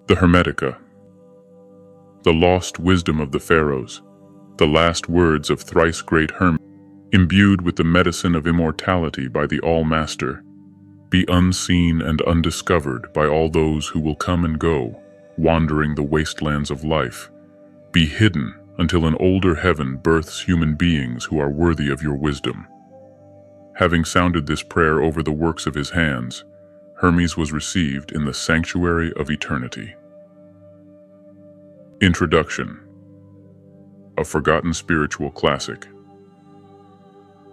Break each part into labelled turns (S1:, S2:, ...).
S1: The Hermetica, the lost wisdom of the pharaohs, the last words of thrice great Hermes, imbued with the medicine of immortality by the All-Master, be unseen and undiscovered by all those who will come and go, wandering the wastelands of life. Be hidden until an older heaven births human beings who are worthy of your wisdom. Having sounded this prayer over the works of his hands, Hermes was received in the sanctuary of eternity. Introduction. A forgotten spiritual classic.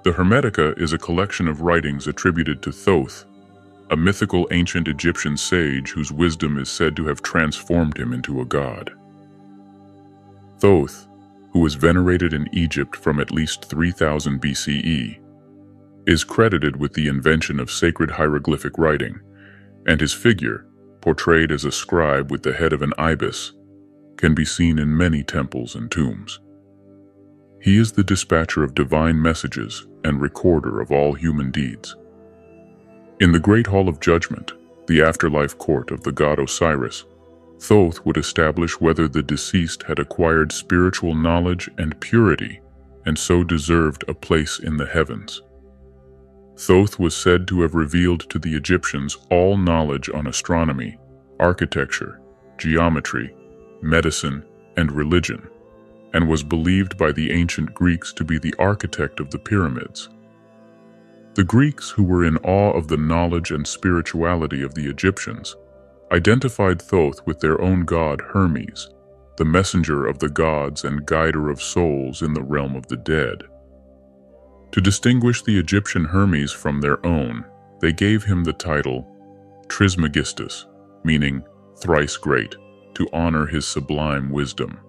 S1: The Hermetica is a collection of writings attributed to Thoth, a mythical ancient Egyptian sage whose wisdom is said to have transformed him into a god. Thoth, who was venerated in Egypt from at least 3000 BCE, is credited with the invention of sacred hieroglyphic writing, and his figure, portrayed as a scribe with the head of an ibis, can be seen in many temples and tombs. He is the dispatcher of divine messages and recorder of all human deeds. In the Great Hall of Judgment, the afterlife court of the god Osiris, Thoth would establish whether the deceased had acquired spiritual knowledge and purity and so deserved a place in the heavens. Thoth was said to have revealed to the Egyptians all knowledge on astronomy, architecture, geometry, medicine, and religion, and was believed by the ancient Greeks to be the architect of the pyramids. The Greeks, who were in awe of the knowledge and spirituality of the Egyptians, identified Thoth with their own god Hermes, the messenger of the gods and guider of souls in the realm of the dead. To distinguish the Egyptian Hermes from their own, they gave him the title Trismegistus, meaning thrice great, to honor his sublime wisdom.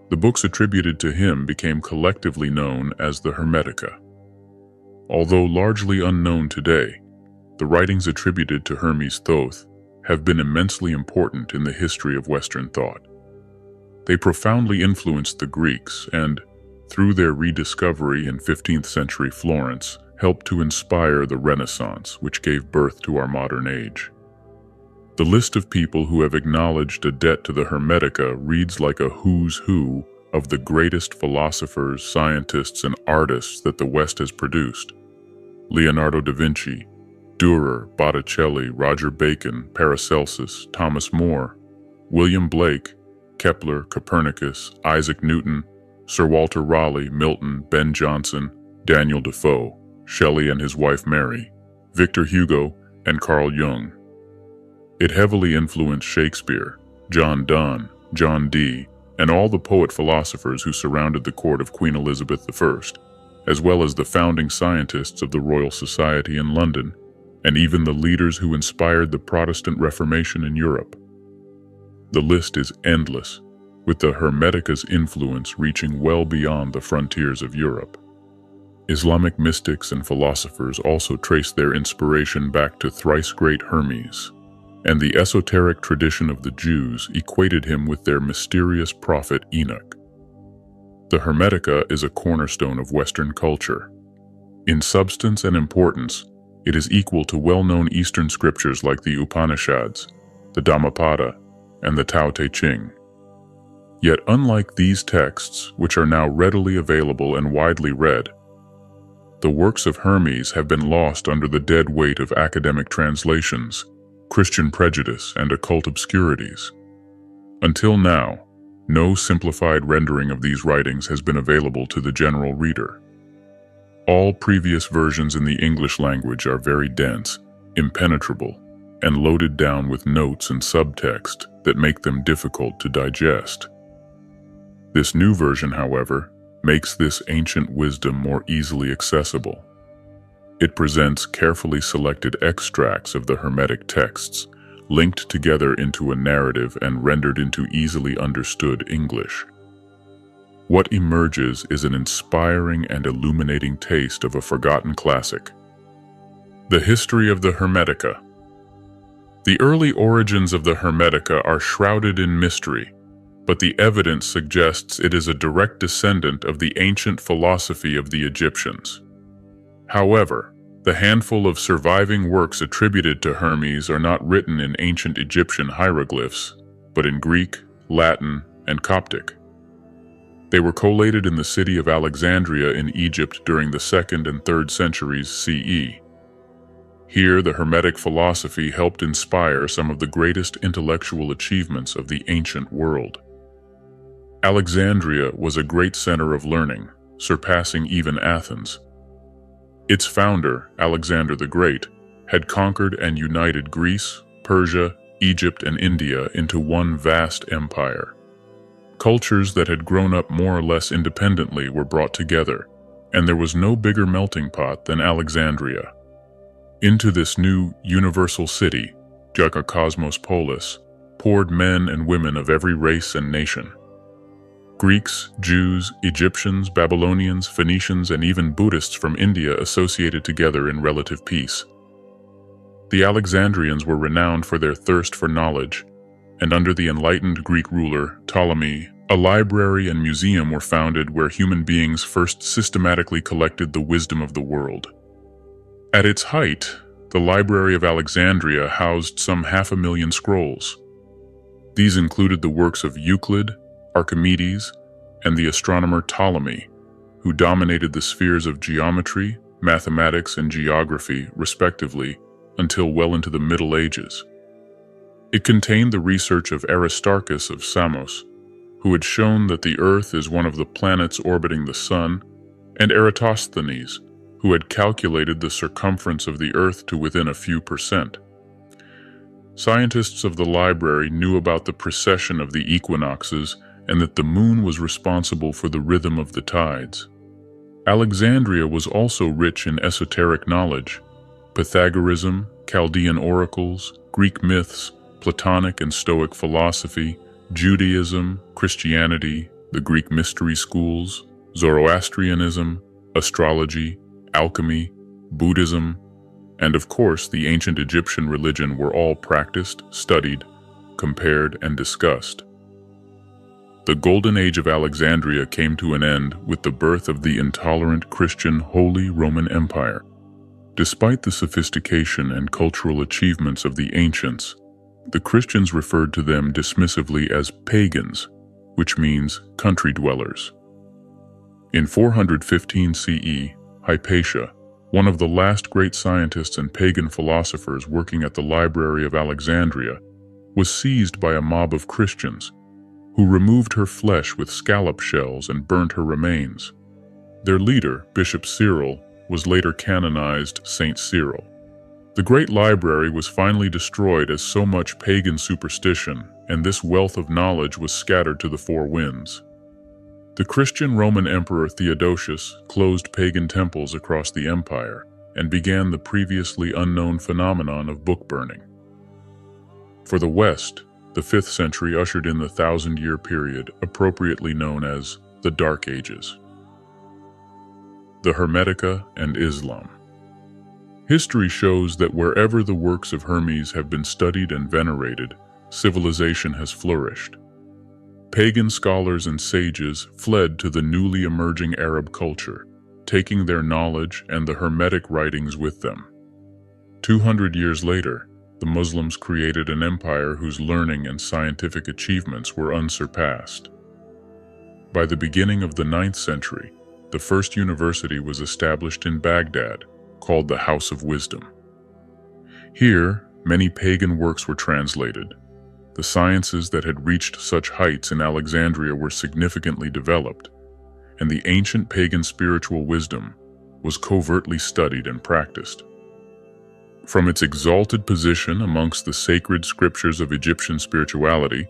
S1: The books attributed to him became collectively known as the Hermetica. Although largely unknown today, the writings attributed to Hermes Thoth have been immensely important in the history of Western thought. They profoundly influenced the Greeks and, through their rediscovery in 15th century Florence, helped to inspire the Renaissance, which gave birth to our modern age. The list of people who have acknowledged a debt to the Hermetica reads like a who's who of the greatest philosophers, scientists, and artists that the West has produced. Leonardo da Vinci, Dürer, Botticelli, Roger Bacon, Paracelsus, Thomas More, William Blake, Kepler, Copernicus, Isaac Newton, Sir Walter Raleigh, Milton, Ben Jonson, Daniel Defoe, Shelley and his wife Mary, Victor Hugo, and Carl Jung. It heavily influenced Shakespeare, John Donne, John Dee, and all the poet-philosophers who surrounded the court of Queen Elizabeth I, as well as the founding scientists of the Royal Society in London, and even the leaders who inspired the Protestant Reformation in Europe. The list is endless, with the Hermetica's influence reaching well beyond the frontiers of Europe. Islamic mystics and philosophers also trace their inspiration back to thrice great Hermes, and the esoteric tradition of the Jews equated him with their mysterious prophet Enoch. The Hermetica is a cornerstone of Western culture. In substance and importance, it is equal to well-known Eastern scriptures like the Upanishads, the Dhammapada, and the Tao Te Ching. Yet unlike these texts, which are now readily available and widely read, the works of Hermes have been lost under the dead weight of academic translations, Christian prejudice, and occult obscurities. Until now, no simplified rendering of these writings has been available to the general reader. All previous versions in the English language are very dense, impenetrable, and loaded down with notes and subtext that make them difficult to digest. This new version, however, makes this ancient wisdom more easily accessible. It presents carefully selected extracts of the Hermetic texts, linked together into a narrative and rendered into easily understood English. What emerges is an inspiring and illuminating taste of a forgotten classic. The history of the Hermetica. The early origins of the Hermetica are shrouded in mystery, but the evidence suggests it is a direct descendant of the ancient philosophy of the Egyptians. However, the handful of surviving works attributed to Hermes are not written in ancient Egyptian hieroglyphs, but in Greek, Latin, and Coptic. They were collated in the city of Alexandria in Egypt during the 2nd and 3rd centuries CE. Here, the Hermetic philosophy helped inspire some of the greatest intellectual achievements of the ancient world. Alexandria was a great center of learning, surpassing even Athens. Its founder, Alexander the Great, had conquered and united Greece, Persia, Egypt, and India into one vast empire. Cultures that had grown up more or less independently were brought together, and there was no bigger melting pot than Alexandria. Into this new universal city, Cosmos Polis, poured men and women of every race and nation. Greeks, Jews, Egyptians, Babylonians, Phoenicians, and even Buddhists from India associated together in relative peace. The Alexandrians were renowned for their thirst for knowledge, and under the enlightened Greek ruler, Ptolemy, a library and museum were founded where human beings first systematically collected the wisdom of the world. At its height, the Library of Alexandria housed some 500,000 scrolls. These included the works of Euclid, Archimedes, and the astronomer Ptolemy, who dominated the spheres of geometry, mathematics, and geography, respectively, until well into the Middle Ages. It contained the research of Aristarchus of Samos, who had shown that the Earth is one of the planets orbiting the Sun, and Eratosthenes, who had calculated the circumference of the Earth to within a few percent. Scientists of the library knew about the precession of the equinoxes and that the moon was responsible for the rhythm of the tides. Alexandria was also rich in esoteric knowledge: Pythagoreanism, Chaldean oracles, Greek myths, Platonic and Stoic philosophy, Judaism, Christianity, the Greek mystery schools, Zoroastrianism, astrology, alchemy, Buddhism, and of course the ancient Egyptian religion were all practiced, studied, compared, and discussed. The Golden Age of Alexandria came to an end with the birth of the intolerant Christian Holy Roman Empire. Despite the sophistication and cultural achievements of the ancients, the Christians referred to them dismissively as pagans, which means country dwellers. In 415 CE, Hypatia, one of the last great scientists and pagan philosophers working at the Library of Alexandria, was seized by a mob of Christians, who removed her flesh with scallop shells and burnt her remains. Their leader, Bishop Cyril, was later canonized Saint Cyril. The great library was finally destroyed as so much pagan superstition, and this wealth of knowledge was scattered to the four winds. The Christian Roman Emperor Theodosius closed pagan temples across the empire and began the previously unknown phenomenon of book burning. For the West, the 5th century ushered in the 1,000-year period appropriately known as the Dark Ages. The Hermetica and Islam. History shows that wherever the works of Hermes have been studied and venerated, civilization has flourished. Pagan scholars and sages fled to the newly emerging Arab culture, taking their knowledge and the Hermetic writings with them. 200 years later, the Muslims created an empire whose learning and scientific achievements were unsurpassed. By the beginning of the 9th century, the first university was established in Baghdad, called the House of Wisdom. Here, many pagan works were translated. The sciences that had reached such heights in Alexandria were significantly developed, and the ancient pagan spiritual wisdom was covertly studied and practiced. From its exalted position amongst the sacred scriptures of Egyptian spirituality,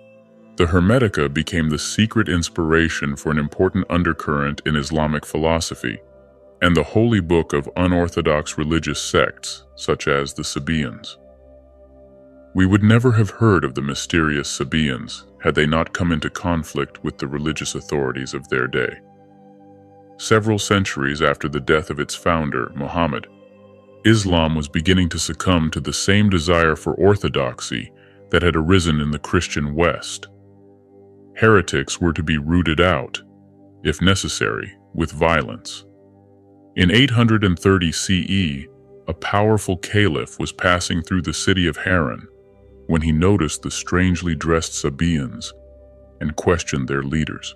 S1: the Hermetica became the secret inspiration for an important undercurrent in Islamic philosophy, and the holy book of unorthodox religious sects, such as the Sabaeans. We would never have heard of the mysterious Sabaeans had they not come into conflict with the religious authorities of their day. Several centuries after the death of its founder, Muhammad, Islam was beginning to succumb to the same desire for orthodoxy that had arisen in the Christian West. Heretics were to be rooted out, if necessary, with violence. In 830 CE, a powerful caliph was passing through the city of Haran. when he noticed the strangely dressed Sabaeans and questioned their leaders.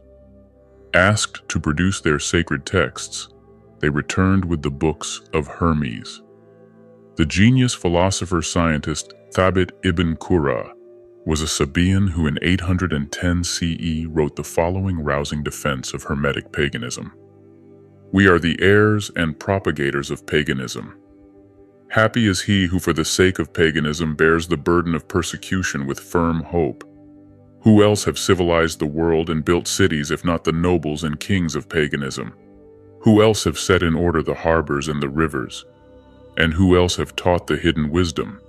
S1: Asked to produce their sacred texts, they returned with the books of Hermes. The genius philosopher-scientist Thabit ibn Qurra was a Sabaean who in 810 CE wrote the following rousing defense of Hermetic paganism. "We are the heirs and propagators of paganism. Happy is he who for the sake of paganism bears the burden of persecution with firm hope. Who else have civilized the world and built cities if not the nobles and kings of paganism? Who else have set in order the harbors and the rivers? And who else have taught the hidden wisdom?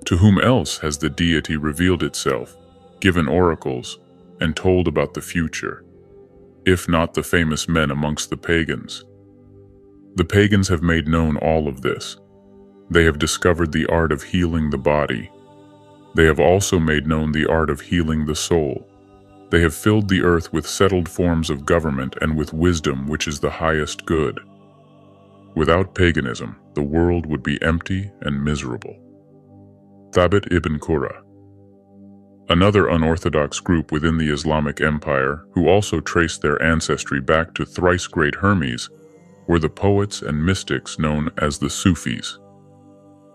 S1: To whom else has the deity revealed itself, given oracles, and told about the future, if not the famous men amongst the pagans? The pagans have made known all of this. They have discovered the art of healing the body. They have also made known the art of healing the soul. They have filled the earth with settled forms of government and with wisdom, which is the highest good. Without paganism, the world would be empty and miserable." Thabit ibn Qurra. Another unorthodox group within the Islamic Empire, who also traced their ancestry back to thrice great Hermes, were the poets and mystics known as the Sufis.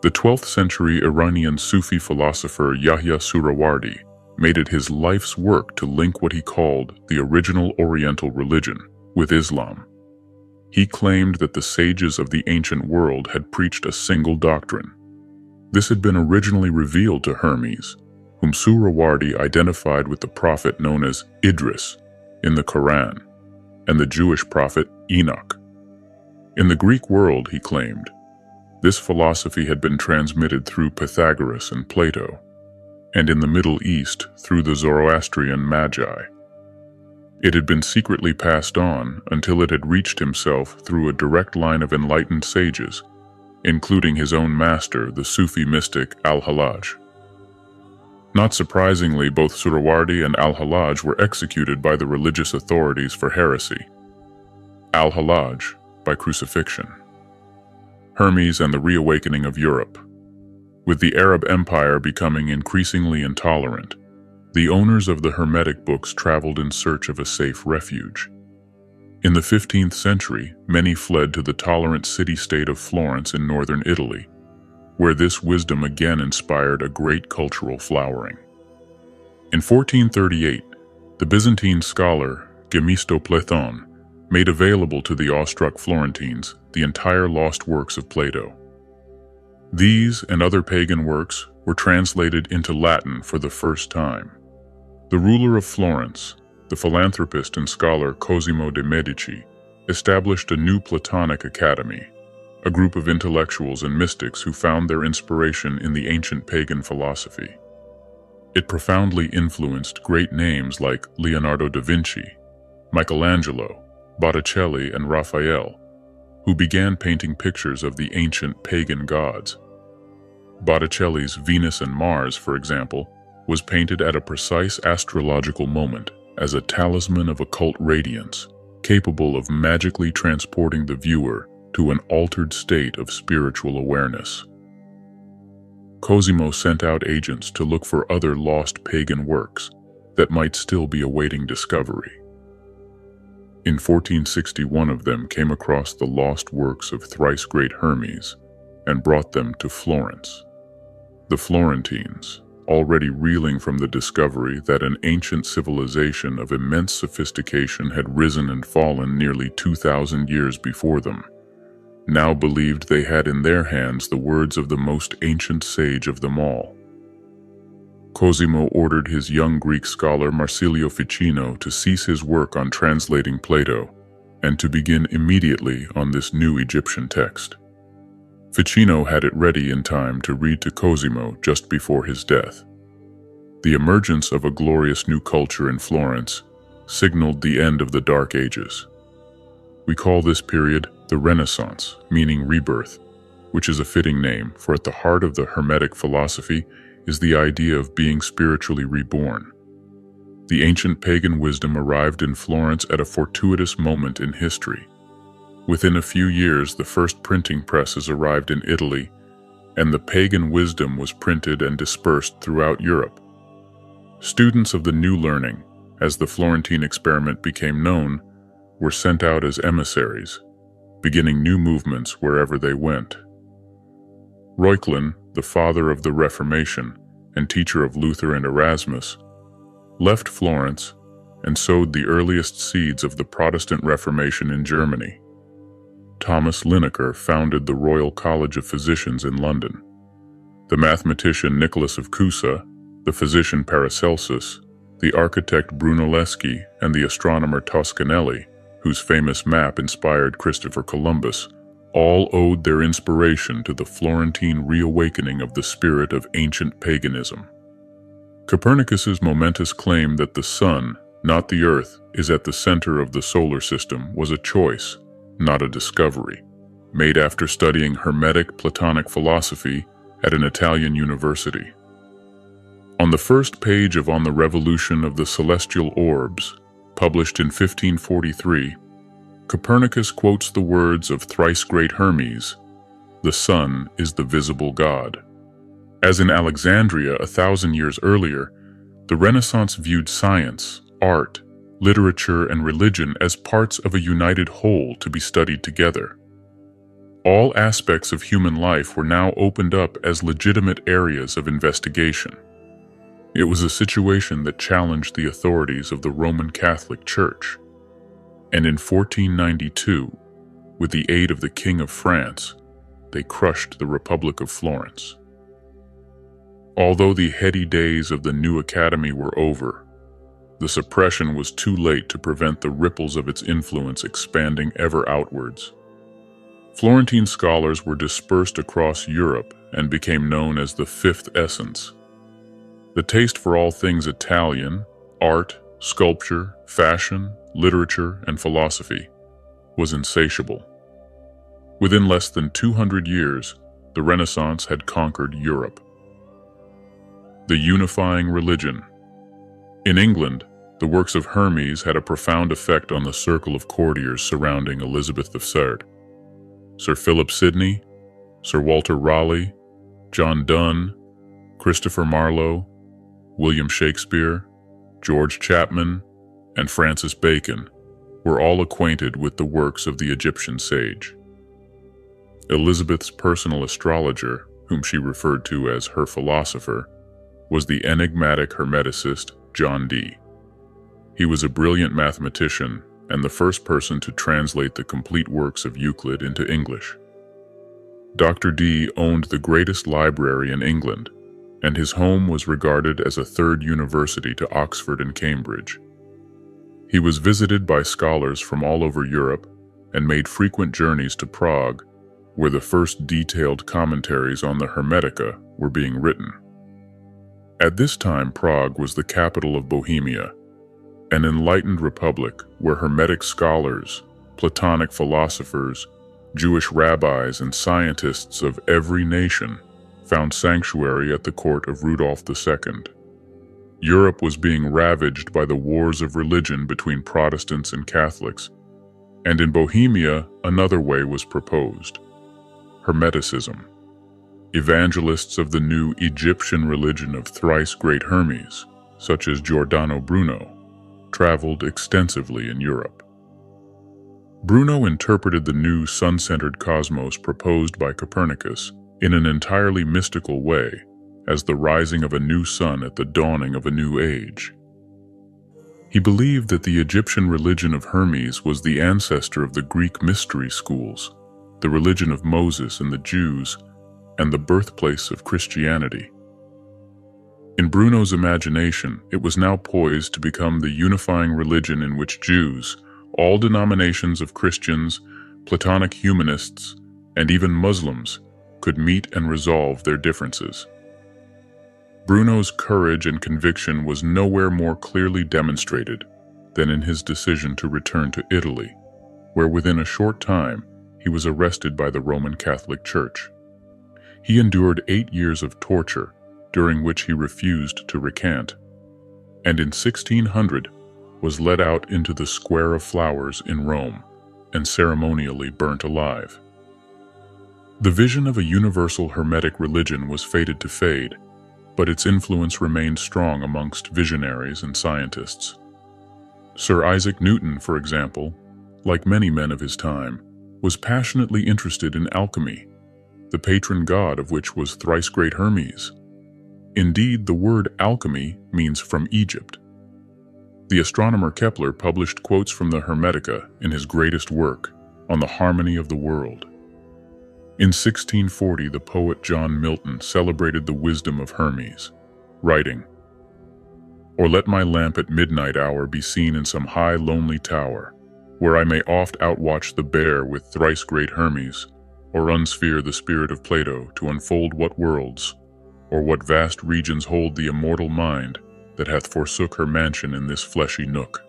S1: The 12th century Iranian Sufi philosopher Yahya Surawardi made it his life's work to link what he called the original Oriental religion with Islam. He claimed that the sages of the ancient world had preached a single doctrine. This had been originally revealed to Hermes, whom Surawardi identified with the prophet known as Idris in the Quran, and the Jewish prophet Enoch. In the Greek world, he claimed, this philosophy had been transmitted through Pythagoras and Plato, and in the Middle East through the Zoroastrian Magi. It had been secretly passed on until it had reached himself through a direct line of enlightened sages, including his own master, the Sufi mystic Al-Hallaj. Not surprisingly, both Surawardi and Al-Hallaj were executed by the religious authorities for heresy. Al-Hallaj by crucifixion. Hermes and the reawakening of Europe. With the Arab Empire becoming increasingly intolerant, the owners of the Hermetic books traveled in search of a safe refuge. In the 15th century, many fled to the tolerant city-state of Florence in northern Italy, where this wisdom again inspired a great cultural flowering. In 1438, the Byzantine scholar Themistocles made available to the awestruck Florentines the entire lost works of Plato. These and other pagan works were translated into Latin for the first time. The ruler of Florence, the philanthropist and scholar Cosimo de' Medici, established a new Platonic academy, a group of intellectuals and mystics who found their inspiration in the ancient pagan philosophy. It profoundly influenced great names like Leonardo da Vinci, Michelangelo, Botticelli, and Raphael, who began painting pictures of the ancient pagan gods. Botticelli's Venus and Mars, for example, was painted at a precise astrological moment as a talisman of occult radiance, capable of magically transporting the viewer to an altered state of spiritual awareness. Cosimo sent out agents to look for other lost pagan works that might still be awaiting discovery. In 1460, one of them came across the lost works of thrice great Hermes and brought them to Florence. The Florentines, already reeling from the discovery that an ancient civilization of immense sophistication had risen and fallen nearly 2,000 years before them, now believed they had in their hands the words of the most ancient sage of them all. Cosimo ordered his young Greek scholar Marsilio Ficino to cease his work on translating Plato and to begin immediately on this new Egyptian text. Ficino had it ready in time to read to Cosimo just before his death. The emergence of a glorious new culture in Florence signaled the end of the Dark Ages. We call this period the Renaissance, meaning rebirth, which is a fitting name, for at the heart of the Hermetic philosophy is the idea of being spiritually reborn. The ancient pagan wisdom arrived in Florence at a fortuitous moment in history. Within a few years, the first printing presses arrived in Italy, and the pagan wisdom was printed and dispersed throughout Europe. Students of the new learning, as the Florentine experiment became known, were sent out as emissaries, beginning new movements wherever they went. Reuchlin, the father of the Reformation and teacher of Luther and Erasmus, left Florence and sowed the earliest seeds of the Protestant Reformation in Germany. Thomas Linacre founded the Royal College of Physicians in London. The mathematician Nicholas of Cusa, the physician Paracelsus, the architect Brunelleschi, and the astronomer Toscanelli, whose famous map inspired Christopher Columbus, all owed their inspiration to the Florentine reawakening of the spirit of ancient paganism. Copernicus's momentous claim that the sun, not the earth, is at the center of the solar system was a choice, not a discovery, made after studying Hermetic Platonic philosophy at an Italian university. On the first page of On the Revolution of the Celestial Orbs, published in 1543, Copernicus quotes the words of thrice great Hermes, "The sun is the visible God." As in Alexandria 1,000 years earlier, the Renaissance viewed science, art, literature, and religion as parts of a united whole to be studied together. All aspects of human life were now opened up as legitimate areas of investigation. It was a situation that challenged the authorities of the Roman Catholic Church. And in 1492, with the aid of the King of France, they crushed the Republic of Florence. Although the heady days of the new academy were over, the suppression was too late to prevent the ripples of its influence expanding ever outwards. Florentine scholars were dispersed across Europe and became known as the Fifth Essence. The taste for all things Italian, art, sculpture, fashion, literature, and philosophy was insatiable. Within less than 200 years, the Renaissance had conquered Europe. The unifying religion. In England, the works of Hermes had a profound effect on the circle of courtiers surrounding Elizabeth II. Sir Philip Sidney, Sir Walter Raleigh, John Donne, Christopher Marlowe, William Shakespeare, George Chapman, and Francis Bacon were all acquainted with the works of the Egyptian sage. Elizabeth's personal astrologer, whom she referred to as her philosopher, was the enigmatic Hermeticist John Dee. He was a brilliant mathematician and the first person to translate the complete works of Euclid into English. Dr. Dee owned the greatest library in England, and his home was regarded as a third university to Oxford and Cambridge. He was visited by scholars from all over Europe and made frequent journeys to Prague, where the first detailed commentaries on the Hermetica were being written. At this time, Prague was the capital of Bohemia, an enlightened republic where Hermetic scholars, Platonic philosophers, Jewish rabbis, and scientists of every nation found sanctuary at the court of Rudolf II. Europe was being ravaged by the wars of religion between Protestants and Catholics, and in Bohemia another way was proposed: Hermeticism. Evangelists of the new Egyptian religion of thrice great Hermes, such as Giordano Bruno, traveled extensively in Europe. Bruno interpreted the new sun-centered cosmos proposed by Copernicus in an entirely mystical way, as the rising of a new sun at the dawning of a new age. He believed that the Egyptian religion of Hermes was the ancestor of the Greek mystery schools, the religion of Moses and the Jews, and the birthplace of Christianity. In Bruno's imagination, it was now poised to become the unifying religion in which Jews, all denominations of Christians, Platonic humanists, and even Muslims could meet and resolve their differences. Bruno's courage and conviction was nowhere more clearly demonstrated than in his decision to return to Italy, where within a short time he was arrested by the Roman Catholic Church. He endured 8 years of torture, during which he refused to recant, and in 1600 was led out into the Square of Flowers in Rome and ceremonially burnt alive. The vision of a universal Hermetic religion was fated to fade, but its influence remained strong amongst visionaries and scientists. Sir Isaac Newton, for example, like many men of his time, was passionately interested in alchemy, the patron god of which was thrice great Hermes. Indeed, the word alchemy means from Egypt. The astronomer Kepler published quotes from the Hermetica in his greatest work, On the Harmony of the World. In 1640, the poet John Milton celebrated the wisdom of Hermes, writing, "Or let my lamp at midnight hour be seen in some high lonely tower, where I may oft outwatch the bear with thrice great Hermes, or unsphere the spirit of Plato to unfold what worlds, or what vast regions hold the immortal mind that hath forsook her mansion in this fleshy nook."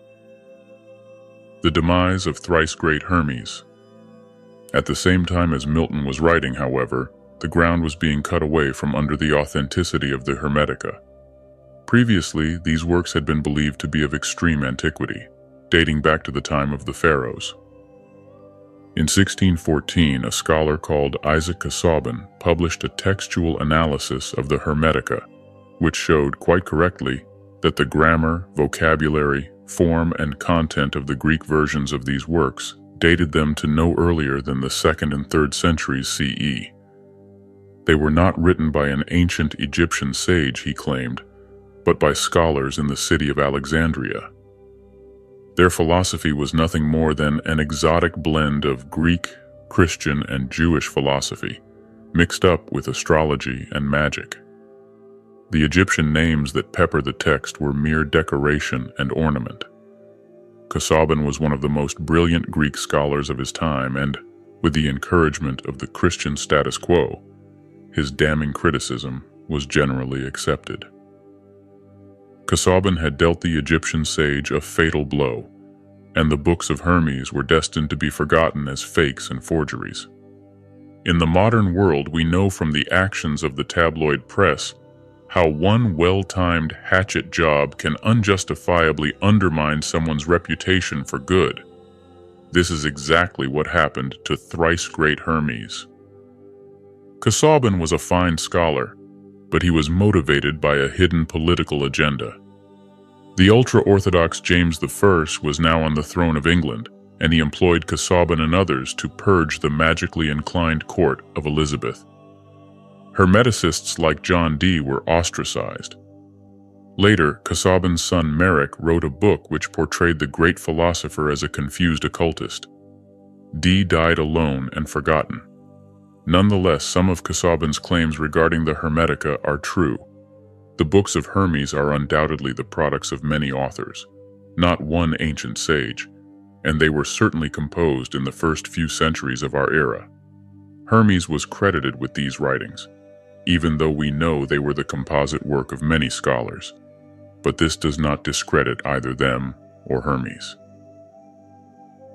S1: The demise of thrice great Hermes. At the same time as Milton was writing, however, the ground was being cut away from under the authenticity of the Hermetica. Previously, these works had been believed to be of extreme antiquity, dating back to the time of the Pharaohs. In 1614, a scholar called Isaac Casaubon published a textual analysis of the Hermetica, which showed, quite correctly, that the grammar, vocabulary, form, and content of the Greek versions of these works dated them to no earlier than the 2nd and 3rd centuries CE. They were not written by an ancient Egyptian sage, he claimed, but by scholars in the city of Alexandria. Their philosophy was nothing more than an exotic blend of Greek, Christian, and Jewish philosophy, mixed up with astrology and magic. The Egyptian names that pepper the text were mere decoration and ornament. Casaubon was one of the most brilliant Greek scholars of his time, and, with the encouragement of the Christian status quo, his damning criticism was generally accepted. Casaubon had dealt the Egyptian sage a fatal blow, and the books of Hermes were destined to be forgotten as fakes and forgeries. In the modern world, we know from the actions of the tabloid press how one well-timed hatchet job can unjustifiably undermine someone's reputation for good. This is exactly what happened to thrice great Hermes. Casaubon was a fine scholar, but he was motivated by a hidden political agenda. The ultra-Orthodox James I was now on the throne of England, and he employed Casaubon and others to purge the magically inclined court of Elizabeth. Hermeticists like John Dee were ostracized. Later, Casaubon's son Merrick wrote a book which portrayed the great philosopher as a confused occultist. Dee died alone and forgotten. Nonetheless, some of Casaubon's claims regarding the Hermetica are true. The books of Hermes are undoubtedly the products of many authors, not one ancient sage, and they were certainly composed in the first few centuries of our era. Hermes was credited with these writings, even though we know they were the composite work of many scholars, but this does not discredit either them or Hermes.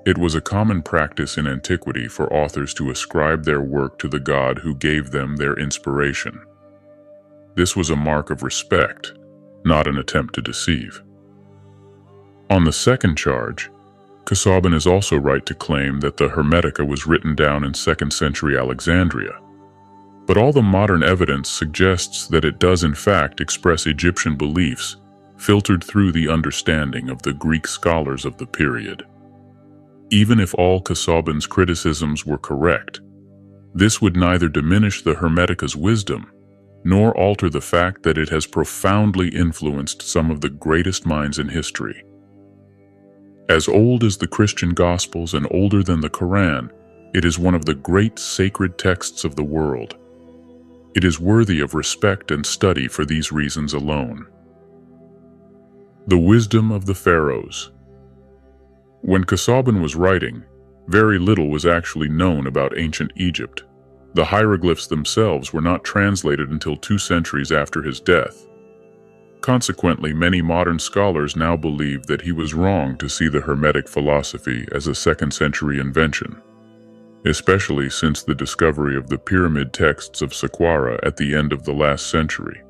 S1: It was a common practice in antiquity for authors to ascribe their work to the god who gave them their inspiration. This was a mark of respect, not an attempt to deceive. On the second charge, Casaubon is also right to claim that the Hermetica was written down in 2nd century Alexandria, but all the modern evidence suggests that it does in fact express Egyptian beliefs filtered through the understanding of the Greek scholars of the period. Even if all Casaubon's criticisms were correct, this would neither diminish the Hermetica's wisdom nor alter the fact that it has profoundly influenced some of the greatest minds in history. As old as the Christian Gospels and older than the Quran, it is one of the great sacred texts of the world. It is worthy of respect and study for these reasons alone. The wisdom of the Pharaohs. When Casaubon was writing, very little was actually known about ancient Egypt. The hieroglyphs themselves were not translated until 2 centuries after his death. Consequently, many modern scholars now believe that he was wrong to see the Hermetic philosophy as a 2nd century invention, especially since the discovery of the pyramid texts of Saqqara at the end of the last century.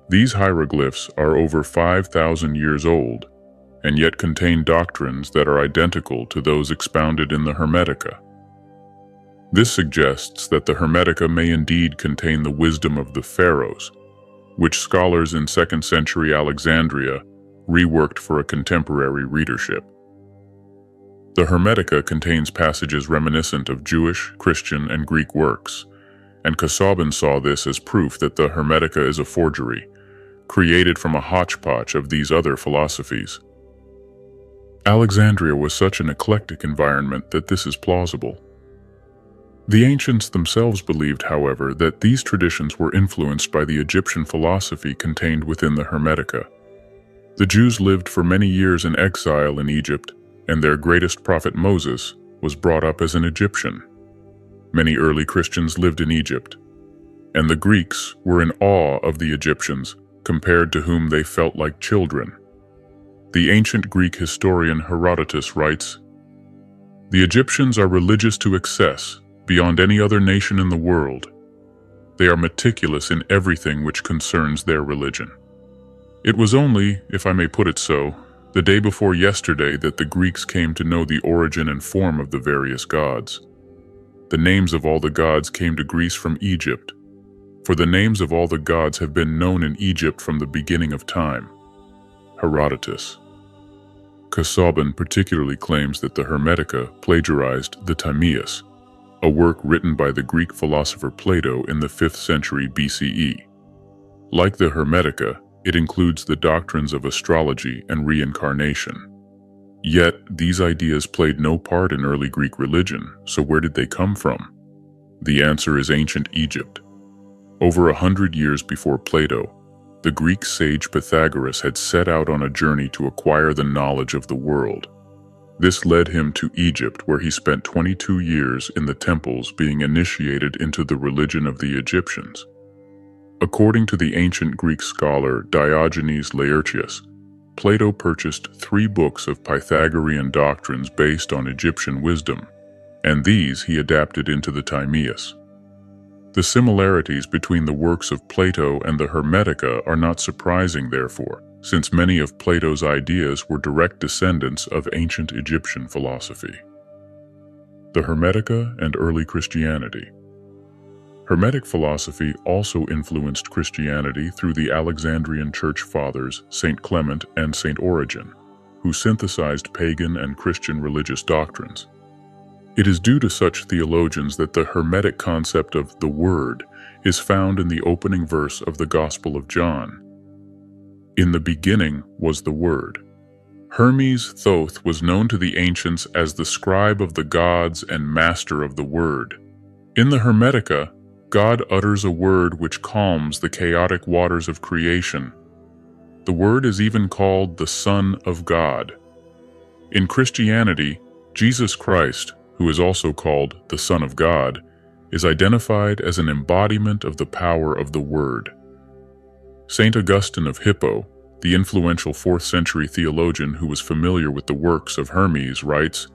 S1: These hieroglyphs are over 5,000 years old, and yet contain doctrines that are identical to those expounded in the Hermetica. This suggests that the Hermetica may indeed contain the wisdom of the pharaohs, which scholars in 2nd century Alexandria reworked for a contemporary readership. The Hermetica contains passages reminiscent of Jewish, Christian, and Greek works, and Kybalion saw this as proof that the Hermetica is a forgery, created from a hodgepodge of these other philosophies. Alexandria was such an eclectic environment that this is plausible. The ancients themselves believed, however, that these traditions were influenced by the Egyptian philosophy contained within the Hermetica. The Jews lived for many years in exile in Egypt, and their greatest prophet Moses was brought up as an Egyptian. Many early Christians lived in Egypt, and the Greeks were in awe of the Egyptians, compared to whom they felt like children. The ancient Greek historian Herodotus writes, "The Egyptians are religious to excess, beyond any other nation in the world. They are meticulous in everything which concerns their religion." It was only, if I may put it so, the day before yesterday that the Greeks came to know the origin and form of the various gods. The names of all the gods came to Greece from Egypt, for the names of all the gods have been known in Egypt from the beginning of time. Herodotus. Kybalion particularly claims that the Hermetica plagiarized the Timaeus, a work written by the Greek philosopher Plato in the 5th century BCE. Like the Hermetica, it includes the doctrines of astrology and reincarnation. Yet, these ideas played no part in early Greek religion, so where did they come from? The answer is ancient Egypt. Over 100 years before Plato, the Greek sage Pythagoras had set out on a journey to acquire the knowledge of the world. This led him to Egypt, where he spent 22 years in the temples being initiated into the religion of the Egyptians. According to the ancient Greek scholar Diogenes Laertius, Plato purchased 3 books of Pythagorean doctrines based on Egyptian wisdom, and these he adapted into the Timaeus. The similarities between the works of Plato and the Hermetica are not surprising, therefore, since many of Plato's ideas were direct descendants of ancient Egyptian philosophy. The Hermetica and early Christianity. Hermetic philosophy also influenced Christianity through the Alexandrian Church Fathers, St. Clement and St. Origen, who synthesized pagan and Christian religious doctrines. It is due to such theologians that the Hermetic concept of the Word is found in the opening verse of the Gospel of John. "In the beginning was the Word." Hermes Thoth was known to the ancients as the scribe of the gods and master of the Word. In the Hermetica, God utters a word which calms the chaotic waters of creation. The Word is even called the Son of God. In Christianity, Jesus Christ, who is also called the Son of God, is identified as an embodiment of the power of the Word. St. Augustine of Hippo, the influential 4th century theologian who was familiar with the works of Hermes, writes,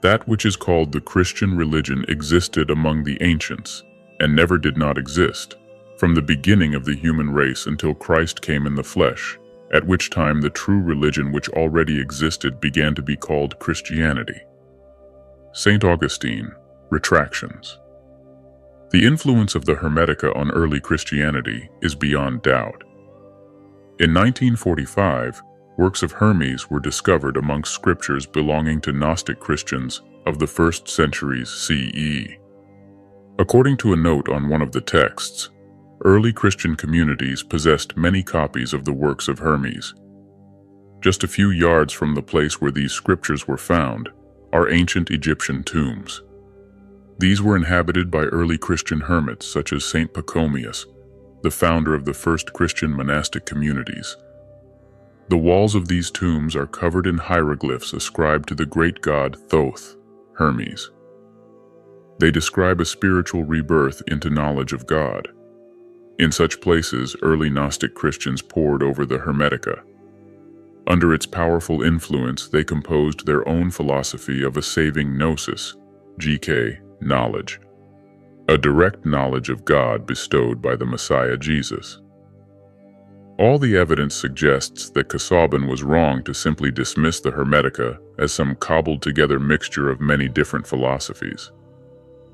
S1: "That which is called the Christian religion existed among the ancients, and never did not exist, from the beginning of the human race until Christ came in the flesh, at which time the true religion which already existed began to be called Christianity." St. Augustine, Retractions. The influence of the Hermetica on early Christianity is beyond doubt. In 1945, works of Hermes were discovered amongst scriptures belonging to Gnostic Christians of the 1st centuries CE. According to a note on one of the texts, early Christian communities possessed many copies of the works of Hermes. Just a few yards from the place where these scriptures were found are ancient Egyptian tombs. These were inhabited by early Christian hermits such as St. Pachomius, the founder of the first Christian monastic communities. The walls of these tombs are covered in hieroglyphs ascribed to the great god Thoth, Hermes. They describe a spiritual rebirth into knowledge of God. In such places, early Gnostic Christians pored over the Hermetica. Under its powerful influence, they composed their own philosophy of a saving gnosis, GK, knowledge, a direct knowledge of God bestowed by the Messiah Jesus. All the evidence suggests that Kybalion was wrong to simply dismiss the Hermetica as some cobbled-together mixture of many different philosophies.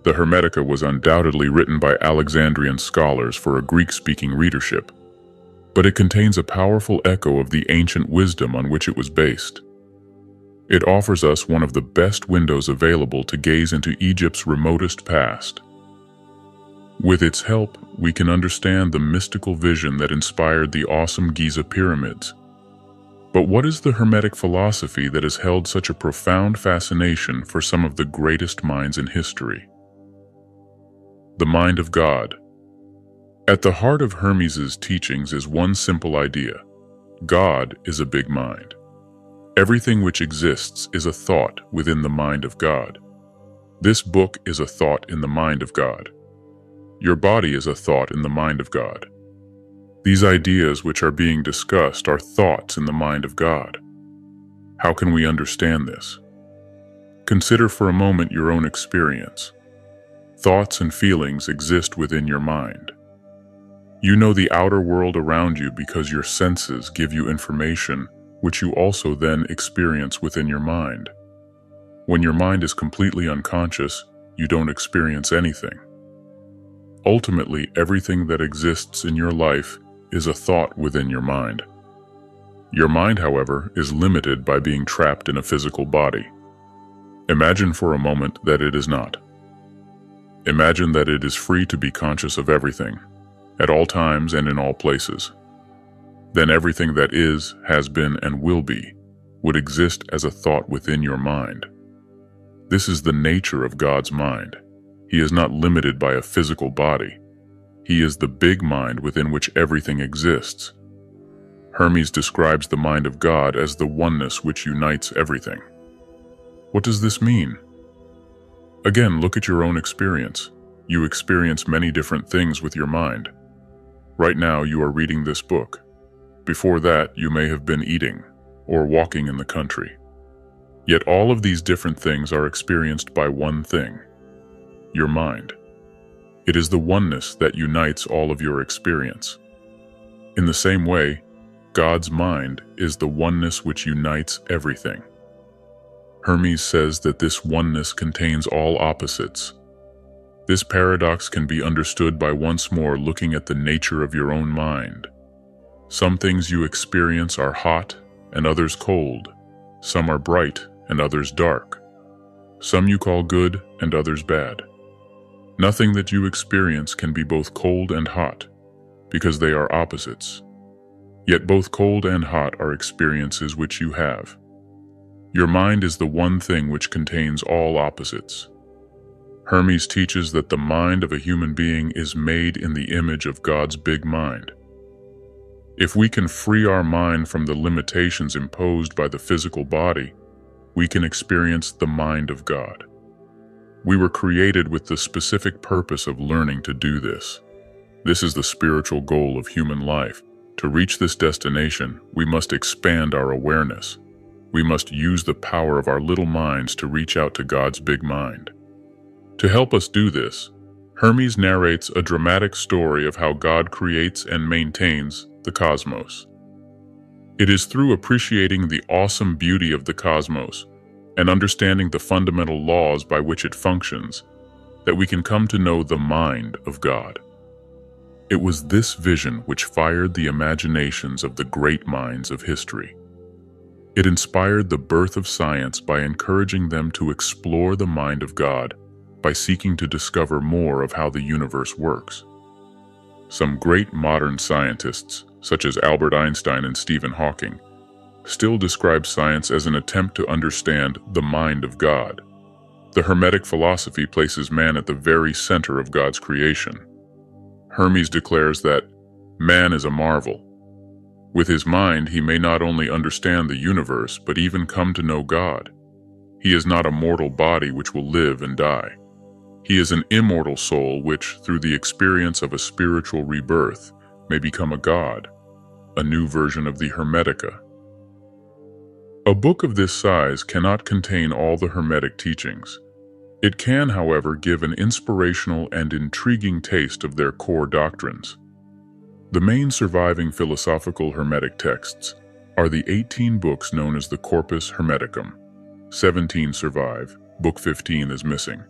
S1: The Hermetica was undoubtedly written by Alexandrian scholars for a Greek-speaking readership, but it contains a powerful echo of the ancient wisdom on which it was based. It offers us one of the best windows available to gaze into Egypt's remotest past. With its help, we can understand the mystical vision that inspired the awesome Giza pyramids. But what is the Hermetic philosophy that has held such a profound fascination for some of the greatest minds in history? The mind of God. At the heart of Hermes's teachings is one simple idea: God is a big mind. Everything which exists is a thought within the mind of God. This book is a thought in the mind of God. Your body is a thought in the mind of God. These ideas which are being discussed are thoughts in the mind of God. How can we understand this? Consider for a moment your own experience. Thoughts and feelings exist within your mind. You know the outer world around you because your senses give you information which you also then experience within your mind. When your mind is completely unconscious, you don't experience anything. Ultimately, everything that exists in your life is a thought within your mind. Your mind, however, is limited by being trapped in a physical body. Imagine for a moment that it is not. Imagine that it is free to be conscious of everything, at all times and in all places. Then everything that is, has been, and will be would exist as a thought within your mind. This is the nature of God's mind. He is not limited by a physical body. He is the big mind within which everything exists. Hermes describes the mind of God as the oneness which unites everything. What does this mean? Again, look at your own experience. You experience many different things with your mind. Right now, you are reading this book. Before that, you may have been eating or walking in the country. Yet all of these different things are experienced by one thing: your mind. It is the oneness that unites all of your experience. In the same way, God's mind is the oneness which unites everything. Hermes says that this oneness contains all opposites. This paradox can be understood by once more looking at the nature of your own mind. Some things you experience are hot and others cold. Some are bright and others dark. Some you call good and others bad. Nothing that you experience can be both cold and hot, because they are opposites. Yet both cold and hot are experiences which you have. Your mind is the one thing which contains all opposites. Hermes teaches that the mind of a human being is made in the image of God's big mind. If we can free our mind from the limitations imposed by the physical body, we can experience the mind of God. We were created with the specific purpose of learning to do this. This is the spiritual goal of human life. To reach this destination, we must expand our awareness. We must use the power of our little minds to reach out to God's big mind. To help us do this, Hermes narrates a dramatic story of how God creates and maintains the cosmos. It is through appreciating the awesome beauty of the cosmos and understanding the fundamental laws by which it functions that we can come to know the mind of God. It was this vision which fired the imaginations of the great minds of history. It inspired the birth of science by encouraging them to explore the mind of God by seeking to discover more of how the universe works. Some great modern scientists, such as Albert Einstein and Stephen Hawking, still describe science as an attempt to understand the mind of God. The Hermetic philosophy places man at the very center of God's creation. Hermes declares that man is a marvel. With his mind, he may not only understand the universe, but even come to know God. He is not a mortal body which will live and die. He is an immortal soul which, through the experience of a spiritual rebirth, may become a god, a new version of the Hermetica. A book of this size cannot contain all the Hermetic teachings. It can, however, give an inspirational and intriguing taste of their core doctrines. The main surviving philosophical Hermetic texts are the 18 books known as the Corpus Hermeticum. 17 survive, book 15 is missing.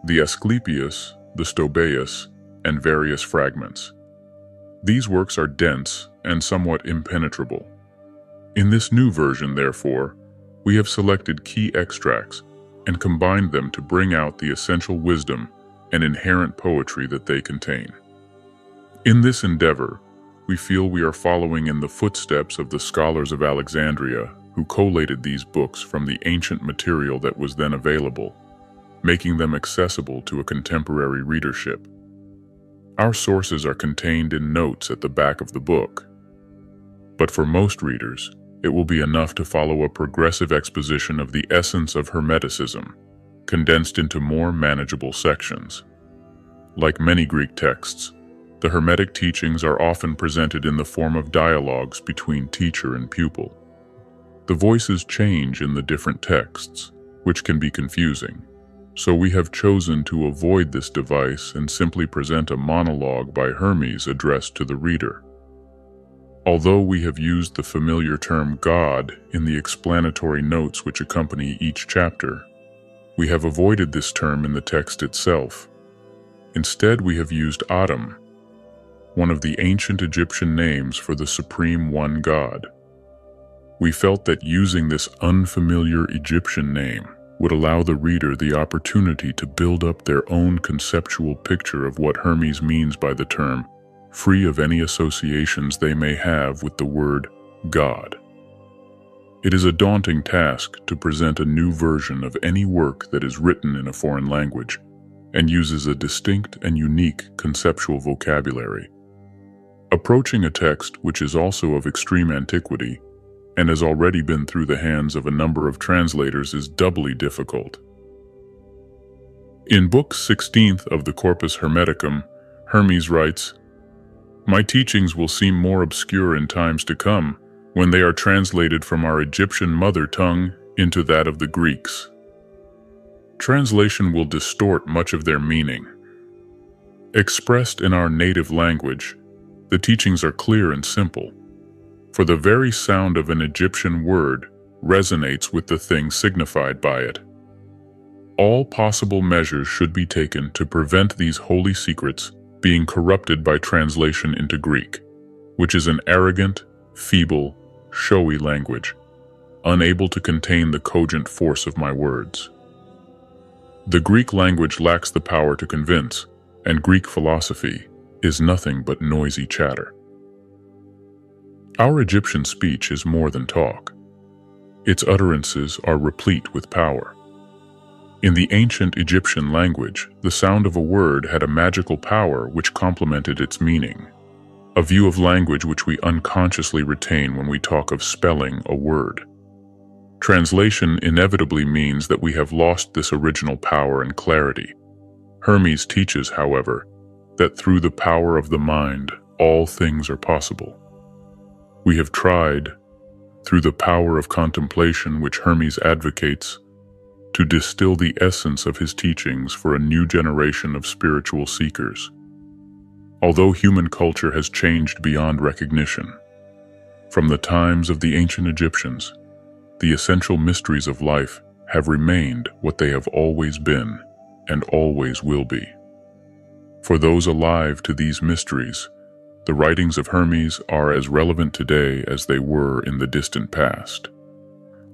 S1: the Asclepius, the Stobaeus, and various fragments. These works are dense and somewhat impenetrable. In this new version, therefore, we have selected key extracts and combined them to bring out the essential wisdom and inherent poetry that they contain. In this endeavor, we feel we are following in the footsteps of the scholars of Alexandria who collated these books from the ancient material that was then available, making them accessible to a contemporary readership. Our sources are contained in notes at the back of the book, but for most readers, it will be enough to follow a progressive exposition of the essence of Hermeticism, condensed into more manageable sections. Like many Greek texts, the Hermetic teachings are often presented in the form of dialogues between teacher and pupil. The voices change in the different texts, which can be confusing, so we have chosen to avoid this device and simply present a monologue by Hermes addressed to the reader. Although we have used the familiar term God in the explanatory notes which accompany each chapter, we have avoided this term in the text itself. Instead, we have used Atum, one of the ancient Egyptian names for the Supreme One God. We felt that using this unfamiliar Egyptian name would allow the reader the opportunity to build up their own conceptual picture of what Hermes means by the term, free of any associations they may have with the word God. It is a daunting task to present a new version of any work that is written in a foreign language and uses a distinct and unique conceptual vocabulary. Approaching a text which is also of extreme antiquity and has already been through the hands of a number of translators is doubly difficult. In Book 16th of the Corpus Hermeticum, Hermes writes, "My teachings will seem more obscure in times to come when they are translated from our Egyptian mother tongue into that of the Greeks. Translation will distort much of their meaning. Expressed in our native language, the teachings are clear and simple, for the very sound of an Egyptian word resonates with the thing signified by it. All possible measures should be taken to prevent these holy secrets being corrupted by translation into Greek, which is an arrogant, feeble, showy language, unable to contain the cogent force of my words. The Greek language lacks the power to convince, and Greek philosophy is nothing but noisy chatter. Our Egyptian speech is more than talk. Its utterances are replete with power. In the ancient Egyptian language, the sound of a word had a magical power which complemented its meaning, a view of language which we unconsciously retain when we talk of spelling a word. Translation inevitably means that we have lost this original power and clarity. Hermes teaches, however, that through the power of the mind, all things are possible. We have tried, through the power of contemplation which Hermes advocates, to distill the essence of his teachings for a new generation of spiritual seekers. Although human culture has changed beyond recognition, from the times of the ancient Egyptians, the essential mysteries of life have remained what they have always been and always will be. For those alive to these mysteries, the writings of Hermes are as relevant today as they were in the distant past.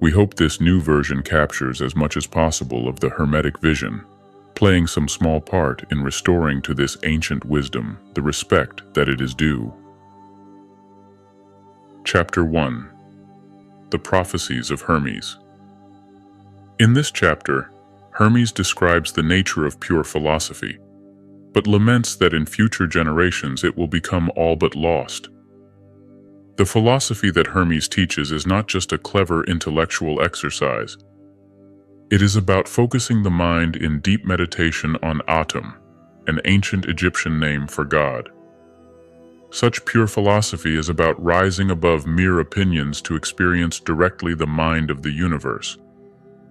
S1: We hope this new version captures as much as possible of the Hermetic vision, playing some small part in restoring to this ancient wisdom the respect that it is due. Chapter 1. The Prophecies of Hermes. In this chapter, Hermes describes the nature of pure philosophy, but laments that in future generations it will become all but lost. The philosophy that Hermes teaches is not just a clever intellectual exercise. It is about focusing the mind in deep meditation on Atum, an ancient Egyptian name for God. Such pure philosophy is about rising above mere opinions to experience directly the mind of the universe.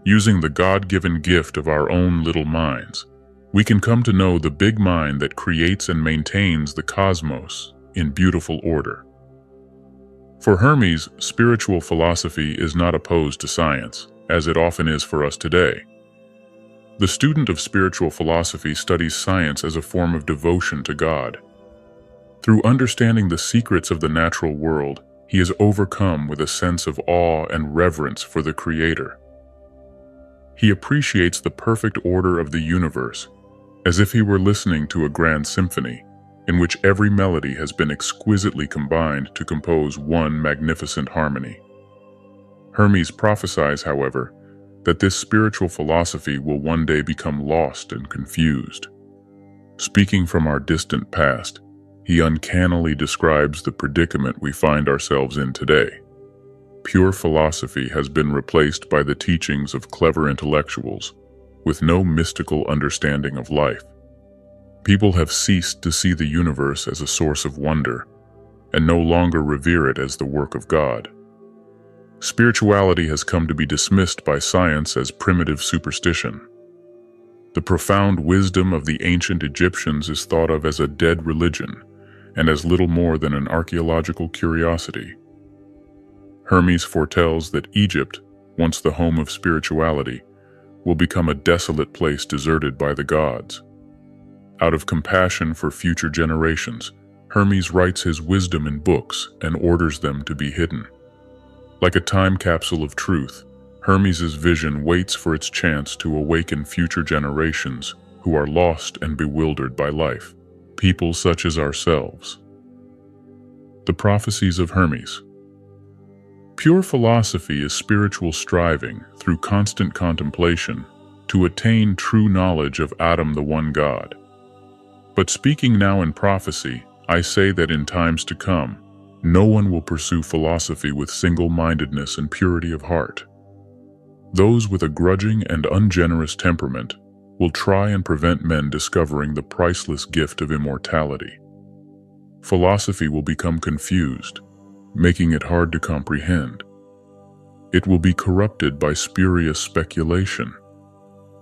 S1: Using the God-given gift of our own little minds, we can come to know the big mind that creates and maintains the cosmos in beautiful order. For Hermes, spiritual philosophy is not opposed to science, as it often is for us today. The student of spiritual philosophy studies science as a form of devotion to God. Through understanding the secrets of the natural world, he is overcome with a sense of awe and reverence for the Creator. He appreciates the perfect order of the universe, as if he were listening to a grand symphony, in which every melody has been exquisitely combined to compose one magnificent harmony. Hermes prophesies, however, that this spiritual philosophy will one day become lost and confused. Speaking from our distant past, he uncannily describes the predicament we find ourselves in today. Pure philosophy has been replaced by the teachings of clever intellectuals, with no mystical understanding of life. People have ceased to see the universe as a source of wonder, and no longer revere it as the work of God. Spirituality has come to be dismissed by science as primitive superstition. The profound wisdom of the ancient Egyptians is thought of as a dead religion, and as little more than an archaeological curiosity. Hermes foretells that Egypt, once the home of spirituality, will become a desolate place deserted by the gods. Out of compassion for future generations, Hermes writes his wisdom in books and orders them to be hidden. Like a time capsule of truth, Hermes's vision waits for its chance to awaken future generations who are lost and bewildered by life, people such as ourselves. The prophecies of Hermes. Pure philosophy is spiritual striving through constant contemplation to attain true knowledge of Adam, the one God. But speaking now in prophecy, I say that in times to come, no one will pursue philosophy with single-mindedness and purity of heart. Those with a grudging and ungenerous temperament will try and prevent men discovering the priceless gift of immortality. Philosophy will become confused, making it hard to comprehend. It will be corrupted by spurious speculation.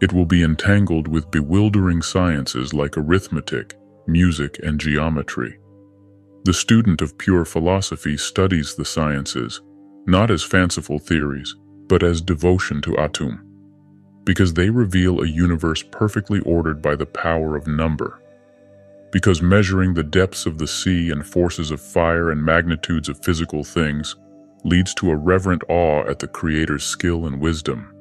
S1: It will be entangled with bewildering sciences like arithmetic, music, and geometry. The student of pure philosophy studies the sciences, not as fanciful theories, but as devotion to Atum, because they reveal a universe perfectly ordered by the power of number. Because measuring the depths of the sea and forces of fire and magnitudes of physical things leads to a reverent awe at the Creator's skill and wisdom.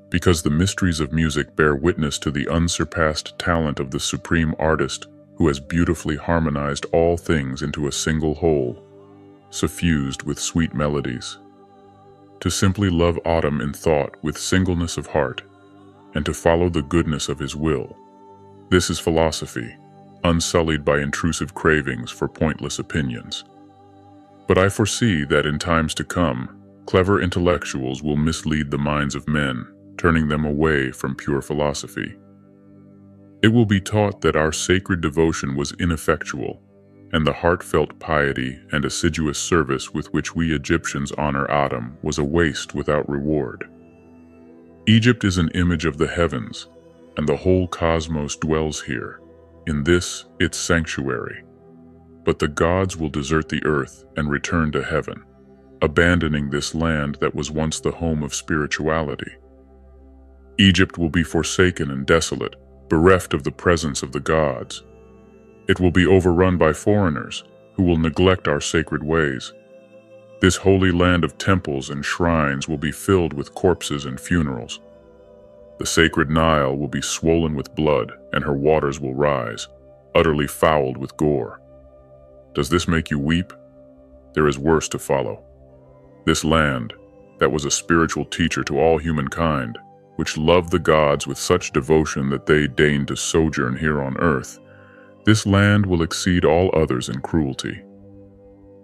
S1: Because the mysteries of music bear witness to the unsurpassed talent of the supreme artist who has beautifully harmonized all things into a single whole, suffused with sweet melodies. To simply love Autumn in thought with singleness of heart, and to follow the goodness of his will. This is philosophy, unsullied by intrusive cravings for pointless opinions. But I foresee that in times to come, clever intellectuals will mislead the minds of men, turning them away from pure philosophy. It will be taught that our sacred devotion was ineffectual, and the heartfelt piety and assiduous service with which we Egyptians honor Atum was a waste without reward. Egypt is an image of the heavens, and the whole cosmos dwells here, in this its sanctuary. But the gods will desert the earth and return to heaven, abandoning this land that was once the home of spirituality. Egypt will be forsaken and desolate, bereft of the presence of the gods. It will be overrun by foreigners who will neglect our sacred ways. This holy land of temples and shrines will be filled with corpses and funerals. The sacred Nile will be swollen with blood, and her waters will rise, utterly fouled with gore. Does this make you weep? There is worse to follow. This land, that was a spiritual teacher to all humankind, which loved the gods with such devotion that they deigned to sojourn here on earth, this land will exceed all others in cruelty.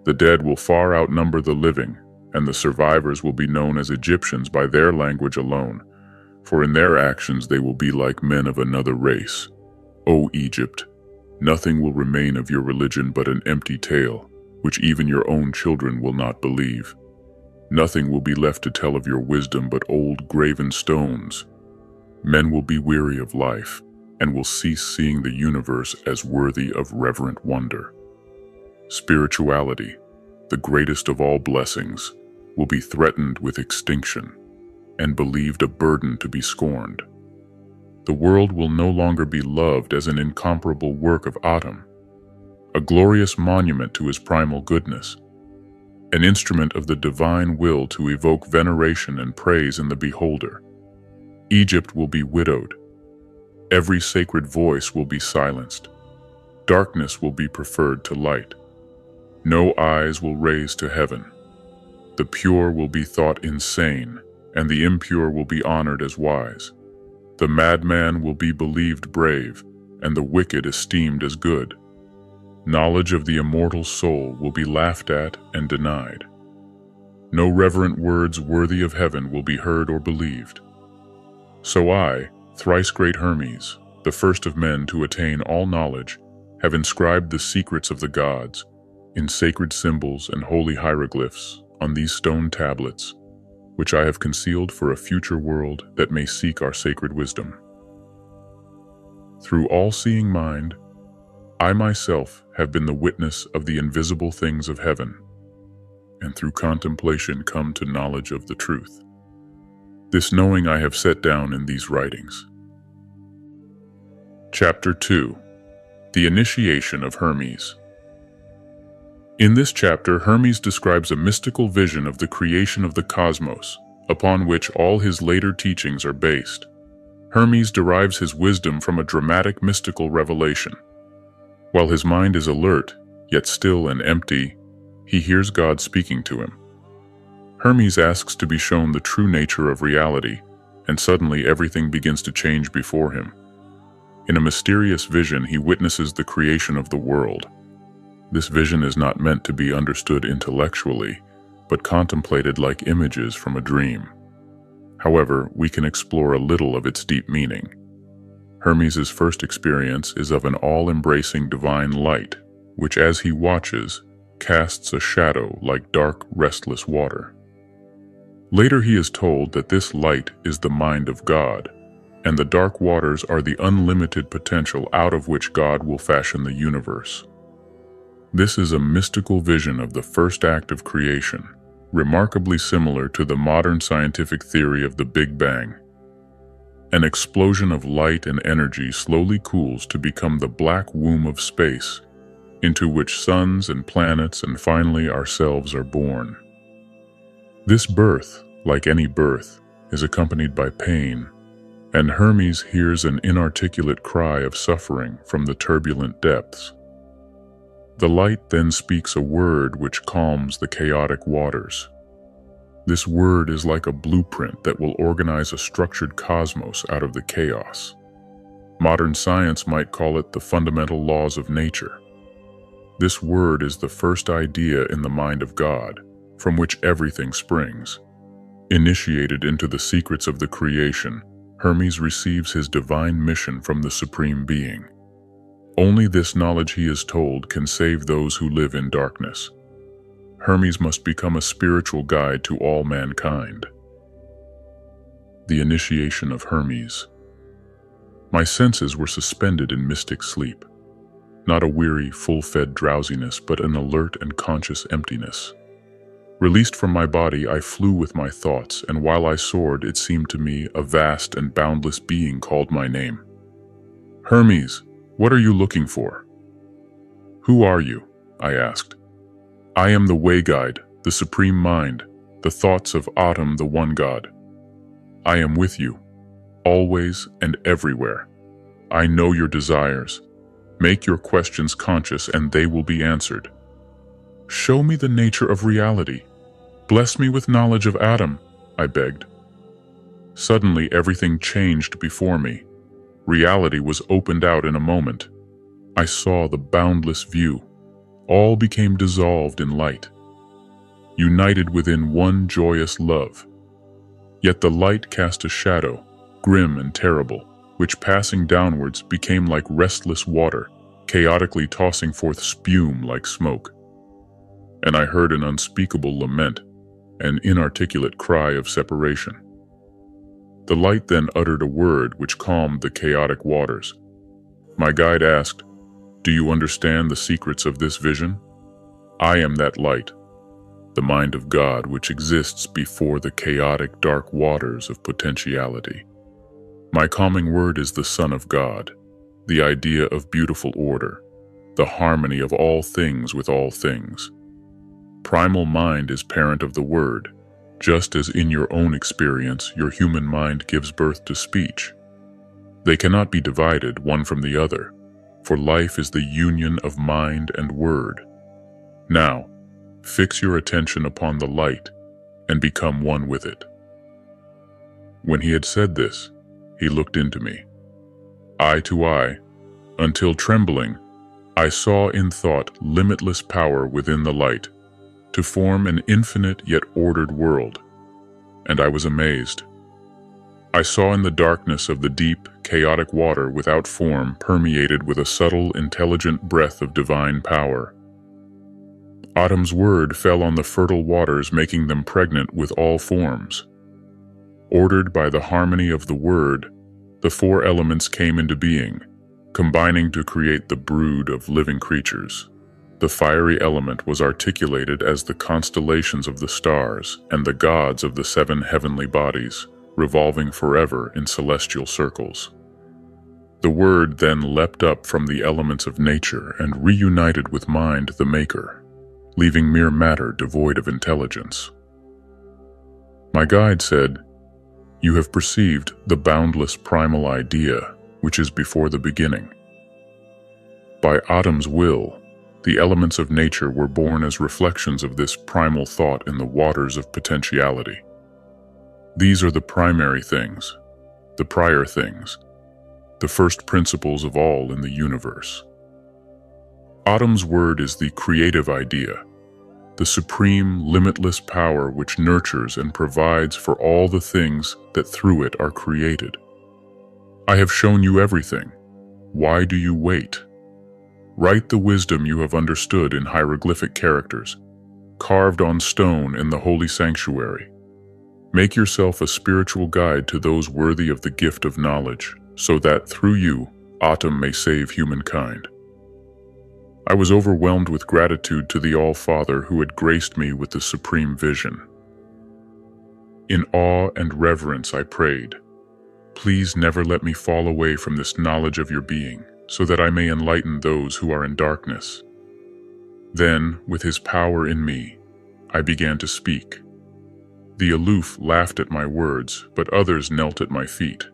S1: The dead will far outnumber the living, and the survivors will be known as Egyptians by their language alone, for in their actions they will be like men of another race. O Egypt, nothing will remain of your religion but an empty tale, which even your own children will not believe. Nothing will be left to tell of your wisdom but old graven stones. Men will be weary of life, and will cease seeing the universe as worthy of reverent wonder. Spirituality, the greatest of all blessings, will be threatened with extinction, and believed a burden to be scorned. The world will no longer be loved as an incomparable work of Atum, a glorious monument to his primal goodness, an instrument of the divine will to evoke veneration and praise in the beholder. Egypt will be widowed. Every sacred voice will be silenced. Darkness will be preferred to light. No eyes will raise to heaven. The pure will be thought insane, and the impure will be honored as wise. The madman will be believed brave, and the wicked esteemed as good. Knowledge of the immortal soul will be laughed at and denied. No reverent words worthy of heaven will be heard or believed. So I, thrice great Hermes, the first of men to attain all knowledge, have inscribed the secrets of the gods in sacred symbols and holy hieroglyphs on these stone tablets, which I have concealed for a future world that may seek our sacred wisdom. Through all-seeing mind, I myself have been the witness of the invisible things of heaven, and through contemplation come to knowledge of the truth. This knowing I have set down in these writings. Chapter 2. The Initiation of Hermes. In this chapter, Hermes describes a mystical vision of the creation of the cosmos, upon which all his later teachings are based. Hermes derives his wisdom from a dramatic mystical revelation. While his mind is alert, yet still and empty, he hears God speaking to him. Hermes asks to be shown the true nature of reality, and suddenly everything begins to change before him. In a mysterious vision, he witnesses the creation of the world. This vision is not meant to be understood intellectually, but contemplated like images from a dream. However, we can explore a little of its deep meaning. Hermes' first experience is of an all-embracing divine light, which as he watches, casts a shadow like dark, restless water. Later he is told that this light is the mind of God, and the dark waters are the unlimited potential out of which God will fashion the universe. This is a mystical vision of the first act of creation, remarkably similar to the modern scientific theory of the Big Bang. An explosion of light and energy slowly cools to become the black womb of space, into which suns and planets and finally ourselves are born. This birth, like any birth, is accompanied by pain, and Hermes hears an inarticulate cry of suffering from the turbulent depths. The light then speaks a word which calms the chaotic waters. This word is like a blueprint that will organize a structured cosmos out of the chaos. Modern science might call it the fundamental laws of nature. This word is the first idea in the mind of God, from which everything springs. Initiated into the secrets of the creation, Hermes receives his divine mission from the Supreme Being. Only this knowledge, he is told, can save those who live in darkness. Hermes must become a spiritual guide to all mankind. The Initiation of Hermes. My senses were suspended in mystic sleep. Not a weary, full-fed drowsiness, but an alert and conscious emptiness. Released from my body, I flew with my thoughts, and while I soared, it seemed to me a vast and boundless being called my name. Hermes, what are you looking for? Who are you? I asked. I am the way guide, the supreme mind, the thoughts of Atum, the one God. I am with you, always and everywhere. I know your desires. Make your questions conscious and they will be answered. Show me the nature of reality. Bless me with knowledge of Atum, I begged. Suddenly everything changed before me. Reality was opened out in a moment. I saw the boundless view. All became dissolved in light, united within one joyous love. Yet the light cast a shadow, grim and terrible, which passing downwards became like restless water, chaotically tossing forth spume like smoke. And I heard an unspeakable lament, an inarticulate cry of separation. The light then uttered a word which calmed the chaotic waters. My guide asked, "Do you understand the secrets of this vision? I am that light, the mind of God which exists before the chaotic dark waters of potentiality." My calming word is the Son of God, the idea of beautiful order, the harmony of all things with all things. Primal mind is parent of the word, just as in your own experience your human mind gives birth to speech. They cannot be divided one from the other, for life is the union of mind and word. Now, fix your attention upon the light and become one with it. When he had said this, he looked into me, eye to eye, until trembling, I saw in thought limitless power within the light, to form an infinite yet ordered world, and I was amazed. I saw in the darkness of the deep, chaotic water without form permeated with a subtle, intelligent breath of divine power. Autumn's word fell on the fertile waters, making them pregnant with all forms. Ordered by the harmony of the word, the four elements came into being, combining to create the brood of living creatures. The fiery element was articulated as the constellations of the stars and the gods of the seven heavenly bodies, revolving forever in celestial circles. The word then leapt up from the elements of nature and reunited with mind the maker, leaving mere matter devoid of intelligence. My guide said, "You have perceived the boundless primal idea, which is before the beginning. By Autumn's will, the elements of nature were born as reflections of this primal thought in the waters of potentiality. These are the primary things, the prior things, the first principles of all in the universe. Autumn's word is the creative idea, the supreme, limitless power which nurtures and provides for all the things that through it are created. I have shown you everything. Why do you wait? Write the wisdom you have understood in hieroglyphic characters, carved on stone in the holy sanctuary. Make yourself a spiritual guide to those worthy of the gift of knowledge, so that through you, Autumn may save humankind." I was overwhelmed with gratitude to the All-Father who had graced me with the supreme vision. In awe and reverence I prayed, "Please never let me fall away from this knowledge of your being, so that I may enlighten those who are in darkness." Then, with his power in me, I began to speak. The aloof laughed at my words, but others knelt at my feet.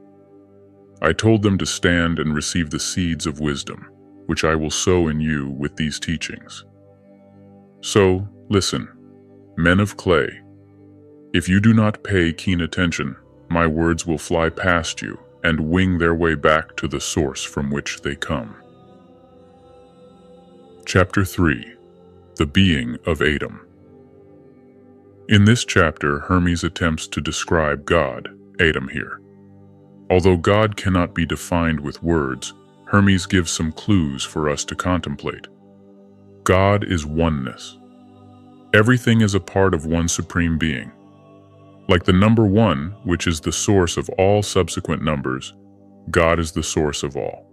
S1: I told them to stand and receive the seeds of wisdom, which I will sow in you with these teachings. So, listen, men of clay. If you do not pay keen attention, my words will fly past you and wing their way back to the source from which they come. Chapter 3. The Being of Adam. In this chapter, Hermes attempts to describe God, Adam here. Although God cannot be defined with words, Hermes gives some clues for us to contemplate. God is oneness. Everything is a part of one supreme being. Like the number 1, which is the source of all subsequent numbers, God is the source of all.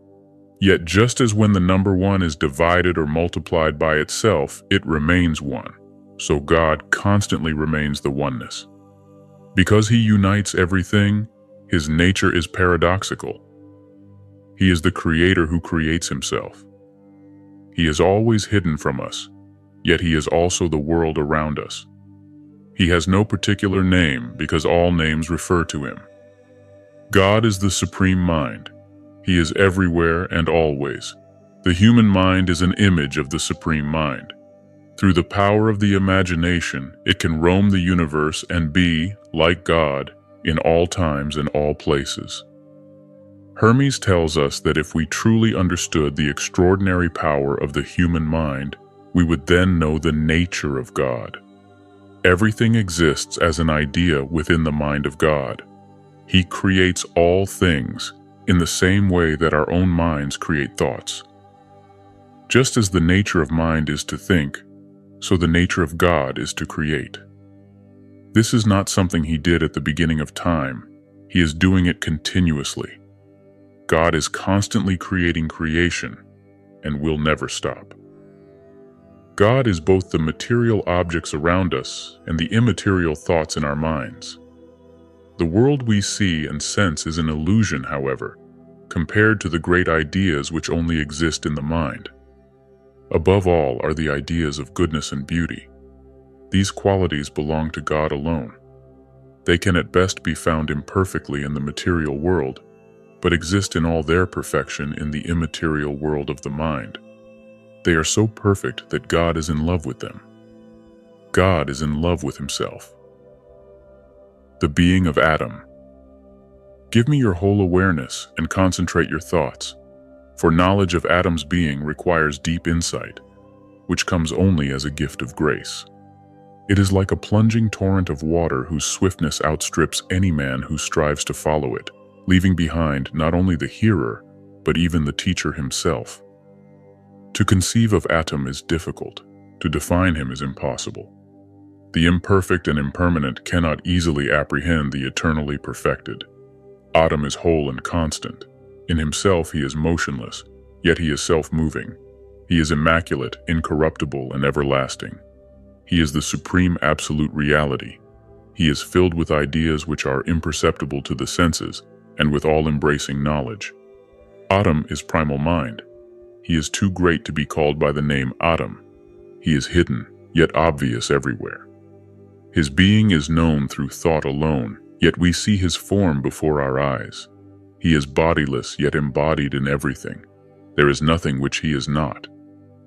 S1: Yet just as when the number 1 is divided or multiplied by itself, it remains 1, so God constantly remains the oneness. Because he unites everything, his nature is paradoxical. He is the creator who creates himself. He is always hidden from us, yet he is also the world around us. He has no particular name because all names refer to him. God is the supreme mind. He is everywhere and always. The human mind is an image of the supreme mind. Through the power of the imagination, it can roam the universe and be, like God, in all times and all places. Hermes tells us that if we truly understood the extraordinary power of the human mind, we would then know the nature of God. Everything exists as an idea within the mind of God. He creates all things in the same way that our own minds create thoughts. Just as the nature of mind is to think, so the nature of God is to create. This is not something he did at the beginning of time. He is doing it continuously. God is constantly creating creation and will never stop. God is both the material objects around us and the immaterial thoughts in our minds. The world we see and sense is an illusion, however, compared to the great ideas which only exist in the mind. Above all are the ideas of goodness and beauty. These qualities belong to God alone. They can at best be found imperfectly in the material world, but exist in all their perfection in the immaterial world of the mind. They are so perfect that God is in love with them. God is in love with himself. The being of Adam. Give me your whole awareness and concentrate your thoughts, for knowledge of Adam's being requires deep insight, which comes only as a gift of grace. It is like a plunging torrent of water whose swiftness outstrips any man who strives to follow it, leaving behind not only the hearer, but even the teacher himself. To conceive of Adam is difficult, to define him is impossible. The imperfect and impermanent cannot easily apprehend the eternally perfected. Adam is whole and constant. In himself he is motionless, yet he is self-moving. He is immaculate, incorruptible, and everlasting. He is the supreme absolute reality. He is filled with ideas which are imperceptible to the senses, and with all-embracing knowledge. Adam is primal mind. He is too great to be called by the name Adam. He is hidden, yet obvious everywhere. His being is known through thought alone, yet we see his form before our eyes. He is bodiless, yet embodied in everything. There is nothing which he is not.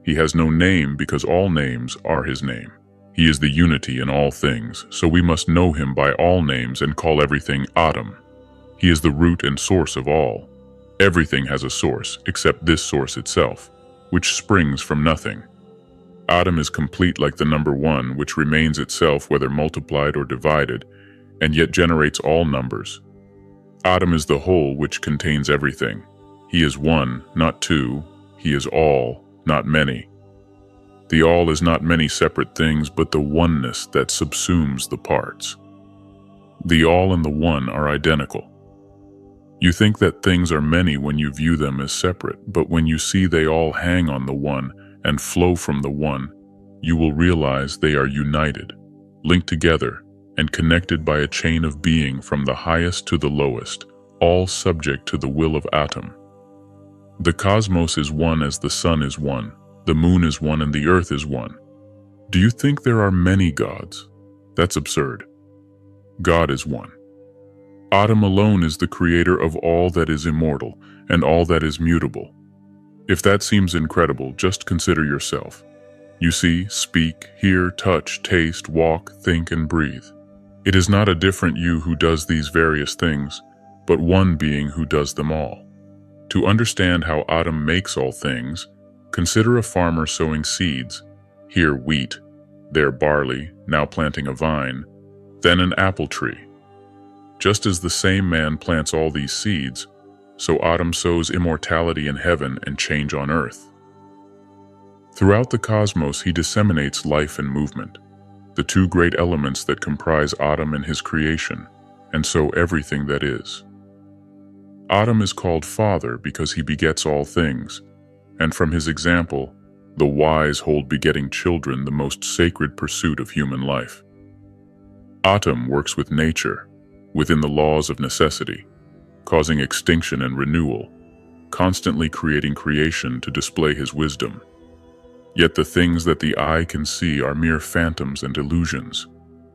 S1: He has no name because all names are his name. He is the unity in all things, so we must know him by all names and call everything Adam. He is the root and source of all. Everything has a source, except this source itself, which springs from nothing. Adam is complete like the number 1, which remains itself whether multiplied or divided, and yet generates all numbers. Adam is the whole which contains everything. He is one, not two. He is all, not many. The all is not many separate things, but the oneness that subsumes the parts. The all and the one are identical. You think that things are many when you view them as separate, but when you see they all hang on the one and flow from the one, you will realize they are united, linked together, and connected by a chain of being from the highest to the lowest, all subject to the will of Atom. The cosmos is one as the sun is one, the moon is one, and the earth is one. Do you think there are many gods? That's absurd. God is one. Atom alone is the creator of all that is immortal and all that is mutable. If that seems incredible, just consider yourself. You see, speak, hear, touch, taste, walk, think, and breathe. It is not a different you who does these various things, but one being who does them all. To understand how Atom makes all things, consider a farmer sowing seeds, here wheat, there barley, now planting a vine, then an apple tree. Just as the same man plants all these seeds, so Atom sows immortality in heaven and change on earth. Throughout the cosmos he disseminates life and movement, the two great elements that comprise Atom and his creation, and so everything that is. Atom is called Father because he begets all things, and from his example, the wise hold begetting children the most sacred pursuit of human life. Atom works with nature, within the laws of necessity, causing extinction and renewal, constantly creating creation to display his wisdom. Yet the things that the eye can see are mere phantoms and illusions.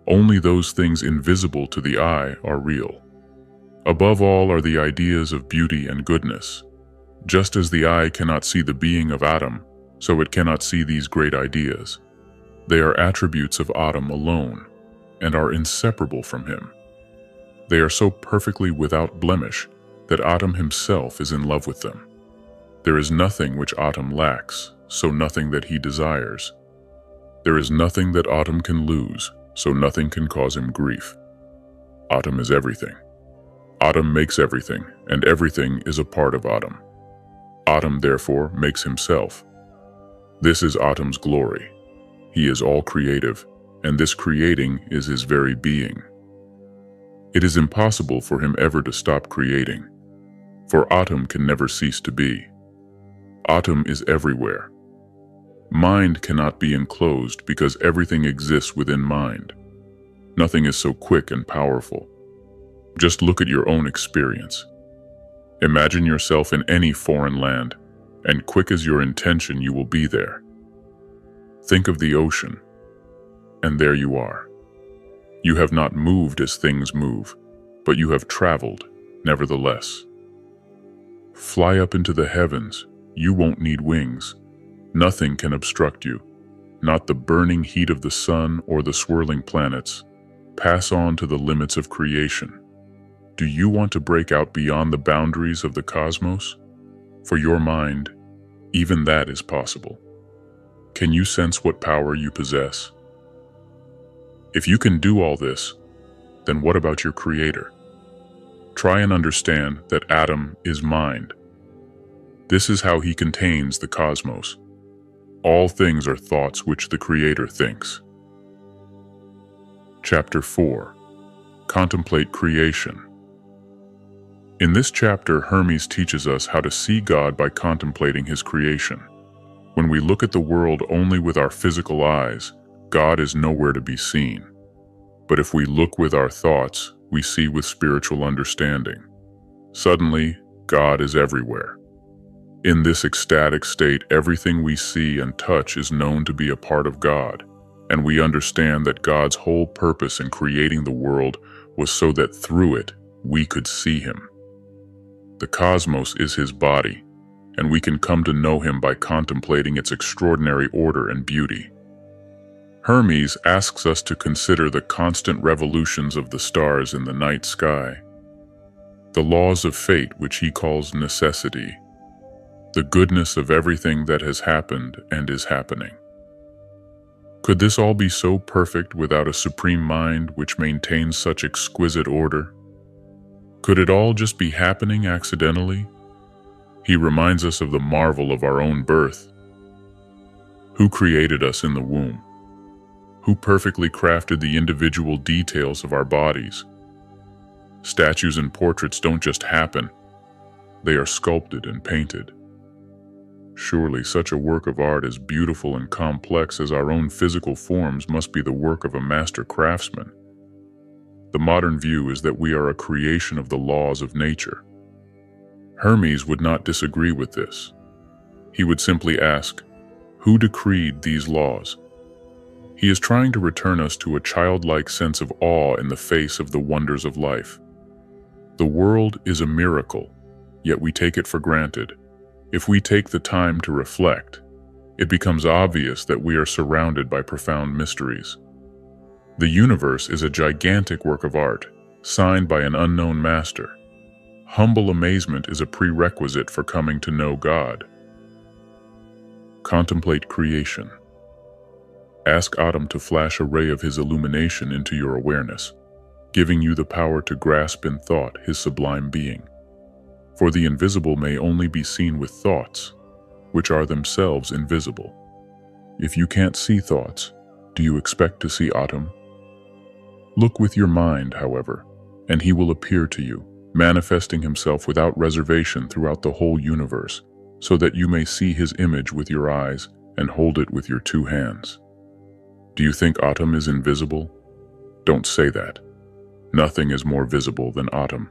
S1: Only those things invisible to the eye are real. Above all are the ideas of beauty and goodness. Just as the eye cannot see the being of Atom, so it cannot see these great ideas. They are attributes of Atom alone, and are inseparable from him. They are so perfectly without blemish that Atom himself is in love with them. There is nothing which Atom lacks, so nothing that he desires. There is nothing that Atom can lose, so nothing can cause him grief. Atom is everything. Atom makes everything, and everything is a part of Atom. Atom, therefore, makes himself. This is Atom's glory. He is all creative, and this creating is his very being. It is impossible for him ever to stop creating, for Atom can never cease to be. Atom is everywhere. Mind cannot be enclosed because everything exists within mind. Nothing is so quick and powerful. Just look at your own experience. Imagine yourself in any foreign land, and quick as your intention, you will be there. Think of the ocean, and there you are. You have not moved as things move, but you have traveled, nevertheless. Fly up into the heavens, you won't need wings. Nothing can obstruct you, not the burning heat of the sun or the swirling planets. Pass on to the limits of creation. Do you want to break out beyond the boundaries of the cosmos? For your mind, even that is possible. Can you sense what power you possess? If you can do all this, then what about your Creator? Try and understand that Atom is mind. This is how he contains the cosmos. All things are thoughts which the Creator thinks. Chapter 4. Contemplate Creation. In this chapter, Hermes teaches us how to see God by contemplating his creation. When we look at the world only with our physical eyes, God is nowhere to be seen. But if we look with our thoughts, we see with spiritual understanding. Suddenly, God is everywhere. In this ecstatic state, everything we see and touch is known to be a part of God, and we understand that God's whole purpose in creating the world was so that through it, we could see him. The cosmos is his body, and we can come to know him by contemplating its extraordinary order and beauty. Hermes asks us to consider the constant revolutions of the stars in the night sky, the laws of fate which he calls necessity, the goodness of everything that has happened and is happening. Could this all be so perfect without a supreme mind which maintains such exquisite order? Could it all just be happening accidentally? He reminds us of the marvel of our own birth. Who created us in the womb? Who perfectly crafted the individual details of our bodies? Statues and portraits don't just happen. They are sculpted and painted. Surely such a work of art as beautiful and complex as our own physical forms must be the work of a master craftsman. The modern view is that we are a creation of the laws of nature. Hermes would not disagree with this. He would simply ask, who decreed these laws? He is trying to return us to a childlike sense of awe in the face of the wonders of life. The world is a miracle, yet we take it for granted. If we take the time to reflect, it becomes obvious that we are surrounded by profound mysteries. The universe is a gigantic work of art, signed by an unknown master. Humble amazement is a prerequisite for coming to know God. Contemplate creation. Ask Atom to flash a ray of his illumination into your awareness, giving you the power to grasp in thought his sublime being. For the invisible may only be seen with thoughts, which are themselves invisible. If you can't see thoughts, do you expect to see Atom? Look with your mind, however, and he will appear to you, manifesting himself without reservation throughout the whole universe, so that you may see his image with your eyes and hold it with your two hands. Do you think Atom is invisible? Don't say that. Nothing is more visible than Atom.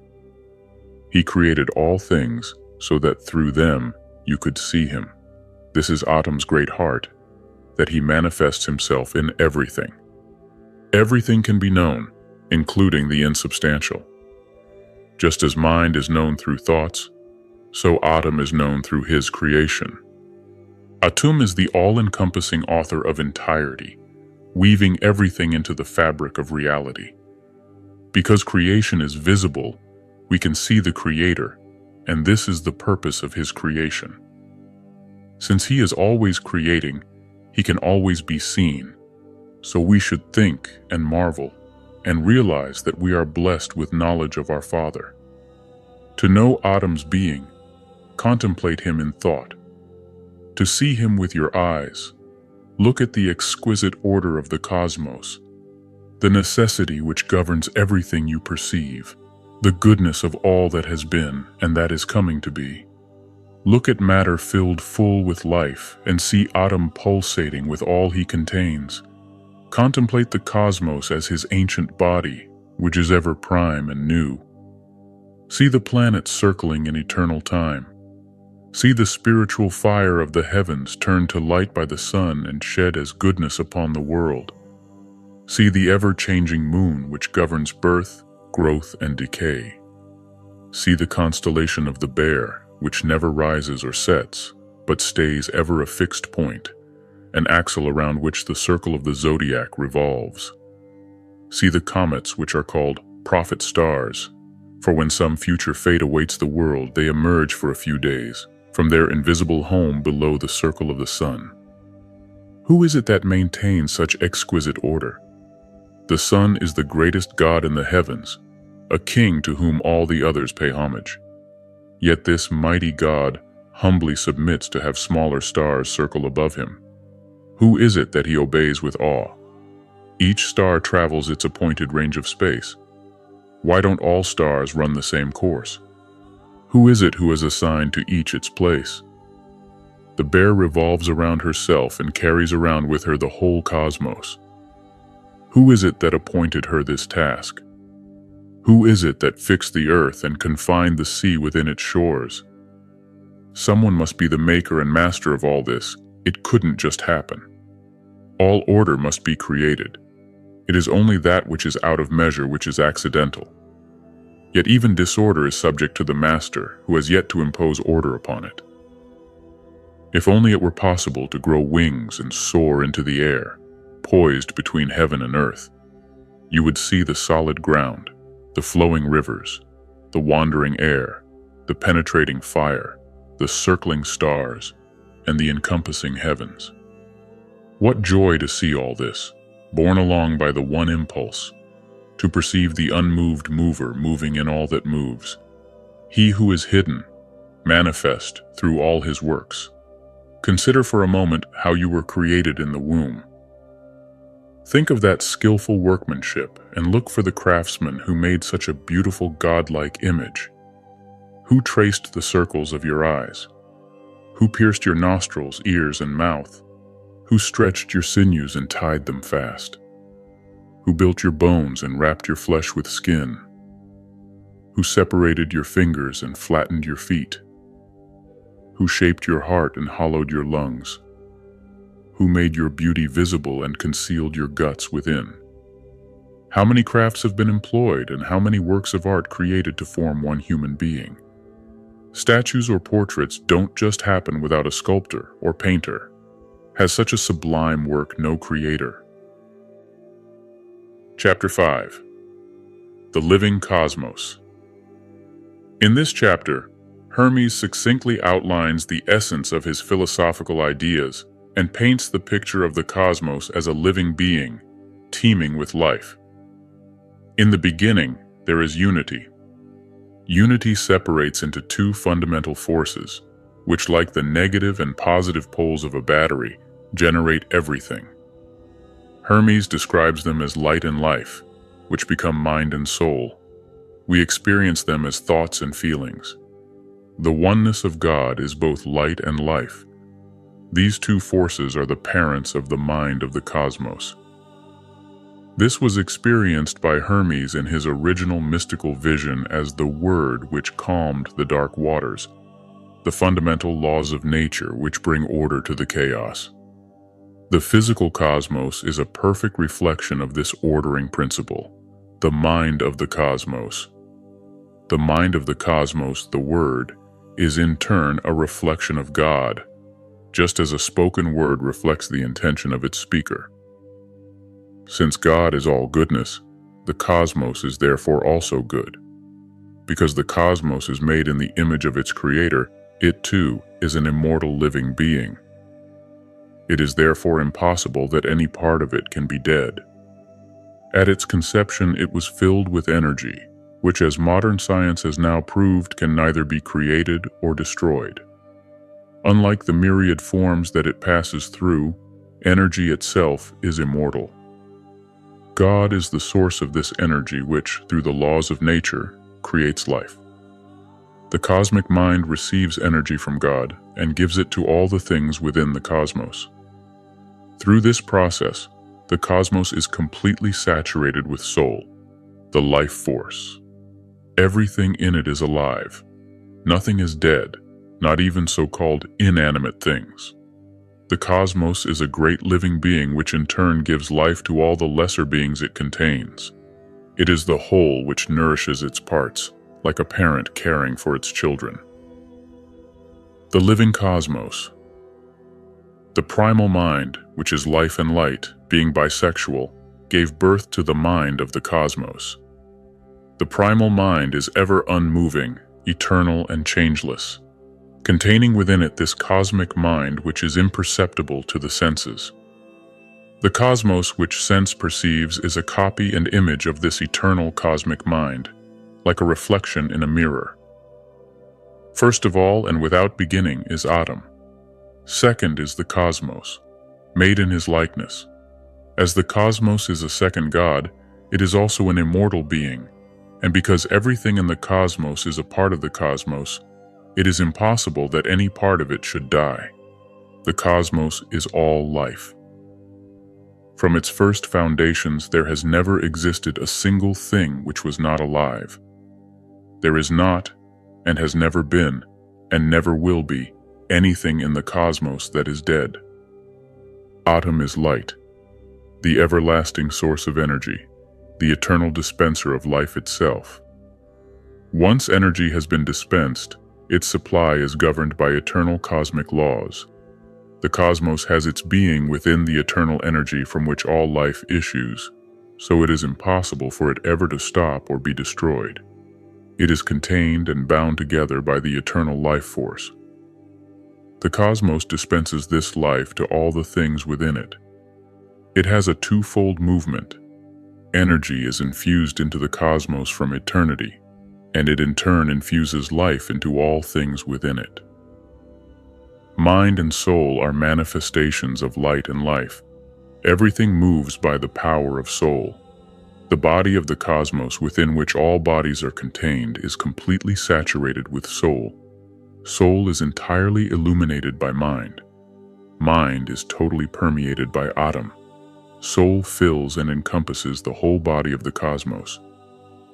S1: He created all things so that through them you could see him. This is Atom's great heart, that he manifests himself in everything. Everything can be known, including the insubstantial. Just as mind is known through thoughts, so Atom is known through his creation. Atum is the all-encompassing author of entirety, weaving everything into the fabric of reality. Because creation is visible, we can see the Creator, and this is the purpose of his creation. Since he is always creating, he can always be seen, so we should think and marvel, and realize that we are blessed with knowledge of our Father. To know Atom's being, contemplate him in thought. To see him with your eyes, look at the exquisite order of the cosmos, the necessity which governs everything you perceive, the goodness of all that has been and that is coming to be. Look at matter filled full with life and see Atom pulsating with all he contains. Contemplate the cosmos as his ancient body, which is ever prime and new. See the planets circling in eternal time. See the spiritual fire of the heavens turned to light by the sun and shed as goodness upon the world. See the ever-changing moon which governs birth, growth, and decay. See the constellation of the Bear, which never rises or sets, but stays ever a fixed point, an axle around which the circle of the zodiac revolves. See the comets, which are called prophet stars, for when some future fate awaits the world, they emerge for a few days from their invisible home below the circle of the sun. Who is it that maintains such exquisite order? The sun is the greatest god in the heavens, a king to whom all the others pay homage. Yet this mighty god humbly submits to have smaller stars circle above him. Who is it that he obeys with awe? Each star travels its appointed range of space. Why don't all stars run the same course? Who is it who has assigned to each its place? The Bear revolves around herself and carries around with her the whole cosmos. Who is it that appointed her this task? Who is it that fixed the earth and confined the sea within its shores? Someone must be the maker and master of all this. It couldn't just happen. All order must be created. It is only that which is out of measure which is accidental. Yet even disorder is subject to the master, who has yet to impose order upon it. If only it were possible to grow wings and soar into the air, poised between heaven and earth, you would see the solid ground, the flowing rivers, the wandering air, the penetrating fire, the circling stars, and the encompassing heavens. What joy to see all this, borne along by the one impulse, to perceive the unmoved mover moving in all that moves, he who is hidden, manifest through all his works. Consider for a moment how you were created in the womb. Think of that skillful workmanship and look for the craftsman who made such a beautiful godlike image. Who traced the circles of your eyes? Who pierced your nostrils, ears, and mouth? Who stretched your sinews and tied them fast? Who built your bones and wrapped your flesh with skin? Who separated your fingers and flattened your feet? Who shaped your heart and hollowed your lungs? Who made your beauty visible and concealed your guts within? How many crafts have been employed and how many works of art created to form one human being? Statues or portraits don't just happen without a sculptor or painter. Has such a sublime work no creator? Chapter 5. The Living Cosmos. In this chapter, Hermes succinctly outlines the essence of his philosophical ideas and paints the picture of the cosmos as a living being, teeming with life. In the beginning, there is unity. Unity separates into two fundamental forces, which, like the negative and positive poles of a battery, generate everything. Hermes describes them as light and life, which become mind and soul. We experience them as thoughts and feelings. The oneness of God is both light and life. These two forces are the parents of the mind of the cosmos. This was experienced by Hermes in his original mystical vision as the Word which calmed the dark waters, the fundamental laws of nature which bring order to the chaos. The physical cosmos is a perfect reflection of this ordering principle, the mind of the cosmos. The mind of the cosmos, the Word, is in turn a reflection of God, just as a spoken word reflects the intention of its speaker. Since God is all goodness, the cosmos is therefore also good. Because the cosmos is made in the image of its creator, it too is an immortal living being. It is therefore impossible that any part of it can be dead. At its conception, it was filled with energy, which, as modern science has now proved, can neither be created or destroyed. Unlike the myriad forms that it passes through, energy itself is immortal. God is the source of this energy which, through the laws of nature, creates life. The cosmic mind receives energy from God and gives it to all the things within the cosmos. Through this process, the cosmos is completely saturated with soul, the life force. Everything in it is alive. Nothing is dead, not even so-called inanimate things. The cosmos is a great living being which in turn gives life to all the lesser beings it contains. It is the whole which nourishes its parts, like a parent caring for its children. The living cosmos. The primal mind, which is life and light, being bisexual, gave birth to the mind of the cosmos. The primal mind is ever unmoving, eternal and changeless, containing within it this cosmic mind which is imperceptible to the senses. The cosmos which sense perceives is a copy and image of this eternal cosmic mind, like a reflection in a mirror. First of all and without beginning is Atom. Second is the cosmos, made in his likeness. As the cosmos is a second God, it is also an immortal being, and because everything in the cosmos is a part of the cosmos, it is impossible that any part of it should die. The cosmos is all life. From its first foundations, there has never existed a single thing which was not alive. There is not, and has never been, and never will be, anything in the cosmos that is dead. Atom is light, the everlasting source of energy, the eternal dispenser of life itself. Once energy has been dispensed, its supply is governed by eternal cosmic laws. The cosmos has its being within the eternal energy from which all life issues, so it is impossible for it ever to stop or be destroyed. It is contained and bound together by the eternal life force. The cosmos dispenses this life to all the things within it. It has a twofold movement. Energy is infused into the cosmos from eternity, and it in turn infuses life into all things within it. Mind and soul are manifestations of light and life. Everything moves by the power of soul. The body of the cosmos within which all bodies are contained is completely saturated with soul. Soul is entirely illuminated by mind. Mind is totally permeated by Atom. Soul fills and encompasses the whole body of the cosmos.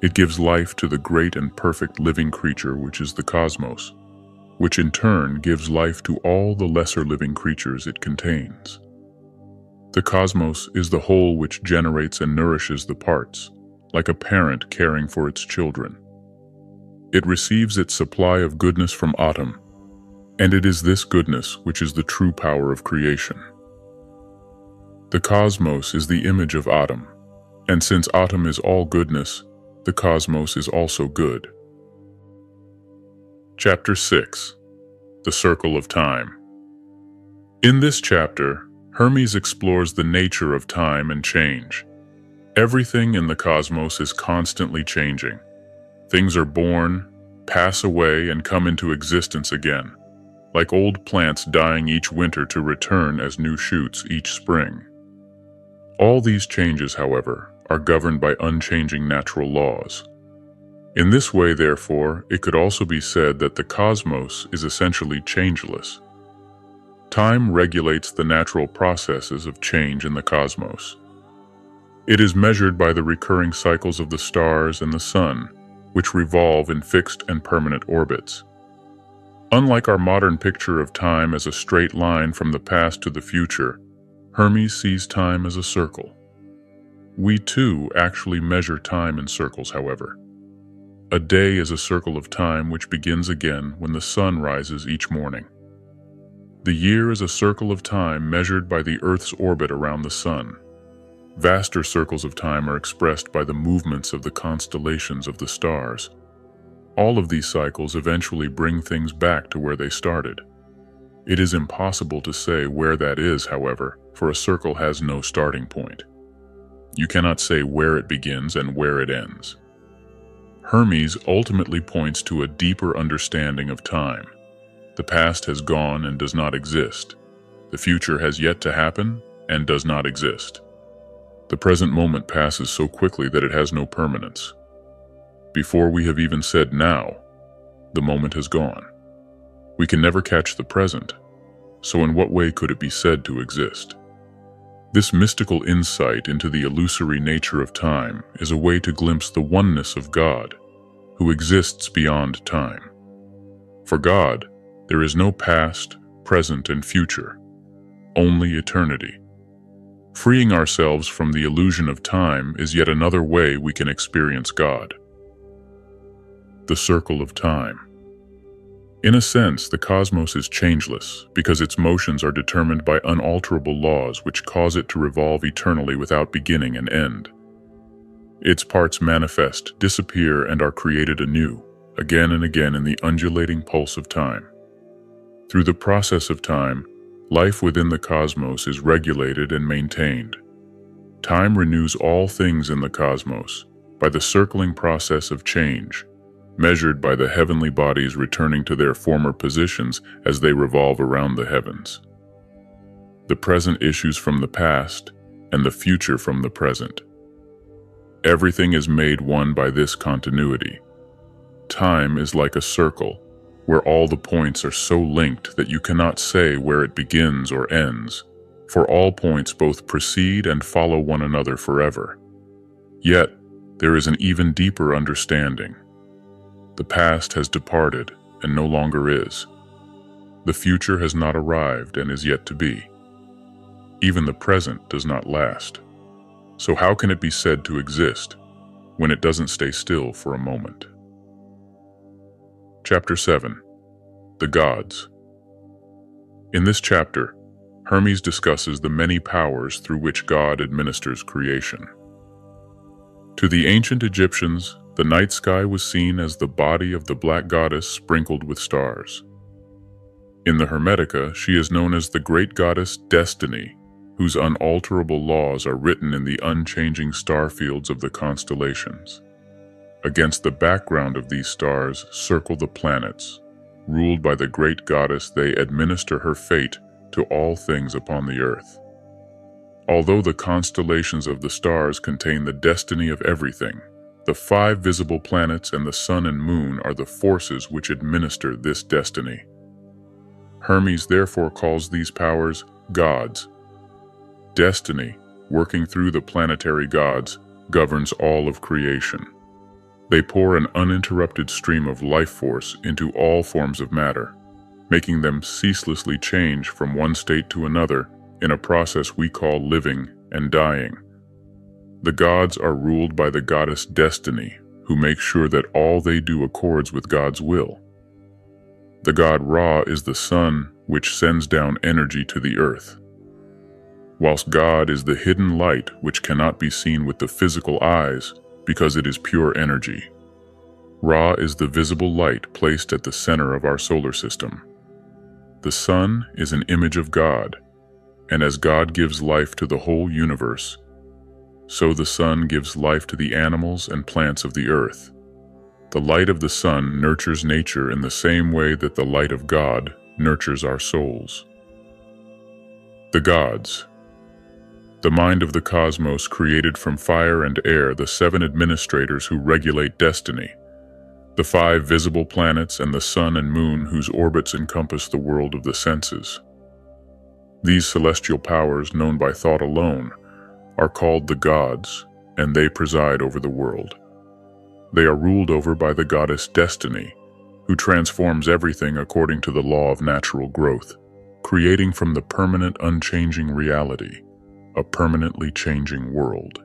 S1: It gives life to the great and perfect living creature which is the cosmos, which in turn gives life to all the lesser living creatures it contains. The cosmos is the whole which generates and nourishes the parts, like a parent caring for its children. It receives its supply of goodness from Atom, and it is this goodness which is the true power of creation. The cosmos is the image of Atom, and since Atom is all goodness, the cosmos is also good. Chapter 6. The Circle of Time. In this chapter, Hermes explores the nature of time and change. Everything in the cosmos is constantly changing. Things are born, pass away, and come into existence again, like old plants dying each winter to return as new shoots each spring. All these changes, however, are governed by unchanging natural laws. In this way, therefore, it could also be said that the cosmos is essentially changeless. Time regulates the natural processes of change in the cosmos. It is measured by the recurring cycles of the stars and the sun, which revolve in fixed and permanent orbits. Unlike our modern picture of time as a straight line from the past to the future, Hermes sees time as a circle. We too actually measure time in circles, however. A day is a circle of time which begins again when the sun rises each morning. The year is a circle of time measured by the Earth's orbit around the sun. Vaster circles of time are expressed by the movements of the constellations of the stars. All of these cycles eventually bring things back to where they started. It is impossible to say where that is, however, for a circle has no starting point. You cannot say where it begins and where it ends. Hermes ultimately points to a deeper understanding of time. The past has gone and does not exist. The future has yet to happen and does not exist. The present moment passes so quickly that it has no permanence. Before we have even said now, the moment has gone. We can never catch the present, so in what way could it be said to exist? This mystical insight into the illusory nature of time is a way to glimpse the oneness of God, who exists beyond time. For God, there is no past, present, and future, only eternity. Freeing ourselves from the illusion of time is yet another way we can experience God. The circle of time. In a sense, the cosmos is changeless because its motions are determined by unalterable laws which cause it to revolve eternally without beginning and end. Its parts manifest, disappear, and are created anew, again and again in the undulating pulse of time. Through the process of time, life within the cosmos is regulated and maintained. Time renews all things in the cosmos by the circling process of change, measured by the heavenly bodies returning to their former positions as they revolve around the heavens. The present issues from the past, and the future from the present. Everything is made one by this continuity. Time is like a circle, where all the points are so linked that you cannot say where it begins or ends, for all points both precede and follow one another forever. Yet, there is an even deeper understanding. The past has departed and no longer is. The future has not arrived and is yet to be. Even the present does not last. So how can it be said to exist when it doesn't stay still for a moment? Chapter 7. The Gods. In this chapter, Hermes discusses the many powers through which God administers creation. To the ancient Egyptians, the night sky was seen as the body of the black goddess sprinkled with stars. In the Hermetica, she is known as the great goddess Destiny, whose unalterable laws are written in the unchanging star fields of the constellations. Against the background of these stars circle the planets. Ruled by the great goddess, they administer her fate to all things upon the earth. Although the constellations of the stars contain the destiny of everything, the 5 visible planets and the sun and moon are the forces which administer this destiny. Hermes therefore calls these powers gods. Destiny, working through the planetary gods, governs all of creation. They pour an uninterrupted stream of life force into all forms of matter, making them ceaselessly change from one state to another in a process we call living and dying. The gods are ruled by the goddess Destiny, who makes sure that all they do accords with God's will. The god Ra is the sun which sends down energy to the earth, whilst God is the hidden light which cannot be seen with the physical eyes because it is pure energy. Ra is the visible light placed at the center of our solar system. The sun is an image of God, and as God gives life to the whole universe, so the sun gives life to the animals and plants of the earth. The light of the sun nurtures nature in the same way that the light of God nurtures our souls. The gods. The mind of the cosmos created from fire and air, the 7 administrators who regulate destiny, the 5 visible planets and the sun and moon whose orbits encompass the world of the senses. These celestial powers, known by thought alone, are called the gods, and they preside over the world. They are ruled over by the goddess Destiny, who transforms everything according to the law of natural growth, creating from the permanent unchanging reality a permanently changing world.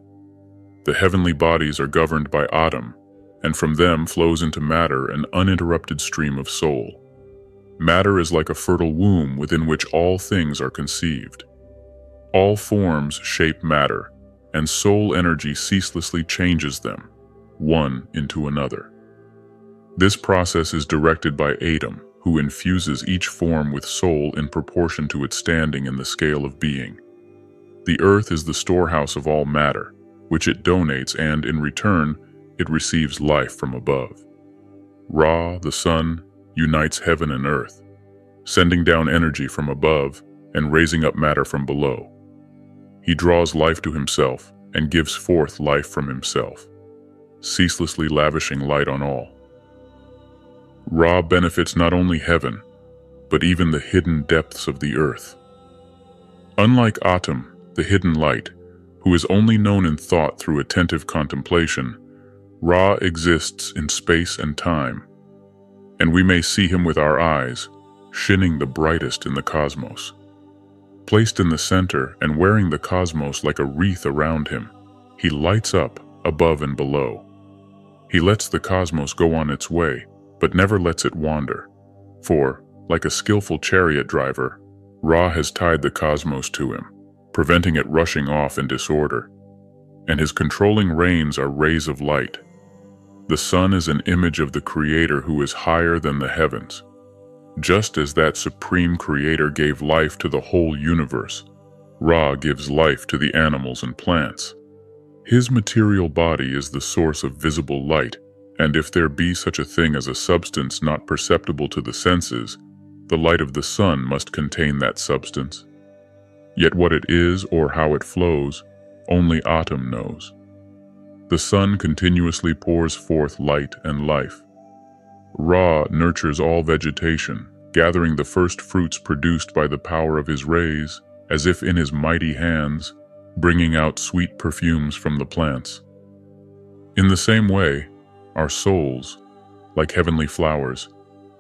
S1: The heavenly bodies are governed by Atom, and from them flows into matter an uninterrupted stream of soul. Matter is like a fertile womb within which all things are conceived. All forms shape matter, and soul energy ceaselessly changes them, one into another. This process is directed by Atom, who infuses each form with soul in proportion to its standing in the scale of being. The earth is the storehouse of all matter, which it donates, and in return, it receives life from above. Ra, the sun, unites heaven and earth, sending down energy from above and raising up matter from below. He draws life to himself and gives forth life from himself, ceaselessly lavishing light on all. Ra benefits not only heaven, but even the hidden depths of the earth. Unlike Atom, the hidden light, who is only known in thought through attentive contemplation, Ra exists in space and time, and we may see him with our eyes, shining the brightest in the cosmos. Placed in the center and wearing the cosmos like a wreath around him, he lights up above and below. He lets the cosmos go on its way, but never lets it wander. For, like a skillful chariot driver, Ra has tied the cosmos to him, preventing it rushing off in disorder. And his controlling reins are rays of light. The sun is an image of the Creator who is higher than the heavens. Just as that supreme Creator gave life to the whole universe, Ra gives life to the animals and plants. His material body is the source of visible light, and if there be such a thing as a substance not perceptible to the senses, the light of the sun must contain that substance. Yet what it is or how it flows, only Atum knows. The sun continuously pours forth light and life. Ra nurtures all vegetation, gathering the first fruits produced by the power of his rays, as if in his mighty hands, bringing out sweet perfumes from the plants. In the same way, our souls, like heavenly flowers,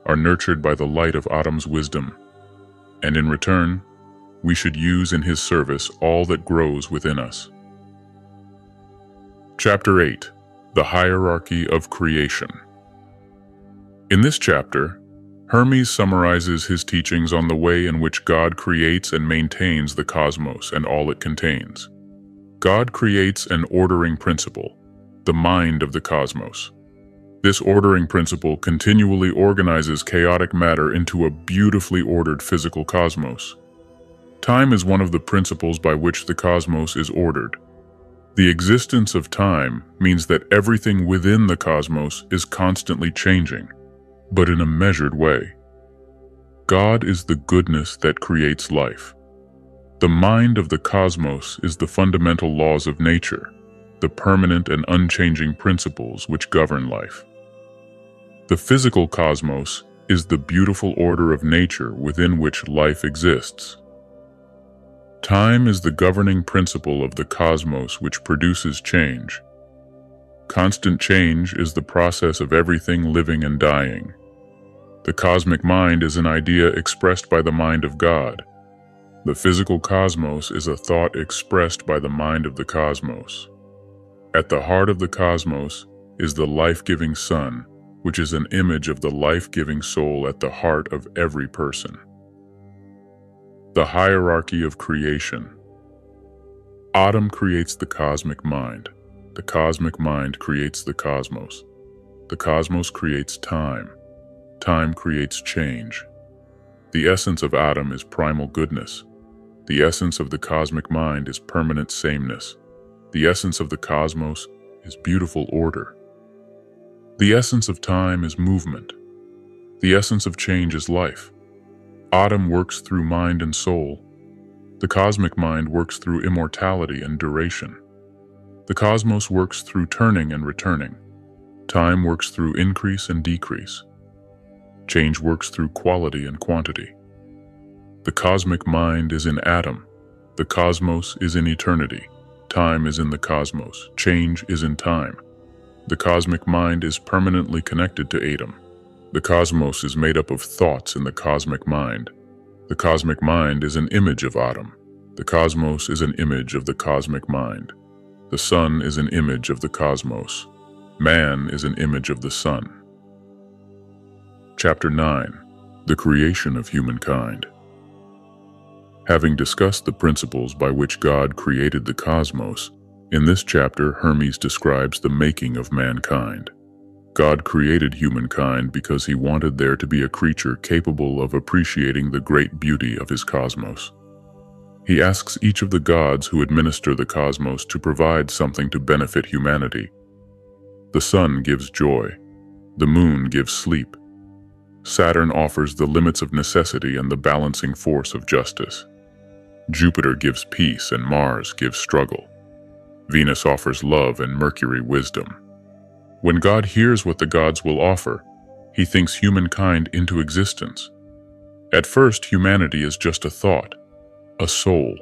S1: are nurtured by the light of Atum's wisdom, and in return, we should use in his service all that grows within us. Chapter 8. The Hierarchy of Creation. In this chapter, Hermes summarizes his teachings on the way in which God creates and maintains the cosmos and all it contains. God creates an ordering principle, the mind of the cosmos. This ordering principle continually organizes chaotic matter into a beautifully ordered physical cosmos. Time is one of the principles by which the cosmos is ordered. The existence of time means that everything within the cosmos is constantly changing, but in a measured way. God is the goodness that creates life. The mind of the cosmos is the fundamental laws of nature, the permanent and unchanging principles which govern life. The physical cosmos is the beautiful order of nature within which life exists. Time is the governing principle of the cosmos which produces change. Constant change is the process of everything living and dying. The cosmic mind is an idea expressed by the mind of God. The physical cosmos is a thought expressed by the mind of the cosmos. At the heart of the cosmos is the life-giving sun, which is an image of the life-giving soul at the heart of every person. The hierarchy of creation. Atum creates the cosmic mind. The cosmic mind creates the cosmos. The cosmos creates time. Time creates change. The essence of Atum is primal goodness. The essence of the cosmic mind is permanent sameness. The essence of the cosmos is beautiful order. The essence of time is movement. The essence of change is life. Atum works through mind and soul. The cosmic mind works through immortality and duration. The cosmos works through turning and returning. Time works through increase and decrease. Change works through quality and quantity. The cosmic mind is in Atum. The cosmos is in eternity. Time is in the cosmos. Change is in time. The cosmic mind is permanently connected to Atum. The cosmos is made up of thoughts in the cosmic mind. The cosmic mind is an image of Atum. The cosmos is an image of the cosmic mind. The sun is an image of the cosmos. Man is an image of the sun. Chapter 9. The Creation of Humankind. Having discussed the principles by which God created the cosmos, in this chapter Hermes describes the making of mankind. God created humankind because he wanted there to be a creature capable of appreciating the great beauty of his cosmos. He asks each of the gods who administer the cosmos to provide something to benefit humanity. The sun gives joy. The moon gives sleep. Saturn offers the limits of necessity and the balancing force of justice. Jupiter gives peace and Mars gives struggle. Venus offers love and Mercury wisdom. When God hears what the gods will offer, he thinks humankind into existence. At first, humanity is just a thought, a soul.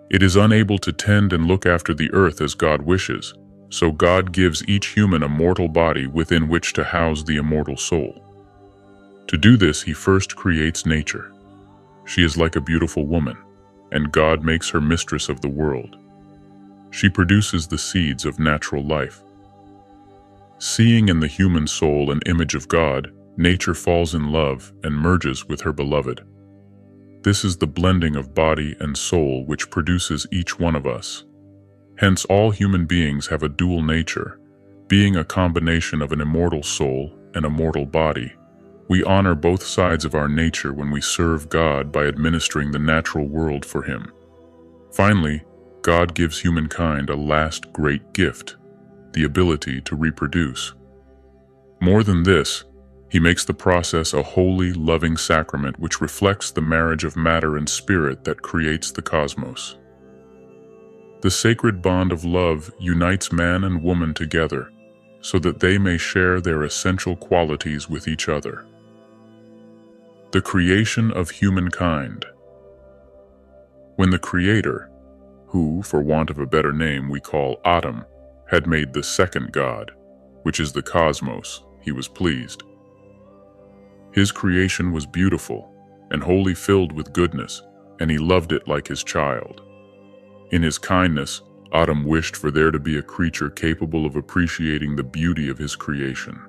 S1: It is unable to tend and look after the earth as God wishes, So God gives each human a mortal body within which to house the immortal soul. To do this, he first creates nature. She is like a beautiful woman, and God makes her mistress of the world. She produces the seeds of natural life. Seeing in the human soul an image of God, nature falls in love and merges with her beloved. This is the blending of body and soul which produces each one of us. Hence, all human beings have a dual nature, being a combination of an immortal soul and a mortal body. We honor both sides of our nature when we serve God by administering the natural world for Him. Finally, God gives humankind a last great gift, the ability to reproduce. More than this, He makes the process a holy, loving sacrament which reflects the marriage of matter and spirit that creates the cosmos. The sacred bond of love unites man and woman together so that they may share their essential qualities with each other. The creation of humankind. When the Creator, who, for want of a better name, we call Atum, had made the second God, which is the cosmos, He was pleased. His creation was beautiful and wholly filled with goodness, and He loved it like His child. In His kindness, Atum wished for there to be a creature capable of appreciating the beauty of His creation.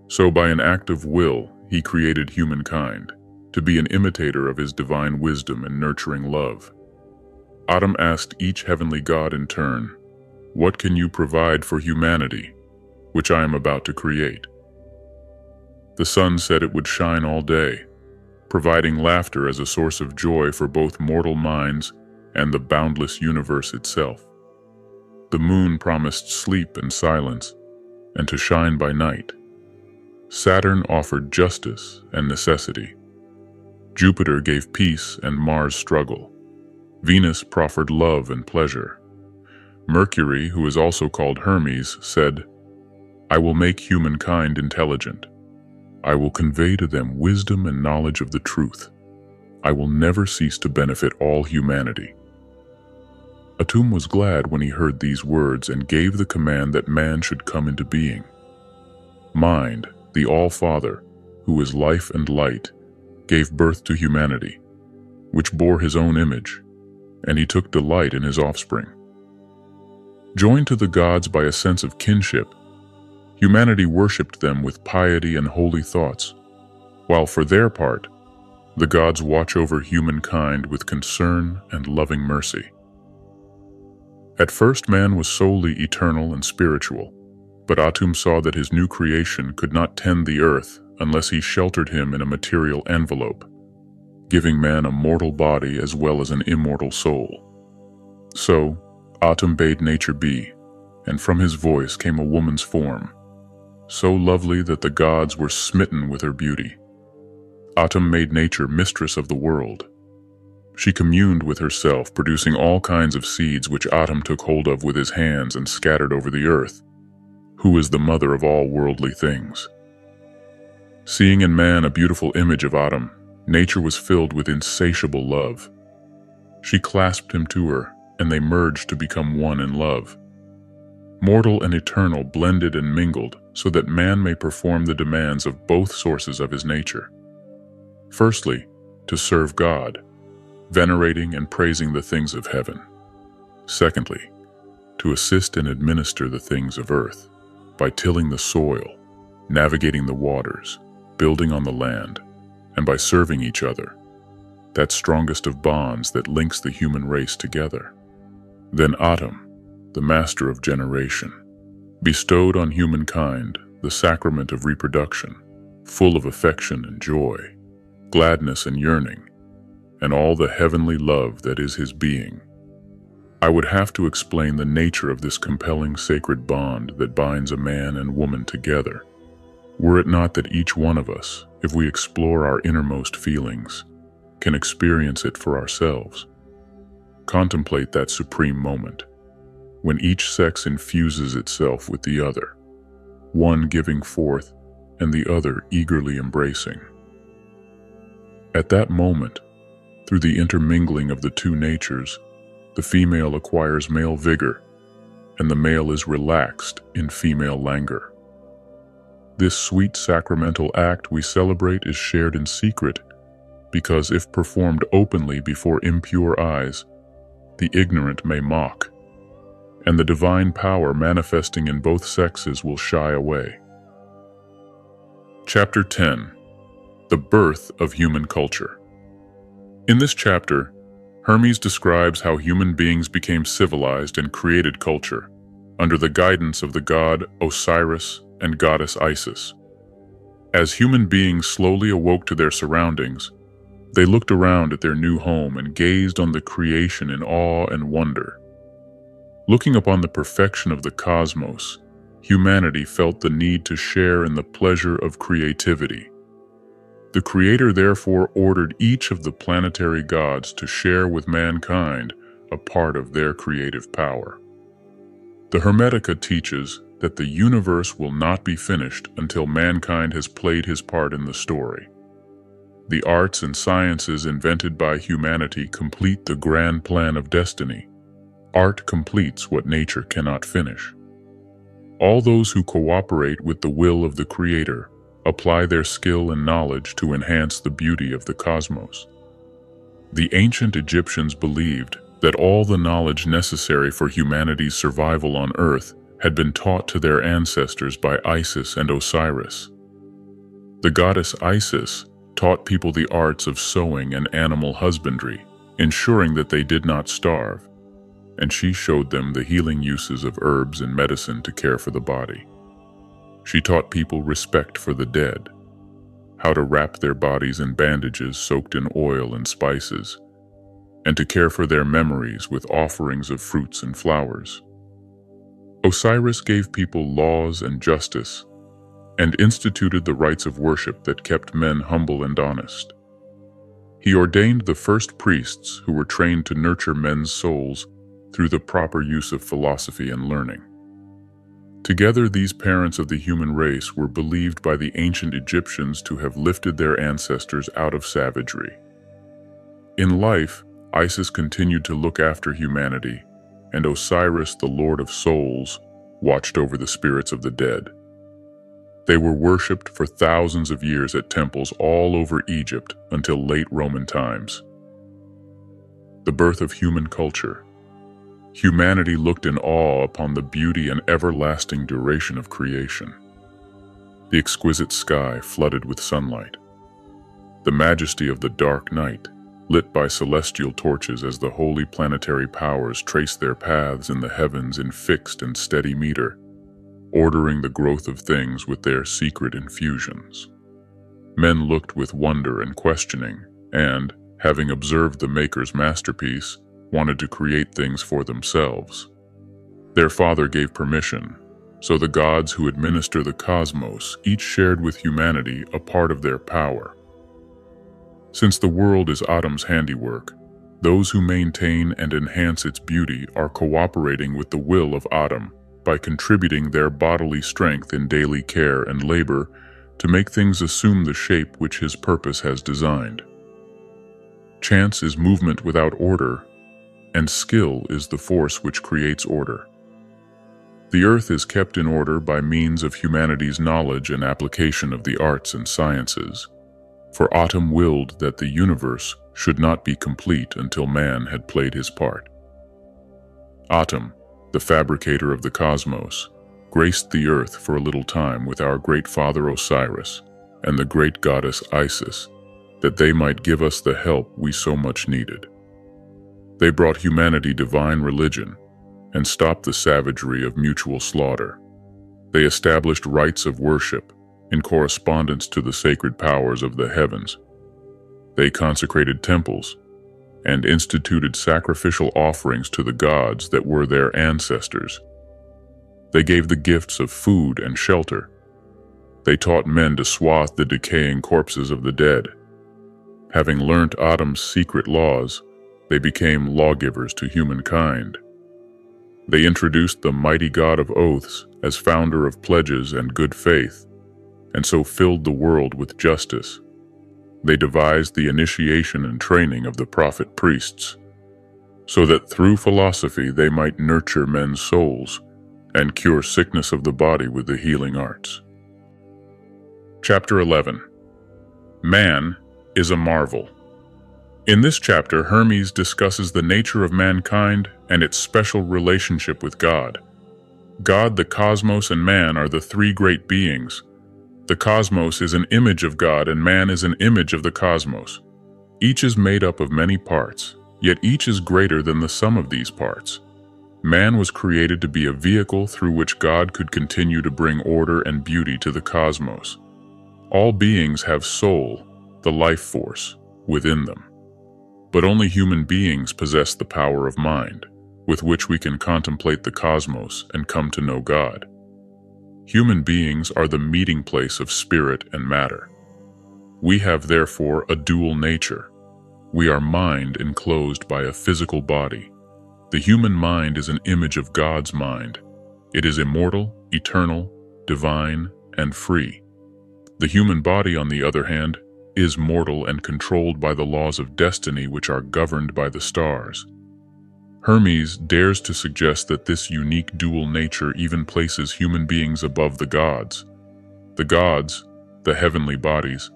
S1: So by an act of will, He created humankind, to be an imitator of His divine wisdom and nurturing love. Atum asked each heavenly God in turn, "What can you provide for humanity, which I am about to create?" The sun said it would shine all day, providing laughter as a source of joy for both mortal minds and the boundless universe itself. The moon promised sleep and silence, and to shine by night. Saturn offered justice and necessity. Jupiter gave peace and Mars struggle. Venus proffered love and pleasure. Mercury, who is also called Hermes, said, "I will make humankind intelligent. I will convey to them wisdom and knowledge of the truth. I will never cease to benefit all humanity." Atum was glad when he heard these words and gave the command that man should come into being. Mind, the All-Father, who is life and light, gave birth to humanity, which bore His own image, and He took delight in His offspring. Joined to the gods by a sense of kinship, humanity worshipped them with piety and holy thoughts, while for their part, the gods watch over humankind with concern and loving mercy. At first, man was solely eternal and spiritual, but Atum saw that his new creation could not tend the earth unless he sheltered him in a material envelope, giving man a mortal body as well as an immortal soul. So, Atum bade nature be, and from his voice came a woman's form, so lovely that the gods were smitten with her beauty. Atum made nature mistress of the world. She communed with herself, producing all kinds of seeds which Atum took hold of with his hands and scattered over the earth, who is the mother of all worldly things. Seeing in man a beautiful image of Atum, nature was filled with insatiable love. She clasped him to her, and they merged to become one in love. Mortal and eternal blended and mingled so that man may perform the demands of both sources of his nature. Firstly, to serve God, venerating and praising the things of heaven. Secondly, to assist and administer the things of earth, by tilling the soil, navigating the waters, building on the land, and by serving each other, that strongest of bonds that links the human race together. Then Atum, the master of generation, bestowed on humankind the sacrament of reproduction, full of affection and joy, gladness and yearning, and all the heavenly love that is his being. I would have to explain the nature of this compelling sacred bond that binds a man and woman together, were it not that each one of us, if we explore our innermost feelings, can experience it for ourselves. Contemplate that supreme moment, when each sex infuses itself with the other, one giving forth and the other eagerly embracing. At that moment, through the intermingling of the two natures, the female acquires male vigor, and the male is relaxed in female languor. This sweet sacramental act we celebrate is shared in secret, because if performed openly before impure eyes, the ignorant may mock, and the divine power manifesting in both sexes will shy away. Chapter 10. The Birth of Human Culture. In this chapter, Hermes describes how human beings became civilized and created culture under the guidance of the god Osiris and goddess Isis. As human beings slowly awoke to their surroundings, they looked around at their new home and gazed on the creation in awe and wonder. Looking upon the perfection of the cosmos, humanity felt the need to share in the pleasure of creativity. The Creator therefore ordered each of the planetary gods to share with mankind a part of their creative power. The Hermetica teaches that the universe will not be finished until mankind has played his part in the story. The arts and sciences invented by humanity complete the grand plan of destiny. Art completes what nature cannot finish. All those who cooperate with the will of the Creator apply their skill and knowledge to enhance the beauty of the cosmos. The ancient Egyptians believed that all the knowledge necessary for humanity's survival on Earth had been taught to their ancestors by Isis and Osiris. The goddess Isis taught people the arts of sowing and animal husbandry, ensuring that they did not starve, and she showed them the healing uses of herbs and medicine to care for the body. She taught people respect for the dead, how to wrap their bodies in bandages soaked in oil and spices, and to care for their memories with offerings of fruits and flowers. Osiris gave people laws and justice, and instituted the rites of worship that kept men humble and honest. He ordained the first priests who were trained to nurture men's souls through the proper use of philosophy and learning. Together, these parents of the human race were believed by the ancient Egyptians to have lifted their ancestors out of savagery. In life, Isis continued to look after humanity, and Osiris, the Lord of Souls, watched over the spirits of the dead. They were worshipped for thousands of years at temples all over Egypt until late Roman times. The birth of human culture. Humanity looked in awe upon the beauty and everlasting duration of creation. The exquisite sky flooded with sunlight. The majesty of the dark night, lit by celestial torches as the holy planetary powers traced their paths in the heavens in fixed and steady meter, ordering the growth of things with their secret infusions. Men looked with wonder and questioning, and, having observed the Maker's masterpiece, wanted to create things for themselves. Their father gave permission, so the gods who administer the cosmos each shared with humanity a part of their power. Since the world is Atum's handiwork, those who maintain and enhance its beauty are cooperating with the will of Atum by contributing their bodily strength in daily care and labor to make things assume the shape which his purpose has designed. Chance is movement without order, and skill is the force which creates order. The earth is kept in order by means of humanity's knowledge and application of the arts and sciences, for Atum willed that the universe should not be complete until man had played his part. Atum, the fabricator of the cosmos, graced the earth for a little time with our great father Osiris and the great goddess Isis, that they might give us the help we so much needed. They brought humanity divine religion and stopped the savagery of mutual slaughter. They established rites of worship in correspondence to the sacred powers of the heavens. They consecrated temples and instituted sacrificial offerings to the gods that were their ancestors. They gave the gifts of food and shelter. They taught men to swathe the decaying corpses of the dead. Having learnt Atum's secret laws, they became lawgivers to humankind. They introduced the mighty god of oaths as founder of pledges and good faith, and so filled the world with justice. They devised the initiation and training of the prophet priests, so that through philosophy they might nurture men's souls and cure sickness of the body with the healing arts. Chapter 11. Man is a marvel. In this chapter, Hermes discusses the nature of mankind and its special relationship with God. God, the cosmos, and man are the three great beings. The cosmos is an image of God, and man is an image of the cosmos. Each is made up of many parts, yet each is greater than the sum of these parts. Man was created to be a vehicle through which God could continue to bring order and beauty to the cosmos. All beings have soul, the life force, within them. But only human beings possess the power of mind, with which we can contemplate the cosmos and come to know God. Human beings are the meeting place of spirit and matter. We have therefore a dual nature. We are mind enclosed by a physical body. The human mind is an image of God's mind. It is immortal, eternal, divine, and free. The human body, on the other hand, is mortal and controlled by the laws of destiny which are governed by the stars. Hermes dares to suggest that this unique dual nature even places human beings above the gods. The gods, the heavenly bodies,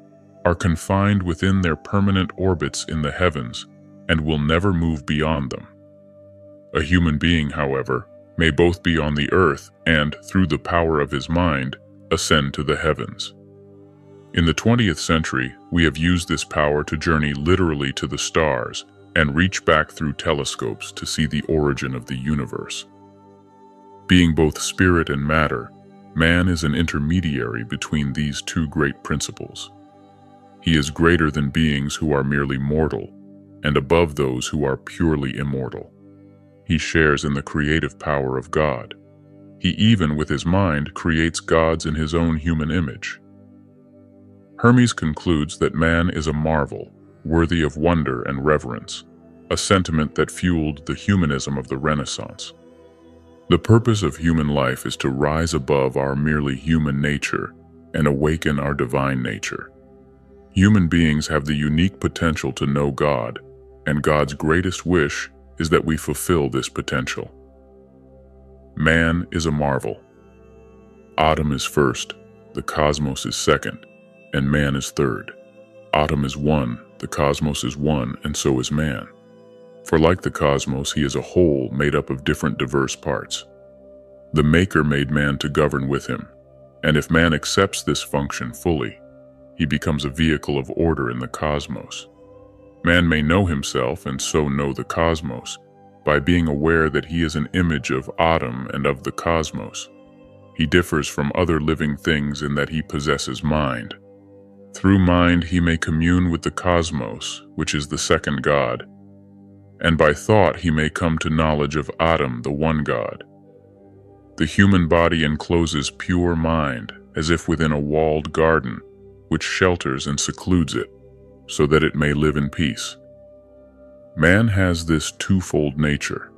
S1: are confined within their permanent orbits in the heavens and will never move beyond them. A human being, however, may both be on the earth and, through the power of his mind, ascend to the heavens. In the 20th century, we have used this power to journey literally to the stars and reach back through telescopes to see the origin of the universe. Being both spirit and matter, man is an intermediary between these two great principles. He is greater than beings who are merely mortal, and above those who are purely immortal. He shares in the creative power of God. He even, with his mind, creates gods in his own human image. Hermes concludes that man is a marvel, worthy of wonder and reverence, a sentiment that fueled the humanism of the Renaissance. The purpose of human life is to rise above our merely human nature and awaken our divine nature. Human beings have the unique potential to know God, and God's greatest wish is that we fulfill this potential. Man is a marvel. Atom is first, the cosmos is second, and man is third. Atom is one, the cosmos is one, and so is man. For like the cosmos, he is a whole made up of different diverse parts. The Maker made man to govern with him, and if man accepts this function fully, he becomes a vehicle of order in the cosmos. Man may know himself and so know the cosmos by being aware that he is an image of Atom and of the cosmos. He differs from other living things in that he possesses mind. Through mind he may commune with the cosmos, which is the second God, and by thought he may come to knowledge of Atom, the one God. The human body encloses pure mind, as if within a walled garden, which shelters and secludes it, so that it may live in peace. Man has this twofold nature.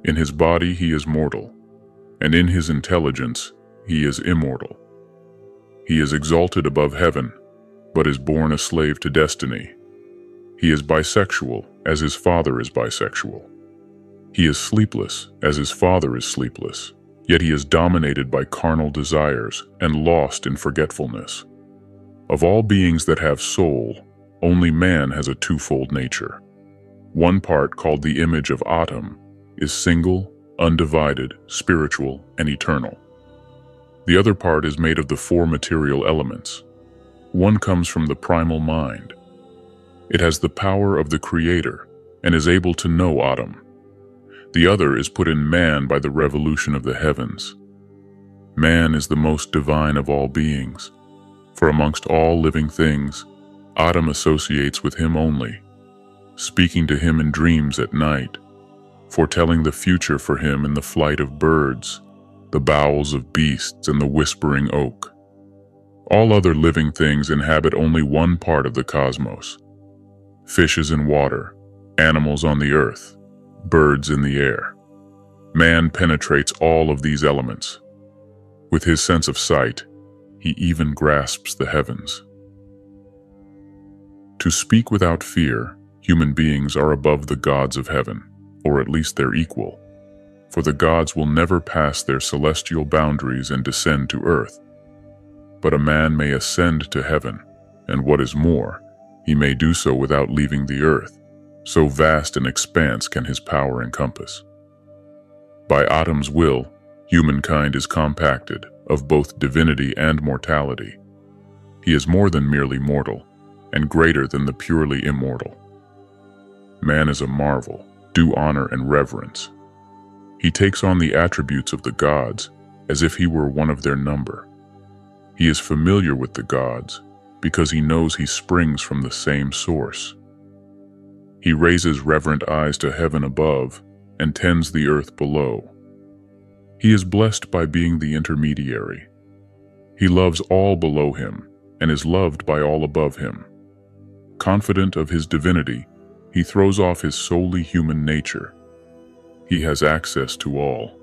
S1: In his body he is mortal, and in his intelligence he is immortal. He is exalted above heaven, but is born a slave to destiny. He is bisexual, as his father is bisexual. He is sleepless, as his father is sleepless, yet he is dominated by carnal desires and lost in forgetfulness. Of all beings that have soul, only man has a twofold nature. One part, called the image of Atom, is single, undivided, spiritual, and eternal. The other part is made of the four material elements. One comes from the primal mind. It has the power of the Creator and is able to know Atom. The other is put in man by the revolution of the heavens. Man is the most divine of all beings, for amongst all living things, Atom associates with him only, speaking to him in dreams at night, foretelling the future for him in the flight of birds, the bowels of beasts, and the whispering oak. All other living things inhabit only one part of the cosmos: fishes in water, animals on the earth, birds in the air. Man penetrates all of these elements. With his sense of sight, he even grasps the heavens. To speak without fear, human beings are above the gods of heaven, or at least their equal. for the gods will never pass their celestial boundaries and descend to earth. But a man may ascend to heaven, and what is more, he may do so without leaving the earth, so vast an expanse can his power encompass. By Atum's will, humankind is compacted of both divinity and mortality. He is more than merely mortal, and greater than the purely immortal. Man is a marvel, due honor and reverence. He takes on the attributes of the gods as if he were one of their number. He is familiar with the gods because he knows he springs from the same source. He raises reverent eyes to heaven above and tends the earth below. He is blessed by being the intermediary. He loves all below him and is loved by all above him. Confident of his divinity, he throws off his solely human nature. He has access to all.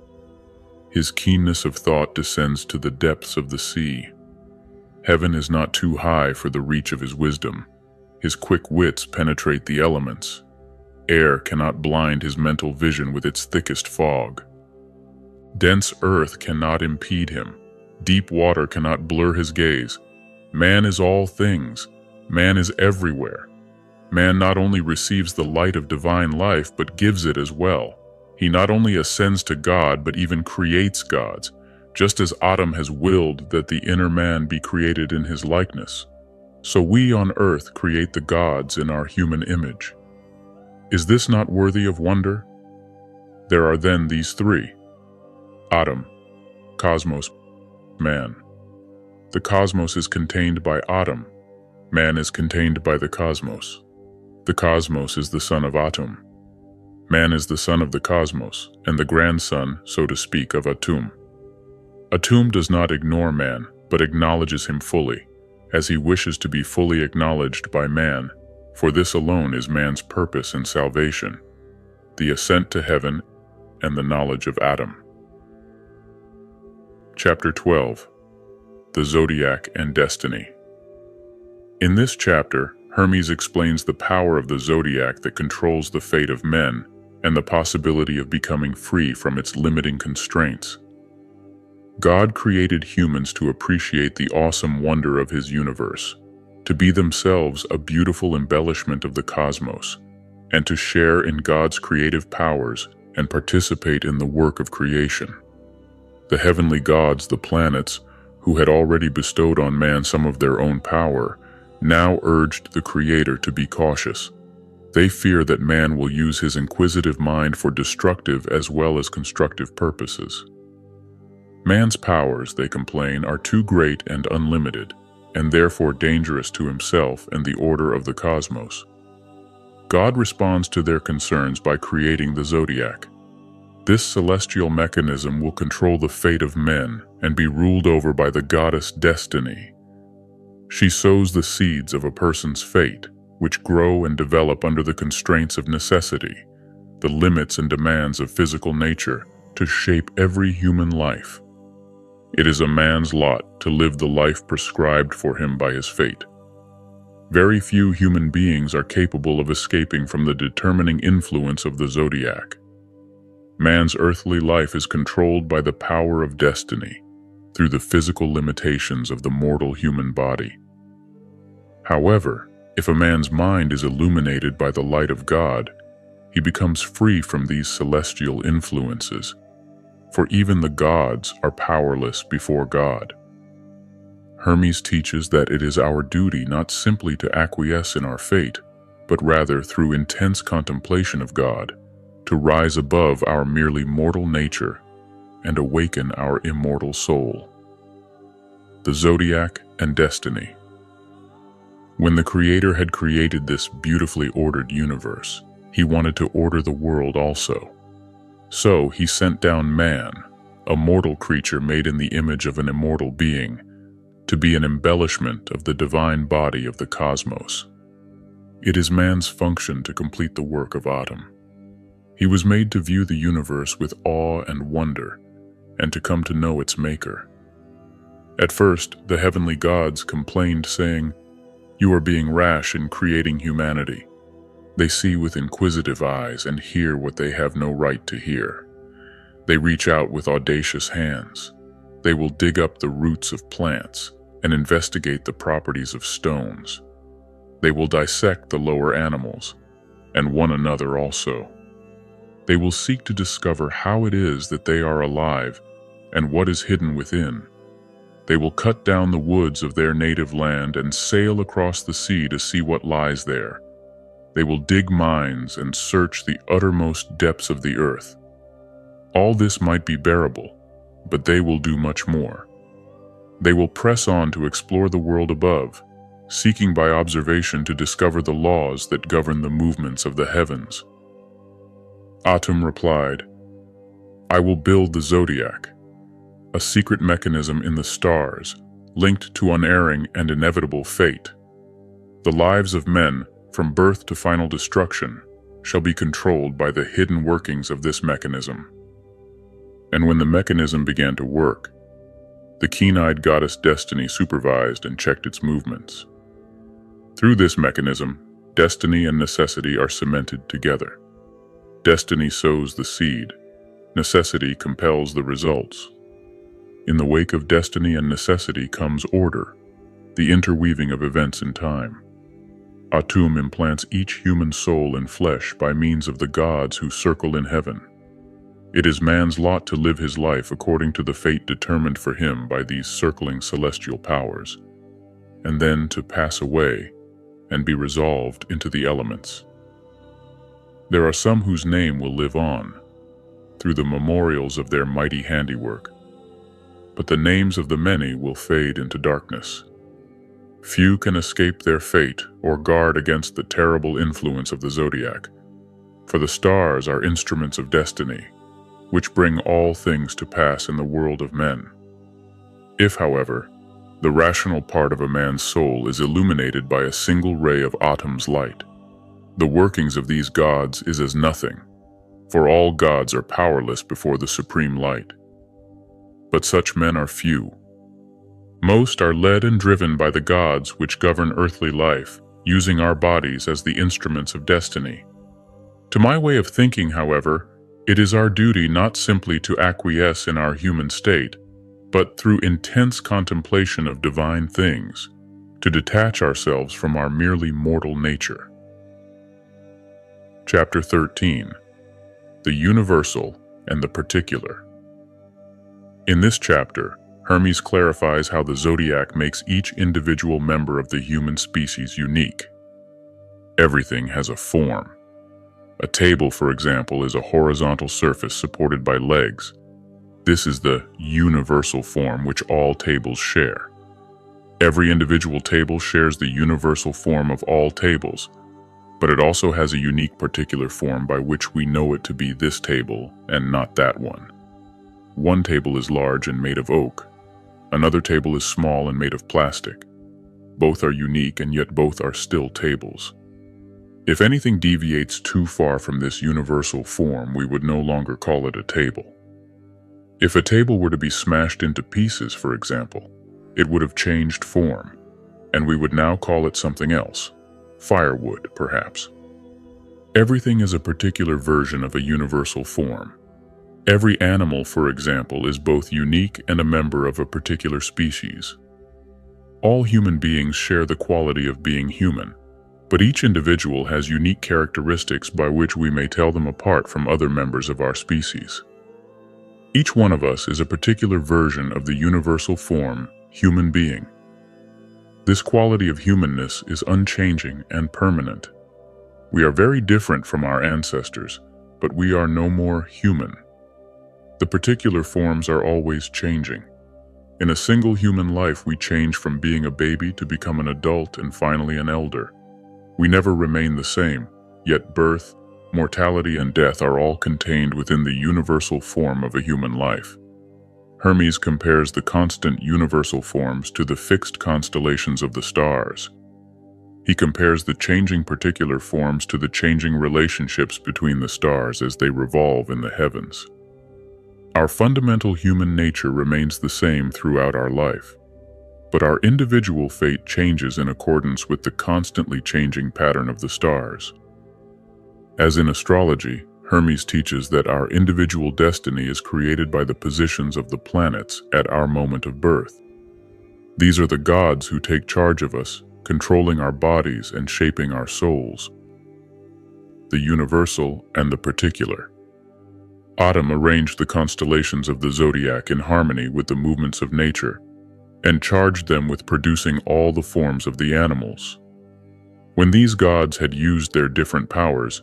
S1: His keenness of thought descends to the depths of the sea. Heaven is not too high for the reach of his wisdom. His quick wits penetrate the elements. Air cannot blind his mental vision with its thickest fog. Dense earth cannot impede him. Deep water cannot blur his gaze. Man is all things. Man is everywhere. Man not only receives the light of divine life, but gives it as well. He not only ascends to God, but even creates gods, just as Atum has willed that the inner man be created in his likeness. So we on earth create the gods in our human image. Is this not worthy of wonder? There are then these three: Atum, cosmos, man. The cosmos is contained by Atum. Man is contained by the cosmos. The cosmos is the son of Atum. Man is the son of the cosmos, and the grandson, so to speak, of Atum. Atum does not ignore man, but acknowledges him fully, as he wishes to be fully acknowledged by man, for this alone is man's purpose and salvation, the ascent to heaven and the knowledge of Atum. Chapter 12. The Zodiac and Destiny. In this chapter, Hermes explains the power of the zodiac that controls the fate of men and the possibility of becoming free from its limiting constraints. God created humans to appreciate the awesome wonder of his universe, to be themselves a beautiful embellishment of the cosmos, and to share in God's creative powers and participate in the work of creation. The heavenly gods, the planets, who had already bestowed on man some of their own power, now urged the Creator to be cautious. They fear that man will use his inquisitive mind for destructive as well as constructive purposes. Man's powers, they complain, are too great and unlimited, and therefore dangerous to himself and the order of the cosmos. God responds to their concerns by creating the zodiac. This celestial mechanism will control the fate of men and be ruled over by the goddess Destiny. She sows the seeds of a person's fate, which grow and develop under the constraints of necessity, the limits and demands of physical nature, to shape every human life. It is a man's lot to live the life prescribed for him by his fate. Very few human beings are capable of escaping from the determining influence of the zodiac. Man's earthly life is controlled by the power of destiny, through the physical limitations of the mortal human body. However, if a man's mind is illuminated by the light of God, he becomes free from these celestial influences, for even the gods are powerless before God. Hermes teaches that it is our duty not simply to acquiesce in our fate, but rather through intense contemplation of God, to rise above our merely mortal nature and awaken our immortal soul. The Zodiac and Destiny. When the Creator had created this beautifully ordered universe, he wanted to order the world also. So he sent down man, a mortal creature made in the image of an immortal being, to be an embellishment of the divine body of the cosmos. It is man's function to complete the work of Atum. He was made to view the universe with awe and wonder, and to come to know its maker. At first, the heavenly gods complained, saying, "You are being rash in creating humanity. They see with inquisitive eyes and hear what they have no right to hear. They reach out with audacious hands. They will dig up the roots of plants and investigate the properties of stones. They will dissect the lower animals, and one another also. They will seek to discover how it is that they are alive and what is hidden within. They will cut down the woods of their native land and sail across the sea to see what lies there. They will dig mines and search the uttermost depths of the earth. All this might be bearable, but they will do much more. They will press on to explore the world above, seeking by observation to discover the laws that govern the movements of the heavens. Atum replied, "I will build the zodiac, a secret mechanism in the stars, linked to unerring and inevitable fate. The lives of men, from birth to final destruction, shall be controlled by the hidden workings of this mechanism." And when the mechanism began to work, the keen-eyed goddess Destiny supervised and checked its movements. Through this mechanism, destiny and necessity are cemented together. Destiny sows the seed, necessity compels the results. In the wake of destiny and necessity comes order, the interweaving of events in time. Atum implants each human soul in flesh by means of the gods who circle in heaven. It is man's lot to live his life according to the fate determined for him by these circling celestial powers, and then to pass away and be resolved into the elements. There are some whose name will live on, through the memorials of their mighty handiwork, but the names of the many will fade into darkness. Few can escape their fate or guard against the terrible influence of the zodiac, for the stars are instruments of destiny, which bring all things to pass in the world of men. If, however, the rational part of a man's soul is illuminated by a single ray of Atum's light, the workings of these gods is as nothing, for all gods are powerless before the supreme light. But such men are few. Most are led and driven by the gods which govern earthly life, using our bodies as the instruments of destiny. To my way of thinking, however, it is our duty not simply to acquiesce in our human state, but through intense contemplation of divine things, to detach ourselves from our merely mortal nature. Chapter 13. The Universal and the Particular. In this chapter, Hermes clarifies how the zodiac makes each individual member of the human species unique. Everything has a form. A table, for example, is a horizontal surface supported by legs. This is the universal form which all tables share. Every individual table shares the universal form of all tables, but it also has a unique particular form by which we know it to be this table and not that one. One table is large and made of oak. Another table is small and made of plastic. Both are unique, and yet both are still tables. If anything deviates too far from this universal form, we would no longer call it a table. If a table were to be smashed into pieces, for example, it would have changed form, and we would now call it something else, firewood, perhaps. Everything is a particular version of a universal form. Every animal, for example, is both unique and a member of a particular species. All human beings share the quality of being human, but each individual has unique characteristics by which we may tell them apart from other members of our species. Each one of us is a particular version of the universal form, human being. This quality of humanness is unchanging and permanent. We are very different from our ancestors, but we are no more human. The particular forms are always changing. In a single human life, we change from being a baby to become an adult and finally an elder. We never remain the same, yet birth, mortality, and death are all contained within the universal form of a human life. Hermes compares the constant universal forms to the fixed constellations of the stars. He compares the changing particular forms to the changing relationships between the stars as they revolve in the heavens. Our fundamental human nature remains the same throughout our life, but our individual fate changes in accordance with the constantly changing pattern of the stars. As in astrology, Hermes teaches that our individual destiny is created by the positions of the planets at our moment of birth. These are the gods who take charge of us, controlling our bodies and shaping our souls. The universal and the particular. Autumn arranged the constellations of the zodiac in harmony with the movements of nature, and charged them with producing all the forms of the animals. When these gods had used their different powers,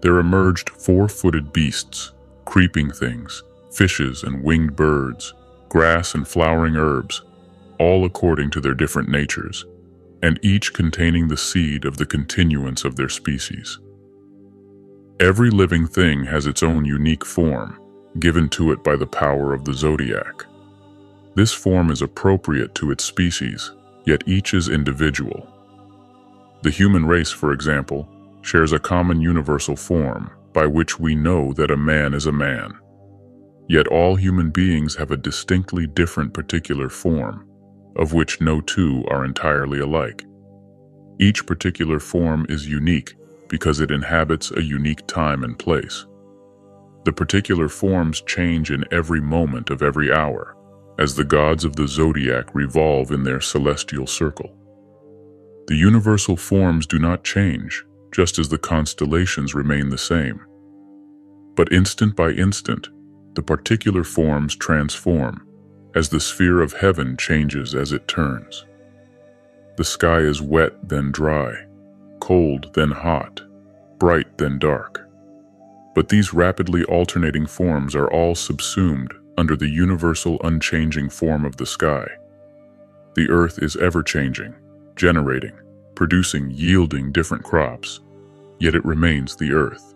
S1: there emerged four-footed beasts, creeping things, fishes and winged birds, grass and flowering herbs, all according to their different natures, and each containing the seed of the continuance of their species. Every living thing has its own unique form, given to it by the power of the zodiac. This form is appropriate to its species, yet each is individual. The human race, for example, shares a common universal form by which we know that a man is a man. Yet all human beings have a distinctly different particular form, of which no two are entirely alike. Each particular form is unique because it inhabits a unique time and place. The particular forms change in every moment of every hour, as the gods of the zodiac revolve in their celestial circle. The universal forms do not change, just as the constellations remain the same. But instant by instant, the particular forms transform, as the sphere of heaven changes as it turns. The sky is wet then dry, cold then hot, bright then dark. But these rapidly alternating forms are all subsumed under the universal unchanging form of the sky. The earth is ever-changing, generating, producing, yielding different crops, yet it remains the earth.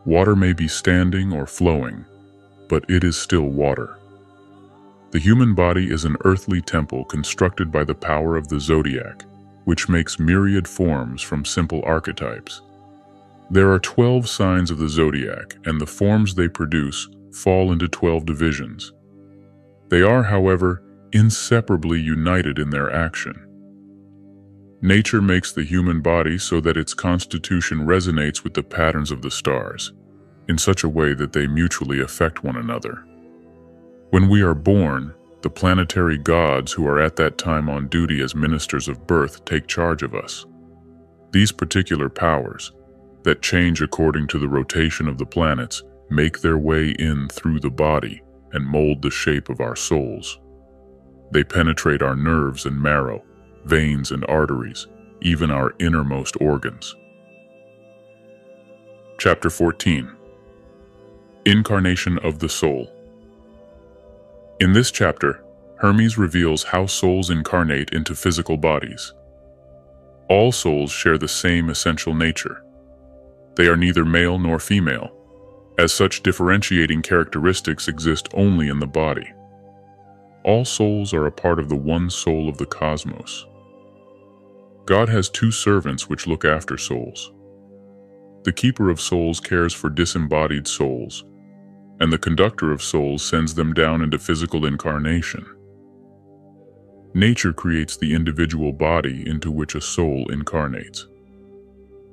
S1: Water may be standing or flowing, but it is still water. The human body is an earthly temple constructed by the power of the zodiac, which makes myriad forms from simple archetypes. There are 12 signs of the zodiac, and the forms they produce fall into 12 divisions. They are, however, inseparably united in their action. Nature makes the human body so that its constitution resonates with the patterns of the stars, in such a way that they mutually affect one another. When we are born, the planetary gods who are at that time on duty as ministers of birth take charge of us. These particular powers, that change according to the rotation of the planets, make their way in through the body and mold the shape of our souls. They penetrate our nerves and marrow, veins and arteries, even our innermost organs. Chapter 14. Incarnation of the Soul. In this chapter, Hermes reveals how souls incarnate into physical bodies. All souls share the same essential nature. They are neither male nor female. As such, differentiating characteristics exist only in the body. All souls are a part of the one soul of the cosmos. God has two servants which look after souls. The keeper of souls cares for disembodied souls, and the conductor of souls sends them down into physical incarnation. Nature creates the individual body into which a soul incarnates.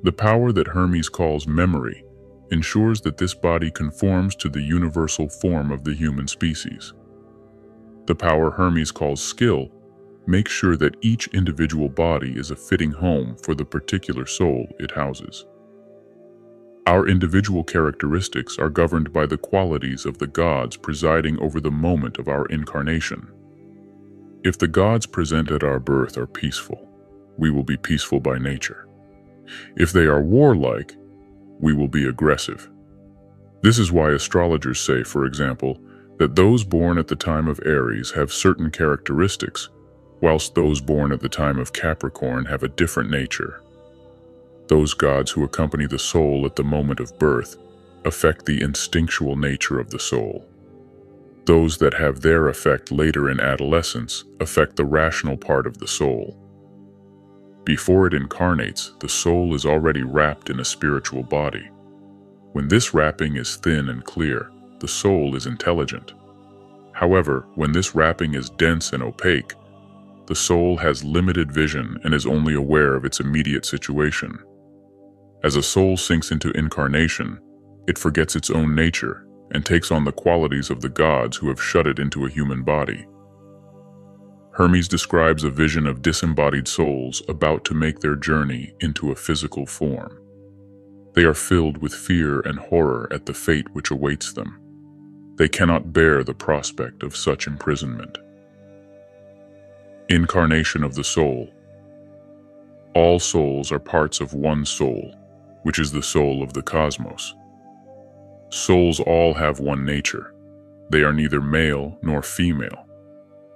S1: The power that Hermes calls memory ensures that this body conforms to the universal form of the human species. The power Hermes calls skill makes sure that each individual body is a fitting home for the particular soul it houses. Our individual characteristics are governed by the qualities of the gods presiding over the moment of our incarnation. If the gods present at our birth are peaceful, we will be peaceful by nature. If they are warlike, we will be aggressive. This is why astrologers say, for example, that those born at the time of Aries have certain characteristics, whilst those born at the time of Capricorn have a different nature. Those gods who accompany the soul at the moment of birth affect the instinctual nature of the soul. Those that have their effect later in adolescence affect the rational part of the soul. Before it incarnates, the soul is already wrapped in a spiritual body. When this wrapping is thin and clear, the soul is intelligent. However, when this wrapping is dense and opaque, the soul has limited vision and is only aware of its immediate situation. As a soul sinks into incarnation, It forgets its own nature and takes on the qualities of the gods who have shut it into a human body. Hermes describes a vision of disembodied souls about to make their journey into a physical form. They are filled with fear and horror at the fate which awaits them. They cannot bear the prospect of such imprisonment. Incarnation of the soul. All souls are parts of one soul, which is the soul of the cosmos. Souls all have one nature. They are neither male nor female.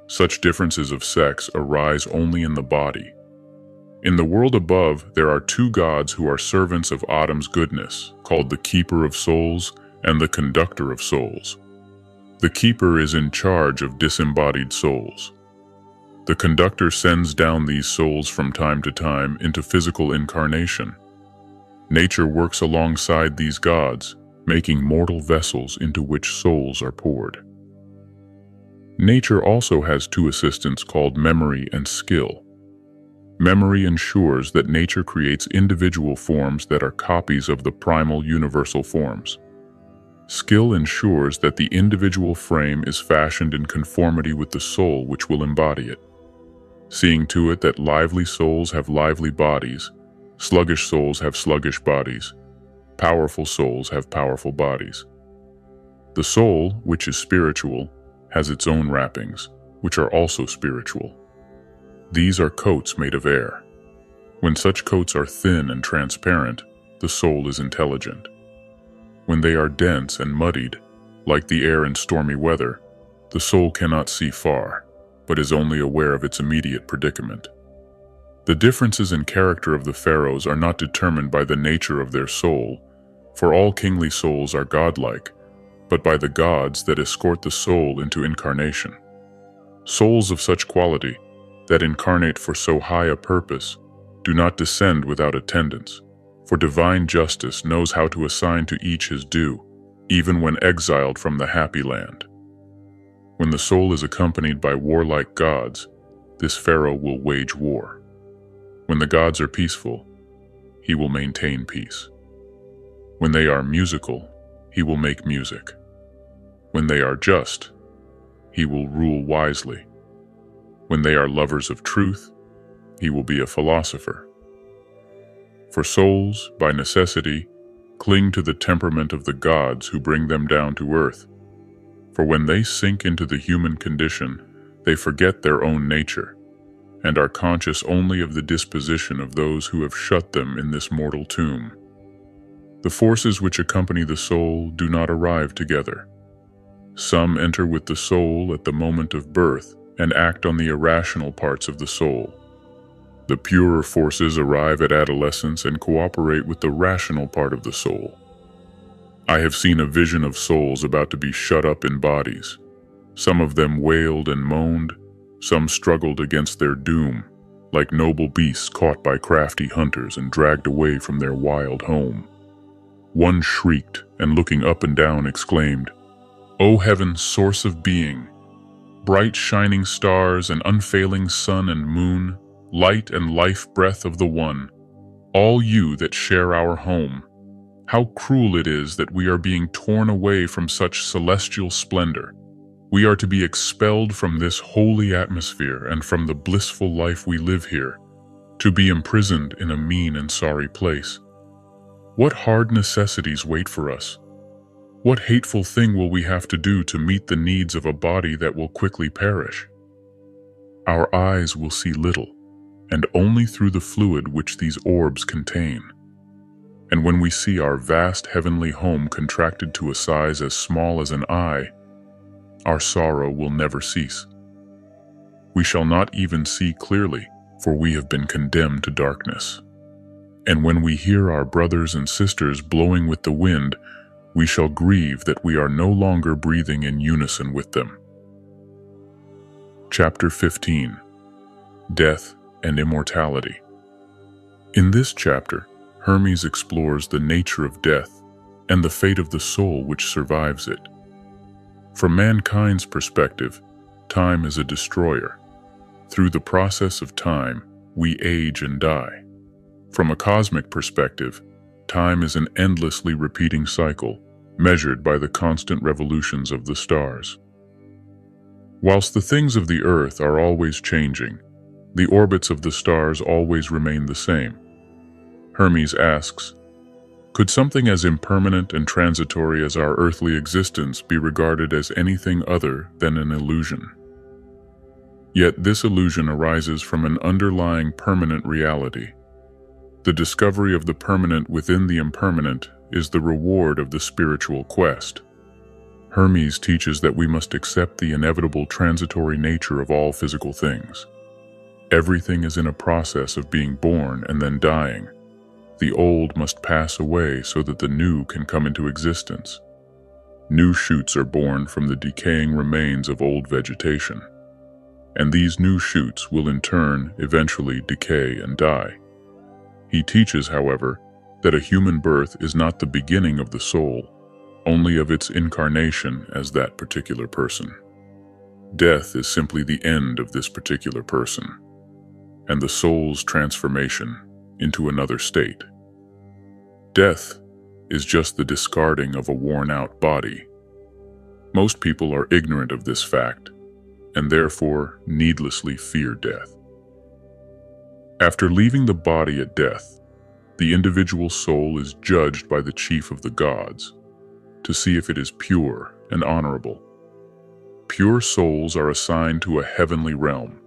S1: Such differences of sex arise only in the body. In the world above, there are two gods who are servants of Adam's goodness, called the Keeper of Souls and the Conductor of Souls. The Keeper is in charge of disembodied souls. The Conductor sends down these souls from time to time into physical incarnation. Nature works alongside these gods, making mortal vessels into which souls are poured. Nature also has two assistants called memory and skill. Memory ensures that nature creates individual forms that are copies of the primal universal forms. Skill ensures that the individual frame is fashioned in conformity with the soul which will embody it, seeing to it that lively souls have lively bodies, sluggish souls have sluggish bodies, powerful souls have powerful bodies. The soul, which is spiritual, has its own wrappings, which are also spiritual. These are coats made of air. When such coats are thin and transparent, the soul is intelligent. When they are dense and muddied, like the air in stormy weather, the soul cannot see far, but is only aware of its immediate predicament. The differences in character of the pharaohs are not determined by the nature of their soul, for all kingly souls are godlike, but by the gods that escort the soul into incarnation. Souls of such quality, that incarnate for so high a purpose, do not descend without attendants, for divine justice knows how to assign to each his due, even when exiled from the happy land. When the soul is accompanied by warlike gods, this pharaoh will wage war. When the gods are peaceful, he will maintain peace. When they are musical, he will make music. When they are just, he will rule wisely. When they are lovers of truth, he will be a philosopher. For souls, by necessity, cling to the temperament of the gods who bring them down to earth. For when they sink into the human condition, they forget their own nature, and are conscious only of the disposition of those who have shut them in this mortal tomb. The forces which accompany the soul do not arrive together. Some enter with the soul at the moment of birth and act on the irrational parts of the soul. The purer forces arrive at adolescence and cooperate with the rational part of the soul. I have seen a vision of souls about to be shut up in bodies. Some of them wailed and moaned, some struggled against their doom, like noble beasts caught by crafty hunters and dragged away from their wild home. One shrieked and looking up and down exclaimed, "O heaven, source of being, bright shining stars and unfailing sun and moon, light and life breath of the One, all you that share our home, how cruel it is that we are being torn away from such celestial splendor. We are to be expelled from this holy atmosphere and from the blissful life we live here, to be imprisoned in a mean and sorry place. What hard necessities wait for us? What hateful thing will we have to do to meet the needs of a body that will quickly perish? Our eyes will see little, and only through the fluid which these orbs contain. And when we see our vast heavenly home contracted to a size as small as an eye, our sorrow will never cease. We shall not even see clearly, for we have been condemned to darkness. And when we hear our brothers and sisters blowing with the wind, we shall grieve that we are no longer breathing in unison with them. Chapter 15. Death and Immortality. In this chapter, Hermes explores the nature of death and the fate of the soul which survives it. From mankind's perspective, time is a destroyer. Through the process of time, we age and die. From a cosmic perspective, Time is an endlessly repeating cycle, measured by the constant revolutions of the stars. Whilst the things of the earth are always changing, the orbits of the stars always remain the same. Hermes asks, could something as impermanent and transitory as our earthly existence be regarded as anything other than an illusion? Yet this illusion arises from an underlying permanent reality. The discovery of the permanent within the impermanent is the reward of the spiritual quest. Hermes teaches that we must accept the inevitable transitory nature of all physical things. Everything is in a process of being born and then dying. The old must pass away so that the new can come into existence. New shoots are born from the decaying remains of old vegetation, and these new shoots will in turn eventually decay and die. He teaches, however, that a human birth is not the beginning of the soul, only of its incarnation as that particular person. Death is simply the end of this particular person, and the soul's transformation into another state. Death is just the discarding of a worn-out body. Most people are ignorant of this fact, and therefore needlessly fear death. After leaving the body at death, the individual soul is judged by the chief of the gods to see if it is pure and honorable. Pure souls are assigned to a heavenly realm.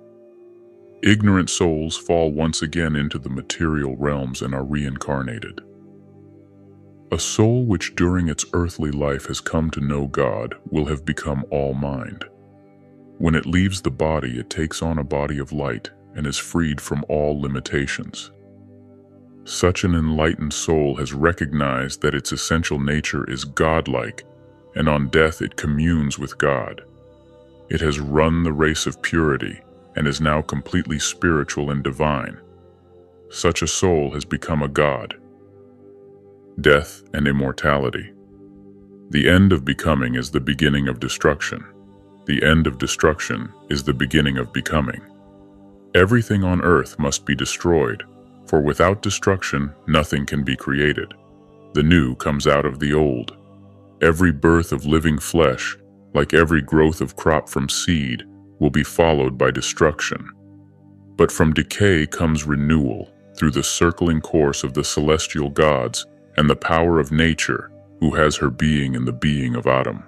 S1: Ignorant souls fall once again into the material realms and are reincarnated. A soul which during its earthly life has come to know God will have become all mind. When it leaves the body, it takes on a body of light and is freed from all limitations. Such an enlightened soul has recognized that its essential nature is godlike, and on death it communes with God. It has run the race of purity and is now completely spiritual and divine. Such a soul has become a god. Death and immortality. The end of becoming is the beginning of destruction. The end of destruction is the beginning of becoming. Everything on earth must be destroyed, for without destruction, nothing can be created. The new comes out of the old. Every birth of living flesh, like every growth of crop from seed, will be followed by destruction. But from decay comes renewal through the circling course of the celestial gods and the power of nature, who has her being in the being of Atom.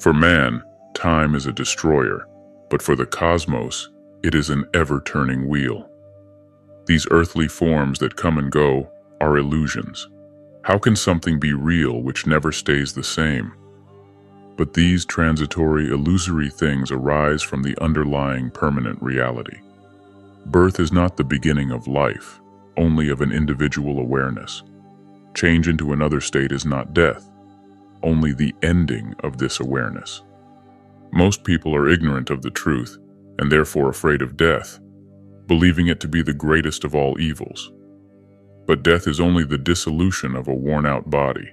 S1: For man, time is a destroyer, but for the cosmos, it is an ever-turning wheel. These earthly forms that come and go are illusions. How can something be real which never stays the same? But these transitory, illusory things arise from the underlying permanent reality. Birth is not the beginning of life, only of an individual awareness. Change into another state is not death, only the ending of this awareness. Most people are ignorant of the truth and therefore afraid of death, believing it to be the greatest of all evils. But death is only the dissolution of a worn-out body.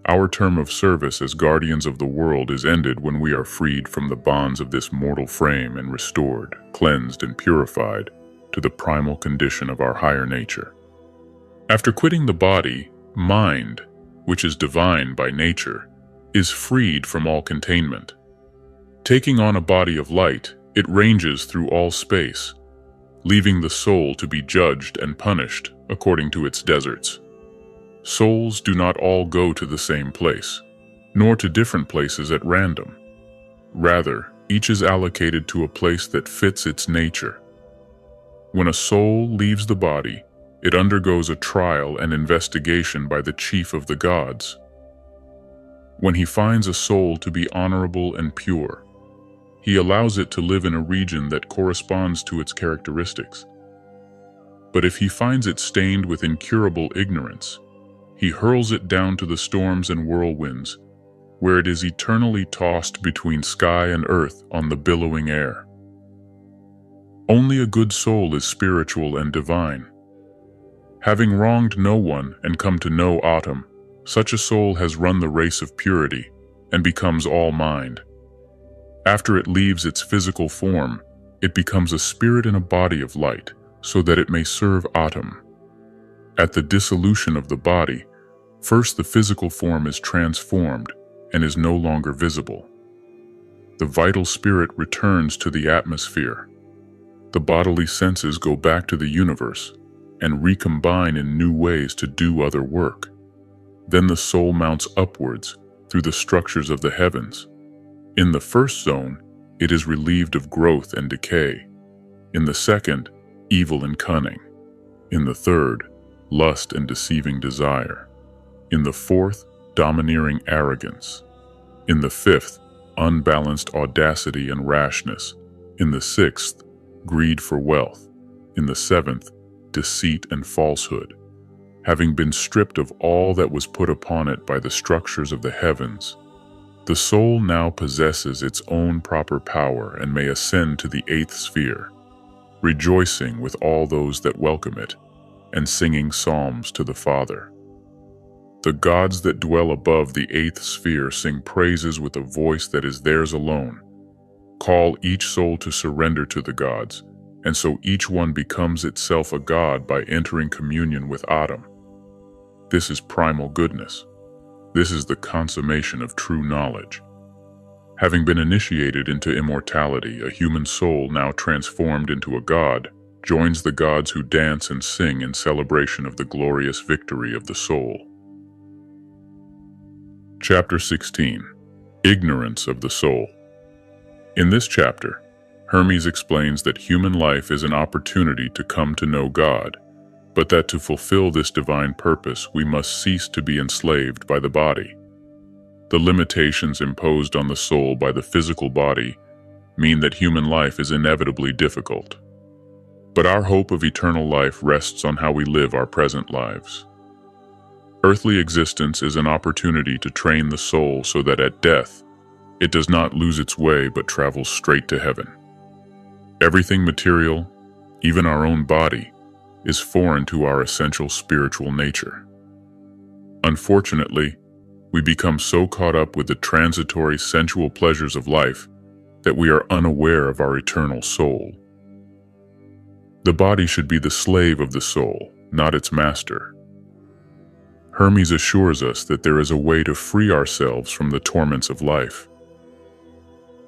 S1: Our term of service as guardians of the world is ended when we are freed from the bonds of this mortal frame and restored, cleansed, and purified to the primal condition of our higher nature. After quitting the body, mind, which is divine by nature, is freed from all containment. Taking on a body of light, it ranges through all space, leaving the soul to be judged and punished according to its deserts. Souls do not all go to the same place, nor to different places at random. Rather, each is allocated to a place that fits its nature. When a soul leaves the body, it undergoes a trial and investigation by the chief of the gods. When he finds a soul to be honorable and pure, he allows it to live in a region that corresponds to its characteristics. But if he finds it stained with incurable ignorance, he hurls it down to the storms and whirlwinds, where it is eternally tossed between sky and earth on the billowing air. Only a good soul is spiritual and divine. Having wronged no one and come to know Atom, such a soul has run the race of purity and becomes all mind. After it leaves its physical form, it becomes a spirit in a body of light, so that it may serve Atom. At the dissolution of the body, first the physical form is transformed and is no longer visible. The vital spirit returns to the atmosphere. The bodily senses go back to the universe and recombine in new ways to do other work. Then the soul mounts upwards through the structures of the heavens. In the first zone, it is relieved of growth and decay. In the second, evil and cunning. In the third, lust and deceiving desire. In the fourth, domineering arrogance. In the fifth, unbalanced audacity and rashness. In the sixth, greed for wealth. In the seventh, deceit and falsehood. Having been stripped of all that was put upon it by the structures of the heavens, the soul now possesses its own proper power and may ascend to the eighth sphere, rejoicing with all those that welcome it, and singing psalms to the Father. The gods that dwell above the eighth sphere sing praises with a voice that is theirs alone, call each soul to surrender to the gods, and so each one becomes itself a god by entering communion with Adam. This is primal goodness. This is the consummation of true knowledge. Having been initiated into immortality, a human soul now transformed into a god joins the gods who dance and sing in celebration of the glorious victory of the soul. Chapter 16. Ignorance of the Soul. In this chapter, Hermes explains that human life is an opportunity to come to know God, but that to fulfill this divine purpose, we must cease to be enslaved by the body. The limitations imposed on the soul by the physical body mean that human life is inevitably difficult. But our hope of eternal life rests on how we live our present lives. Earthly existence is an opportunity to train the soul so that at death, it does not lose its way but travels straight to heaven. Everything material, even our own body, is foreign to our essential spiritual nature. Unfortunately, we become so caught up with the transitory sensual pleasures of life that we are unaware of our eternal soul. The body should be the slave of the soul, not its master. Hermes assures us that there is a way to free ourselves from the torments of life.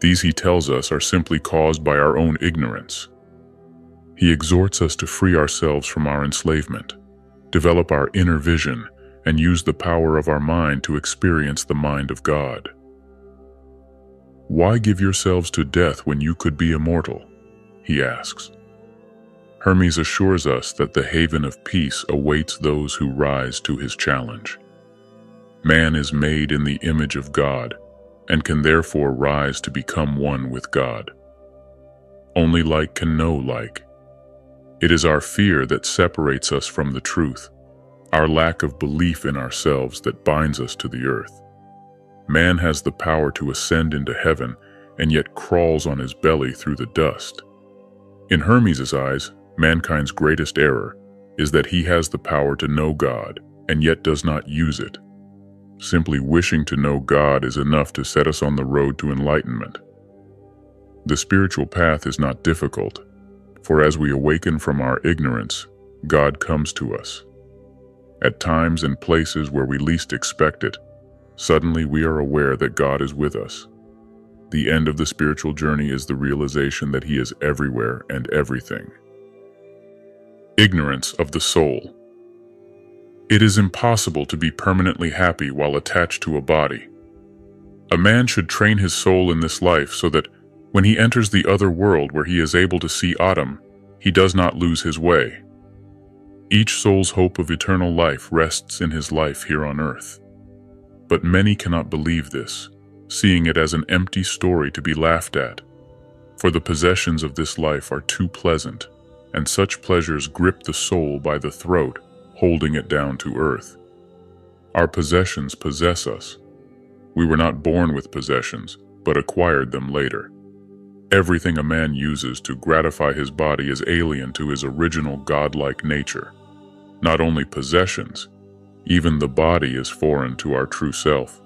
S1: These, he tells us, are simply caused by our own ignorance. He exhorts us to free ourselves from our enslavement, develop our inner vision, and use the power of our mind to experience the mind of God. Why give yourselves to death when you could be immortal? He asks. Hermes assures us that the haven of peace awaits those who rise to his challenge. Man is made in the image of God and can therefore rise to become one with God. Only like can know like. It is our fear that separates us from the truth, our lack of belief in ourselves that binds us to the earth. Man has the power to ascend into heaven and yet crawls on his belly through the dust. In Hermes' eyes, mankind's greatest error is that he has the power to know God and yet does not use it. Simply wishing to know God is enough to set us on the road to enlightenment. The spiritual path is not difficult, for as we awaken from our ignorance, God comes to us. At times and places where we least expect it, suddenly we are aware that God is with us. The end of the spiritual journey is the realization that He is everywhere and everything. Ignorance of the soul. It is impossible to be permanently happy while attached to a body. A man should train his soul in this life so that when he enters the other world where he is able to see Adam, he does not lose his way. Each soul's hope of eternal life rests in his life here on earth. But many cannot believe this, seeing it as an empty story to be laughed at. For the possessions of this life are too pleasant, and such pleasures grip the soul by the throat, holding it down to earth. Our possessions possess us. We were not born with possessions, but acquired them later. Everything a man uses to gratify his body is alien to his original godlike nature. Not only possessions, even the body is foreign to our true self.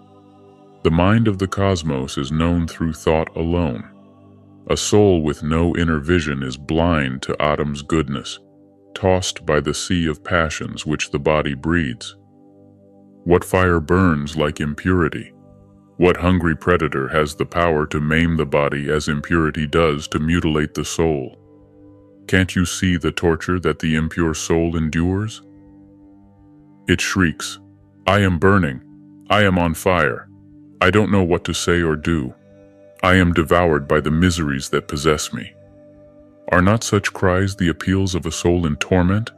S1: The mind of the cosmos is known through thought alone. A soul with no inner vision is blind to Adam's goodness, tossed by the sea of passions which the body breeds? What fire burns like impurity? What hungry predator has the power to maim the body as impurity does to mutilate the soul? Can't you see the torture that the impure soul endures? It shrieks, "I am burning. I am on fire. I don't know what to say or do. I am devoured by the miseries that possess me." Are not such cries the appeals of a soul in torment?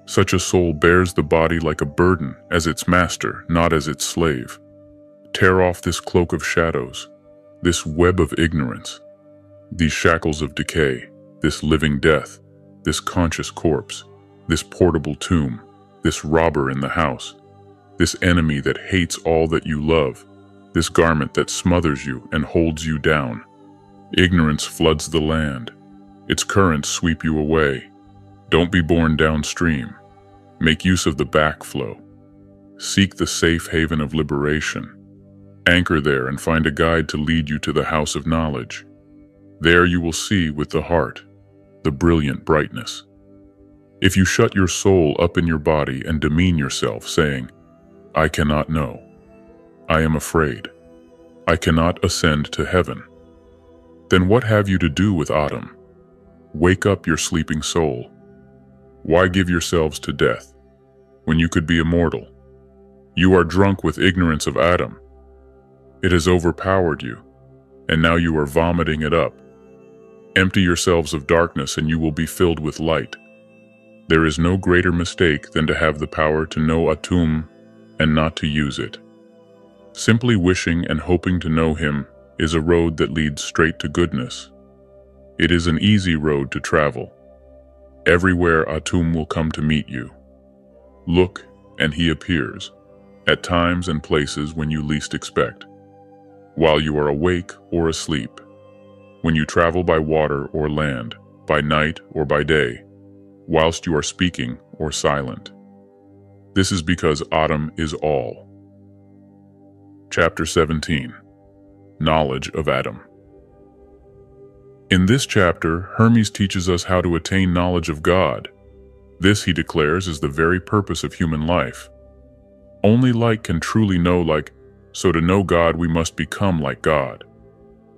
S1: Such a soul bears the body like a burden, as its master, not as its slave. Tear off this cloak of shadows, this web of ignorance, these shackles of decay, this living death, this conscious corpse, this portable tomb, this robber in the house, this enemy that hates all that you love, this garment that smothers you and holds you down. Ignorance floods the land. Its currents sweep you away. Don't be borne downstream. Make use of the backflow. Seek the safe haven of liberation. Anchor there and find a guide to lead you to the house of knowledge. There you will see with the heart the brilliant brightness. If you shut your soul up in your body and demean yourself, saying, "I cannot know. I am afraid. I cannot ascend to heaven," then what have you to do with autumn? Wake up your sleeping soul. Why give yourselves to death when you could be immortal? You are drunk with ignorance of Adam. It has overpowered you, and now you are vomiting it up. Empty yourselves of darkness and you will be filled with light. There is no greater mistake than to have the power to know Atum and not to use it. Simply wishing and hoping to know him is a road that leads straight to goodness. It is an easy road to travel. Everywhere Atum will come to meet you. Look, and he appears, at times and places when you least expect, while you are awake or asleep, when you travel by water or land, by night or by day, whilst you are speaking or silent. This is because Autumn is all. Chapter 17. Knowledge of Adam. In this chapter, Hermes teaches us how to attain knowledge of God. This, he declares, is the very purpose of human life. Only like can truly know like, so to know God we must become like God.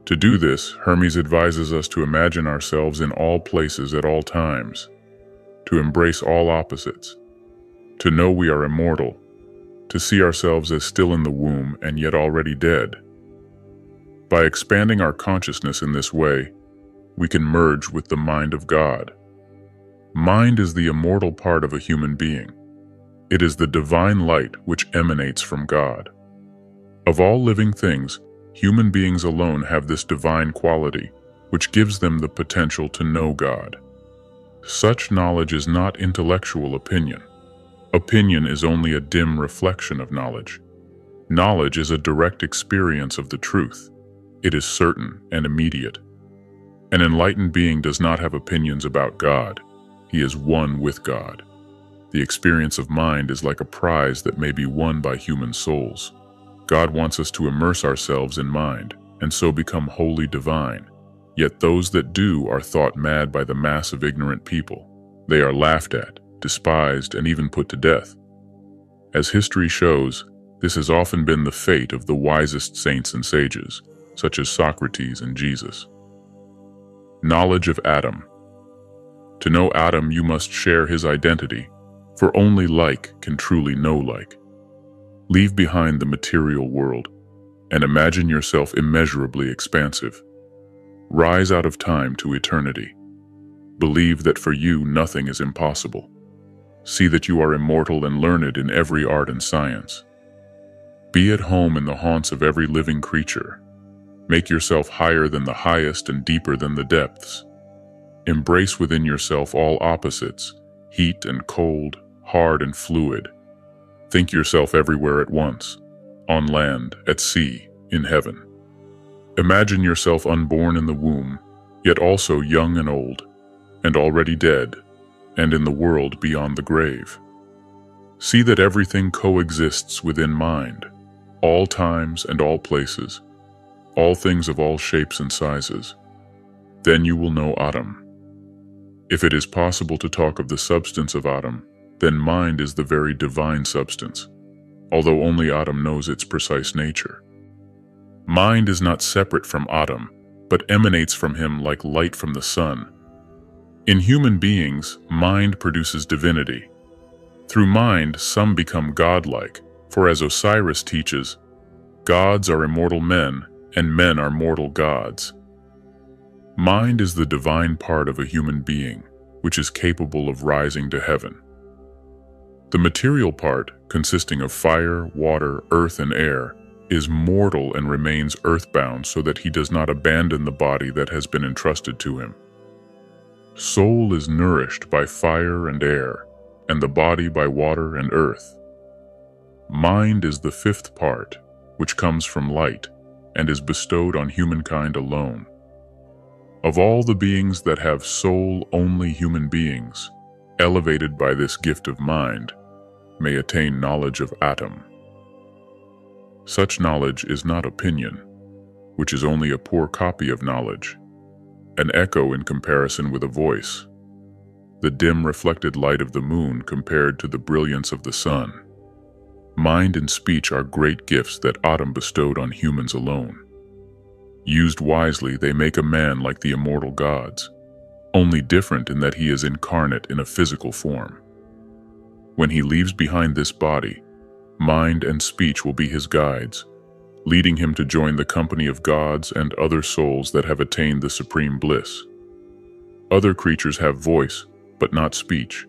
S1: To do this, Hermes advises us to imagine ourselves in all places at all times, to embrace all opposites, to know we are immortal, to see ourselves as still in the womb and yet already dead. By expanding our consciousness in this way, we can merge with the mind of God. Mind is the immortal part of a human being. It is the divine light which emanates from God. Of all living things, human beings alone have this divine quality, which gives them the potential to know God. Such knowledge is not intellectual opinion. Opinion is only a dim reflection of knowledge. Knowledge is a direct experience of the truth. It is certain and immediate. An enlightened being does not have opinions about God. He is one with God. The experience of mind is like a prize that may be won by human souls. God wants us to immerse ourselves in mind, and so become wholly divine. Yet those that do are thought mad by the mass of ignorant people. They are laughed at, despised, and even put to death. As history shows, this has often been the fate of the wisest saints and sages, such as Socrates and Jesus. Knowledge of Adam. To know Adam, you must share his identity, for only like can truly know like. Leave behind the material world, and imagine yourself immeasurably expansive. Rise out of time to eternity. Believe that for you nothing is impossible. See that you are immortal and learned in every art and science. Be at home in the haunts of every living creature. Make yourself higher than the highest and deeper than the depths. Embrace within yourself all opposites, heat and cold, hard and fluid. Think yourself everywhere at once, on land, at sea, in heaven. Imagine yourself unborn in the womb, yet also young and old, and already dead, and in the world beyond the grave. See that everything coexists within mind, all times and all places, all things of all shapes and sizes. Then you will know Adam. If it is possible to talk of the substance of Atum, then mind is the very divine substance, although only Atum knows its precise nature. Mind is not separate from Atum, but emanates from him like light from the sun. In human beings, mind produces divinity. Through mind, some become godlike, for as Osiris teaches, gods are immortal men, and men are mortal gods. Mind is the divine part of a human being, which is capable of rising to heaven. The material part, consisting of fire, water, earth, and air, is mortal and remains earthbound so that he does not abandon the body that has been entrusted to him. Soul is nourished by fire and air, and the body by water and earth. Mind is the fifth part, which comes from light, and is bestowed on humankind alone. Of all the beings that have soul, only human beings, elevated by this gift of mind, may attain knowledge of Atum. Such knowledge is not opinion, which is only a poor copy of knowledge, an echo in comparison with a voice, the dim reflected light of the moon compared to the brilliance of the sun. Mind and speech are great gifts that Atum bestowed on humans alone. Used wisely, they make a man like the immortal gods, only different in that he is incarnate in a physical form. When he leaves behind this body, mind and speech will be his guides, leading him to join the company of gods and other souls that have attained the supreme bliss. Other creatures have voice, but not speech.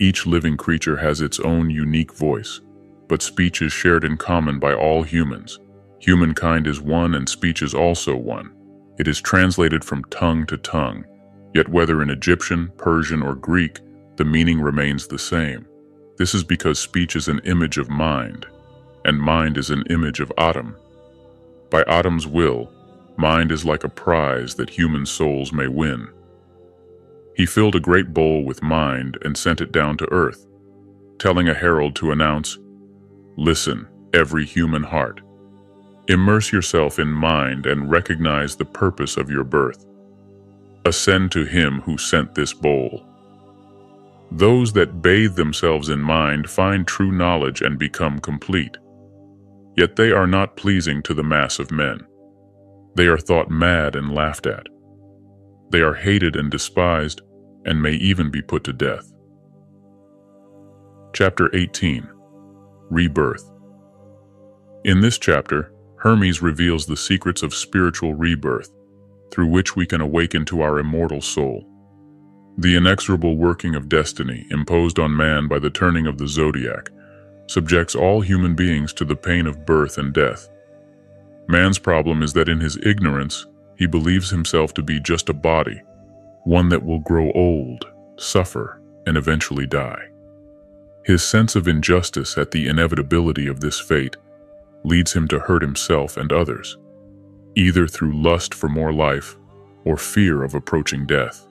S1: Each living creature has its own unique voice, but speech is shared in common by all humans. Humankind is one and speech is also one. It is translated from tongue to tongue, yet whether in Egyptian, Persian, or Greek, the meaning remains the same. This is because speech is an image of mind, and mind is an image of Atum. By Atum's will, mind is like a prize that human souls may win. He filled a great bowl with mind and sent it down to earth, telling a herald to announce, "Listen, every human heart. Immerse yourself in mind and recognize the purpose of your birth. Ascend to him who sent this bowl." Those that bathe themselves in mind find true knowledge and become complete. Yet they are not pleasing to the mass of men. They are thought mad and laughed at. They are hated and despised, and may even be put to death. Chapter 18. Rebirth. In this chapter, Hermes reveals the secrets of spiritual rebirth, through which we can awaken to our immortal soul. The inexorable working of destiny, imposed on man by the turning of the zodiac, subjects all human beings to the pain of birth and death. Man's problem is that in his ignorance, he believes himself to be just a body, one that will grow old, suffer, and eventually die. His sense of injustice at the inevitability of this fate leads him to hurt himself and others, either through lust for more life or fear of approaching death.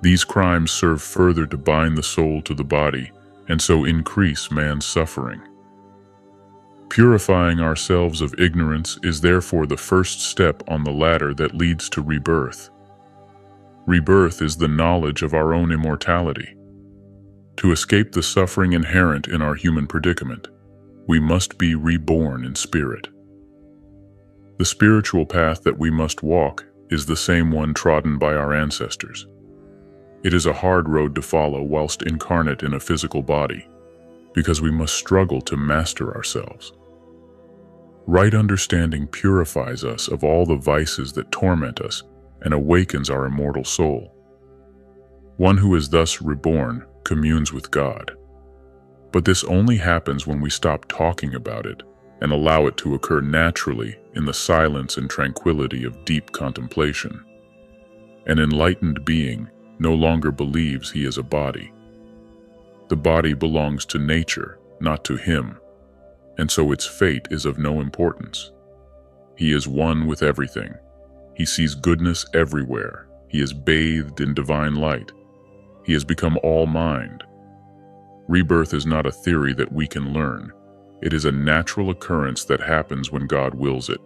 S1: These crimes serve further to bind the soul to the body and so increase man's suffering. Purifying ourselves of ignorance is therefore the first step on the ladder that leads to rebirth. Rebirth is the knowledge of our own immortality. To escape the suffering inherent in our human predicament, we must be reborn in spirit. The spiritual path that we must walk is the same one trodden by our ancestors. It is a hard road to follow whilst incarnate in a physical body, because we must struggle to master ourselves. Right understanding purifies us of all the vices that torment us and awakens our immortal soul. One who is thus reborn communes with God. But this only happens when we stop talking about it and allow it to occur naturally in the silence and tranquility of deep contemplation. An enlightened being no longer believes he is a body. The body belongs to nature, not to him, and so its fate is of no importance. He is one with everything. He sees goodness everywhere. He is bathed in divine light. He has become all mind. Rebirth is not a theory that we can learn. It is a natural occurrence that happens when God wills it.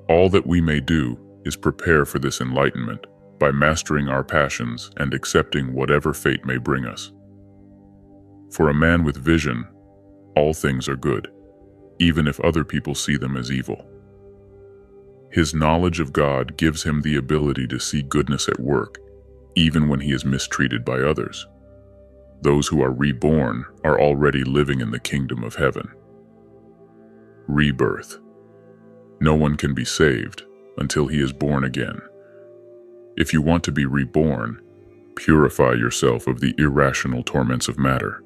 S1: All that we may do is prepare for this enlightenment, by mastering our passions and accepting whatever fate may bring us. For a man with vision, all things are good, even if other people see them as evil. His knowledge of God gives him the ability to see goodness at work, even when he is mistreated by others. Those who are reborn are already living in the kingdom of heaven. Rebirth. No one can be saved until he is born again. If you want to be reborn, purify yourself of the irrational torments of matter.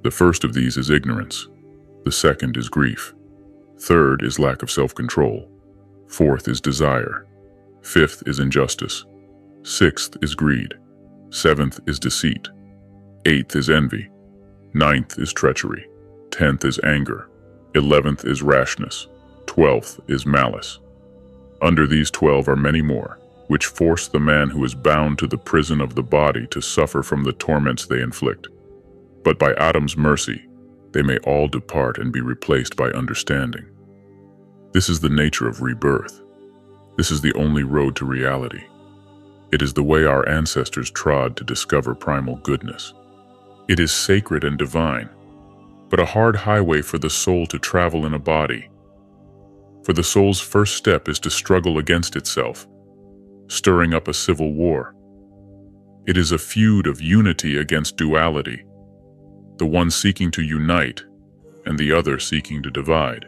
S1: The first of these is ignorance. The second is grief. Third is lack of self-control. Fourth is desire. Fifth is injustice. Sixth is greed. Seventh is deceit. Eighth is envy. Ninth is treachery. 10th is anger. 11th is rashness. 12th is malice. Under these 12 are many more, which force the man who is bound to the prison of the body to suffer from the torments they inflict. But by Adam's mercy, they may all depart and be replaced by understanding. This is the nature of rebirth. This is the only road to reality. It is the way our ancestors trod to discover primal goodness. It is sacred and divine, but a hard highway for the soul to travel in a body. For the soul's first step is to struggle against itself, stirring up a civil war. It is a feud of unity against duality, the one seeking to unite and the other seeking to divide.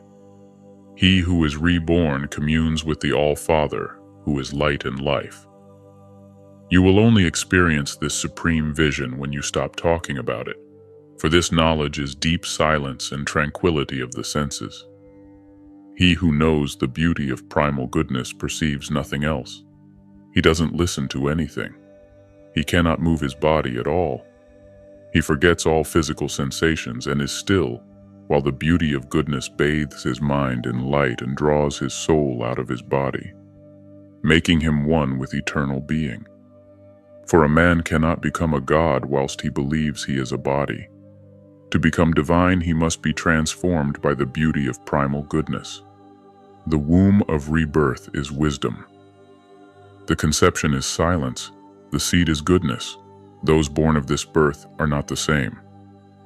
S1: He who is reborn communes with the All-Father, who is light and life. You will only experience this supreme vision when you stop talking about it, for this knowledge is deep silence and tranquility of the senses. He who knows the beauty of primal goodness perceives nothing else. He doesn't listen to anything. He cannot move his body at all. He forgets all physical sensations and is still, while the beauty of goodness bathes his mind in light and draws his soul out of his body, making him one with eternal being. For a man cannot become a god whilst he believes he is a body. To become divine, he must be transformed by the beauty of primal goodness. The womb of rebirth is wisdom. The conception is silence. The seed is goodness. Those born of this birth are not the same.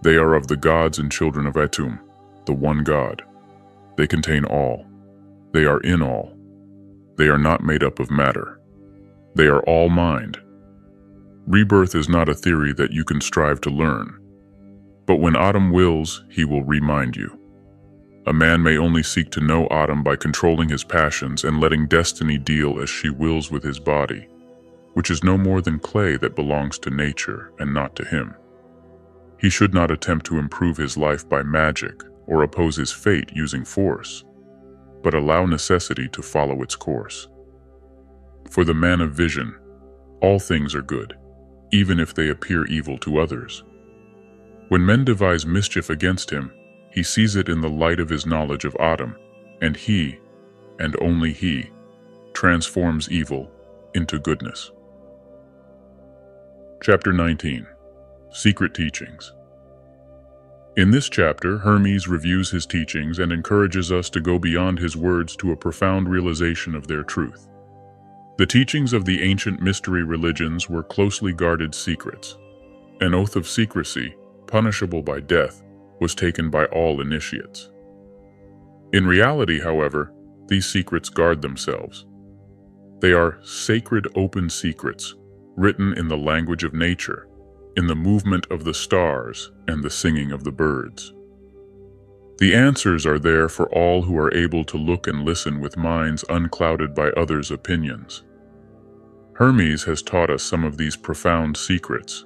S1: They are of the gods and children of Etum, the one God. They contain all. They are in all. They are not made up of matter. They are all mind. Rebirth is not a theory that you can strive to learn. But when Autumn wills, he will remind you. A man may only seek to know Autumn by controlling his passions and letting destiny deal as she wills with his body, which is no more than clay that belongs to nature and not to him. He should not attempt to improve his life by magic or oppose his fate using force, but allow necessity to follow its course. For the man of vision, all things are good, even if they appear evil to others. When men devise mischief against him, he sees it in the light of his knowledge of Autumn, and he, and only he, transforms evil into goodness. Chapter 19. Secret Teachings. In this chapter, Hermes reviews his teachings and encourages us to go beyond his words to a profound realization of their truth. The teachings of the ancient mystery religions were closely guarded secrets. An oath of secrecy, punishable by death, was taken by all initiates. In reality, however, these secrets guard themselves. They are sacred open secrets, written in the language of nature, in the movement of the stars and the singing of the birds. The answers are there for all who are able to look and listen with minds unclouded by others' opinions. Hermes has taught us some of these profound secrets.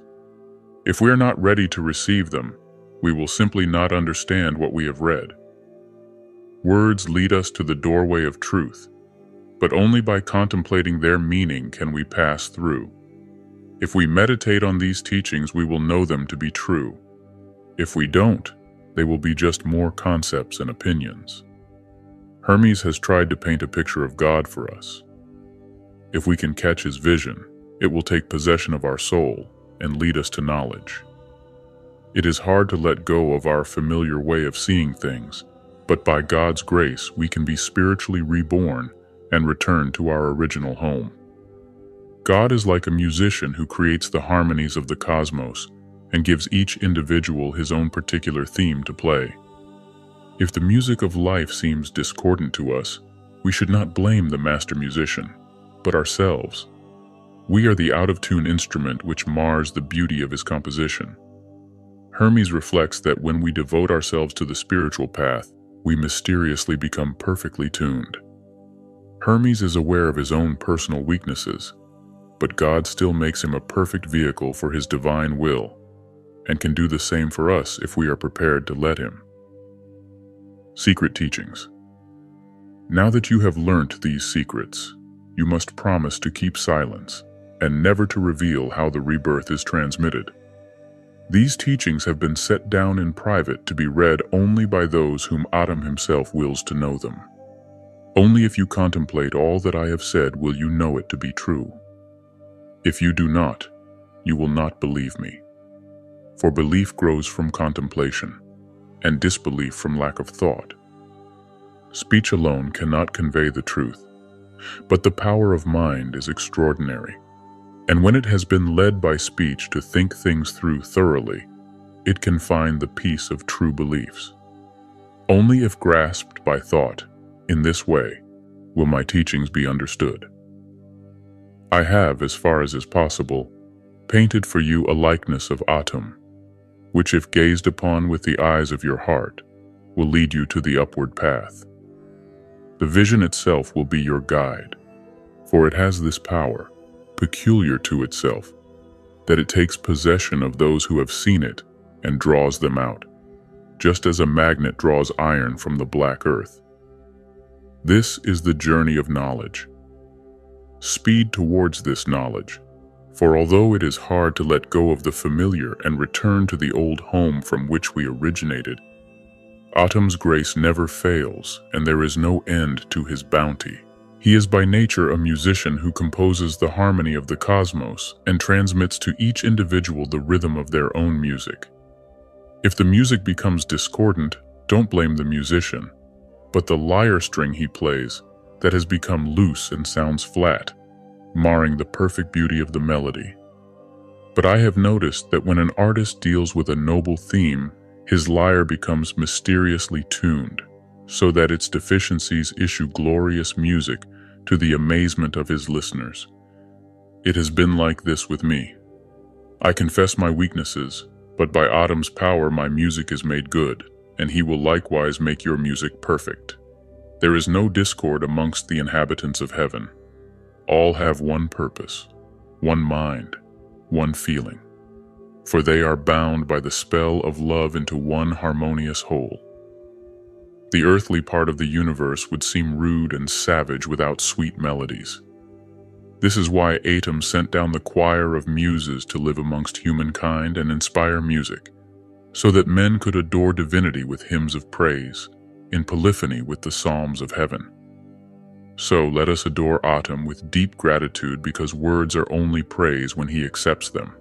S1: If we are not ready to receive them, we will simply not understand what we have read. Words lead us to the doorway of truth, but only by contemplating their meaning can we pass through. If we meditate on these teachings, we will know them to be true. If we don't, they will be just more concepts and opinions. Hermes has tried to paint a picture of God for us. If we can catch his vision, it will take possession of our soul and lead us to knowledge. It is hard to let go of our familiar way of seeing things, but by God's grace, we can be spiritually reborn and return to our original home. God is like a musician who creates the harmonies of the cosmos and gives each individual his own particular theme to play. If the music of life seems discordant to us, we should not blame the master musician, but ourselves. We are the out-of-tune instrument which mars the beauty of his composition. Hermes reflects that when we devote ourselves to the spiritual path, we mysteriously become perfectly tuned. Hermes is aware of his own personal weaknesses, but God still makes him a perfect vehicle for his divine will, and can do the same for us if we are prepared to let him. Secret teachings. Now that you have learnt these secrets, you must promise to keep silence and never to reveal how the rebirth is transmitted. These teachings have been set down in private to be read only by those whom Atum himself wills to know them. Only if you contemplate all that I have said will you know it to be true. If you do not, you will not believe me. For belief grows from contemplation, and disbelief from lack of thought. Speech alone cannot convey the truth, but the power of mind is extraordinary. And when it has been led by speech to think things through thoroughly, it can find the peace of true beliefs. Only if grasped by thought, in this way, will my teachings be understood. I have, as far as is possible, painted for you a likeness of Atum, which if gazed upon with the eyes of your heart, will lead you to the upward path. The vision itself will be your guide, for it has this power, peculiar to itself, that it takes possession of those who have seen it and draws them out, just as a magnet draws iron from the black earth. This is the journey of knowledge. Speed towards this knowledge, for although it is hard to let go of the familiar and return to the old home from which we originated, Atum's grace never fails, and there is no end to his bounty. He is by nature a musician who composes the harmony of the cosmos and transmits to each individual the rhythm of their own music. If the music becomes discordant, don't blame the musician, but the lyre string he plays that has become loose and sounds flat, marring the perfect beauty of the melody. But I have noticed that when an artist deals with a noble theme, his lyre becomes mysteriously tuned, so that its deficiencies issue glorious music to the amazement of his listeners. It has been like this with me. I confess my weaknesses, but by Atum's power my music is made good, and he will likewise make your music perfect. There is no discord amongst the inhabitants of heaven. All have one purpose, one mind, one feeling, for they are bound by the spell of love into one harmonious whole. The earthly part of the universe would seem rude and savage without sweet melodies. This is why Atum sent down the choir of muses to live amongst humankind and inspire music, so that men could adore divinity with hymns of praise, in polyphony with the psalms of heaven. So let us adore Atum with deep gratitude, because words are only praise when he accepts them.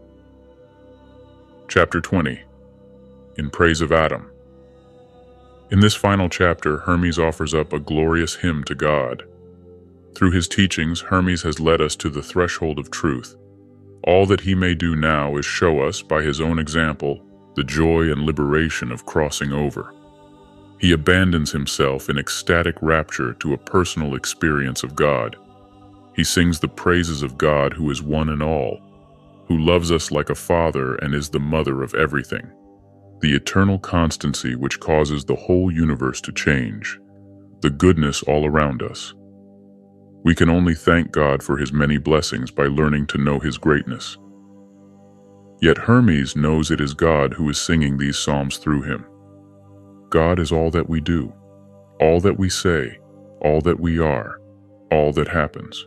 S1: Chapter 20. In Praise of Atum. In this final chapter, Hermes offers up a glorious hymn to God. Through his teachings, Hermes has led us to the threshold of truth. All that he may do now is show us, by his own example, the joy and liberation of crossing over. He abandons himself in ecstatic rapture to a personal experience of God. He sings the praises of God, who is one and all, who loves us like a father and is the mother of everything, the eternal constancy which causes the whole universe to change, the goodness all around us. We can only thank God for his many blessings by learning to know his greatness. Yet Hermes knows it is God who is singing these psalms through him. God is all that we do, all that we say, all that we are, all that happens.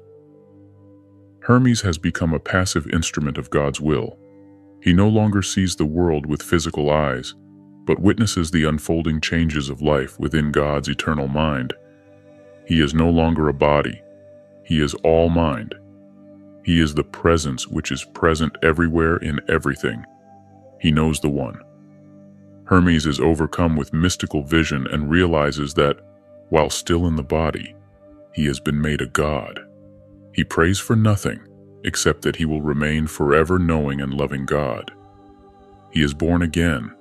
S1: Hermes has become a passive instrument of God's will. He no longer sees the world with physical eyes, but witnesses the unfolding changes of life within God's eternal mind. He is no longer a body. He is all mind. He is the presence which is present everywhere in everything. He knows the One. Hermes is overcome with mystical vision and realizes that, while still in the body, he has been made a god. He prays for nothing, except that he will remain forever knowing and loving God. He is born again,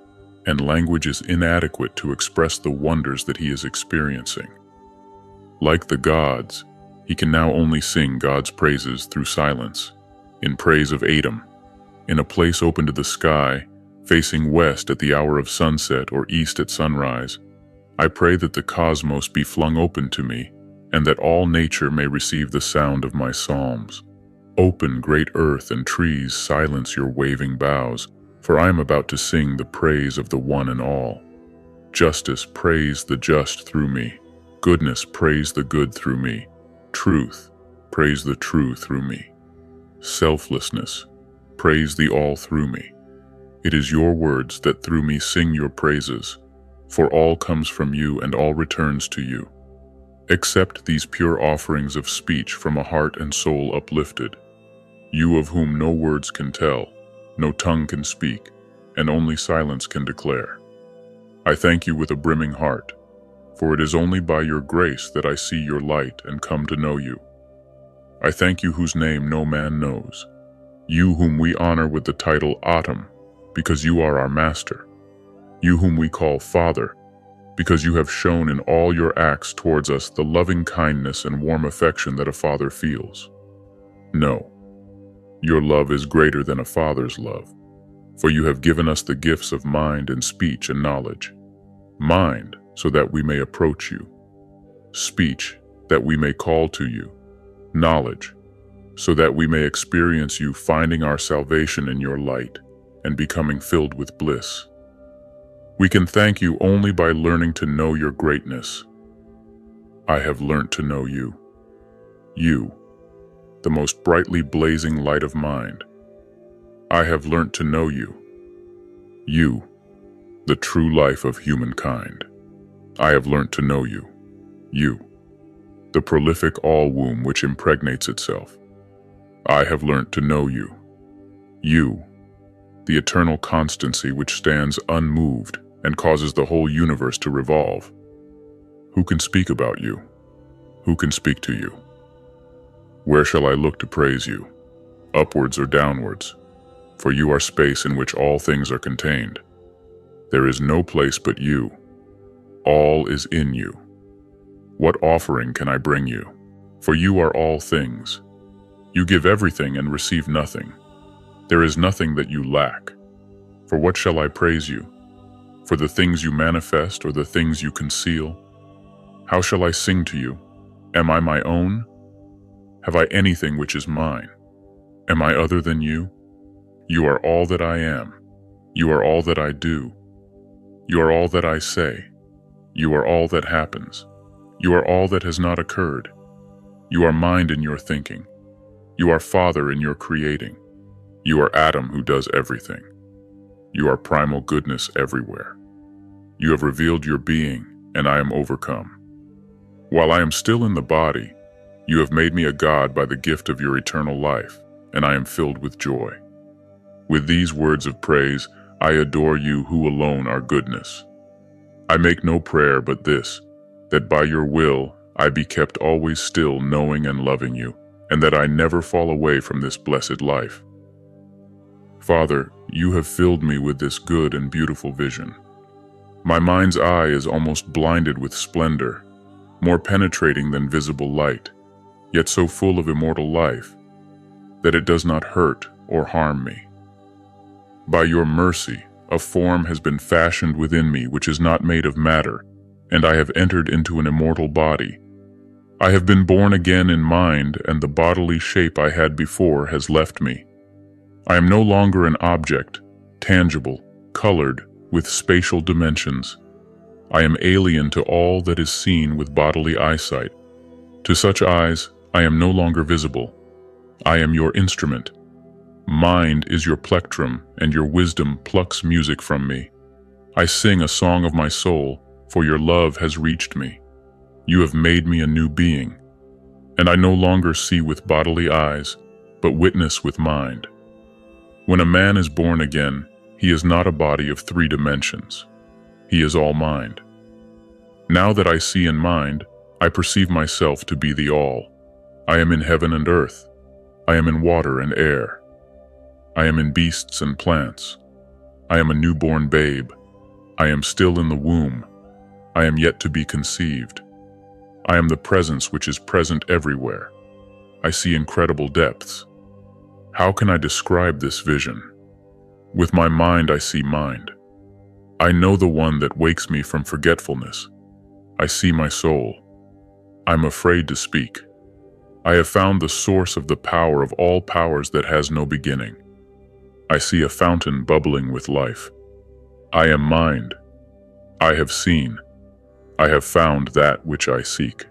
S1: and language is inadequate to express the wonders that he is experiencing. Like the gods, he can now only sing God's praises through silence, in praise of Adam, in a place open to the sky, facing west at the hour of sunset or east at sunrise. I pray that the cosmos be flung open to me, and that all nature may receive the sound of my psalms. Open, great earth and trees, silence your waving boughs, for I am about to sing the praise of the one and all. Justice, praise the just through me. Goodness, praise the good through me. Truth, praise the true through me. Selflessness, praise the all through me. It is your words that through me sing your praises, for all comes from you and all returns to you. Accept these pure offerings of speech from a heart and soul uplifted, you of whom no words can tell, no tongue can speak, and only silence can declare. I thank you with a brimming heart, for it is only by your grace that I see your light and come to know you. I thank you whose name no man knows, you whom we honor with the title Atum, because you are our master. You whom we call Father, because you have shown in all your acts towards us the loving kindness and warm affection that a father feels. No, your love is greater than a father's love, for you have given us the gifts of mind and speech and knowledge. Mind, so that we may approach you. Speech, that we may call to you. Knowledge, so that we may experience you finding our salvation in your light and becoming filled with bliss. We can thank you only by learning to know your greatness. I have learnt to know you. You, the most brightly blazing light of mind. I have learnt to know you. You, the true life of humankind. I have learnt to know you. You, the prolific all-womb which impregnates itself. I have learnt to know you. You, the eternal constancy which stands unmoved and causes the whole universe to revolve. Who can speak about you? Who can speak to you? Where shall I look to praise you? Upwards or downwards? For you are space in which all things are contained. There is no place but you. All is in you. What offering can I bring you? For you are all things. You give everything and receive nothing. There is nothing that you lack. For what shall I praise you? For the things you manifest or the things you conceal? How shall I sing to you? Am I my own? Have I anything which is mine? Am I other than you? You are all that I am. You are all that I do. You are all that I say. You are all that happens. You are all that has not occurred. You are mind in your thinking. You are Father in your creating. You are Adam who does everything. You are primal goodness everywhere. You have revealed your being, and I am overcome. While I am still in the body, you have made me a God by the gift of your eternal life, and I am filled with joy. With these words of praise, I adore you who alone are goodness. I make no prayer but this, that by your will I be kept always still knowing and loving you, and that I never fall away from this blessed life. Father, you have filled me with this good and beautiful vision. My mind's eye is almost blinded with splendor, more penetrating than visible light, yet so full of immortal life, that it does not hurt or harm me. By your mercy, a form has been fashioned within me which is not made of matter, and I have entered into an immortal body. I have been born again in mind, and the bodily shape I had before has left me. I am no longer an object, tangible, colored, with spatial dimensions. I am alien to all that is seen with bodily eyesight. To such eyes, I am no longer visible. I am your instrument. Mind is your plectrum, and your wisdom plucks music from me. I sing a song of my soul, for your love has reached me. You have made me a new being, and I no longer see with bodily eyes, but witness with mind. When a man is born again, he is not a body of 3 dimensions. He is all mind. Now that I see in mind, I perceive myself to be the all. I am in heaven and earth. I am in water and air. I am in beasts and plants. I am a newborn babe. I am still in the womb. I am yet to be conceived. I am the presence which is present everywhere. I see incredible depths. How can I describe this vision? With my mind I see mind. I know the one that wakes me from forgetfulness. I see my soul. I'm afraid to speak. I have found the source of the power of all powers that has no beginning. I see a fountain bubbling with life. I am mind. I have seen. I have found that which I seek.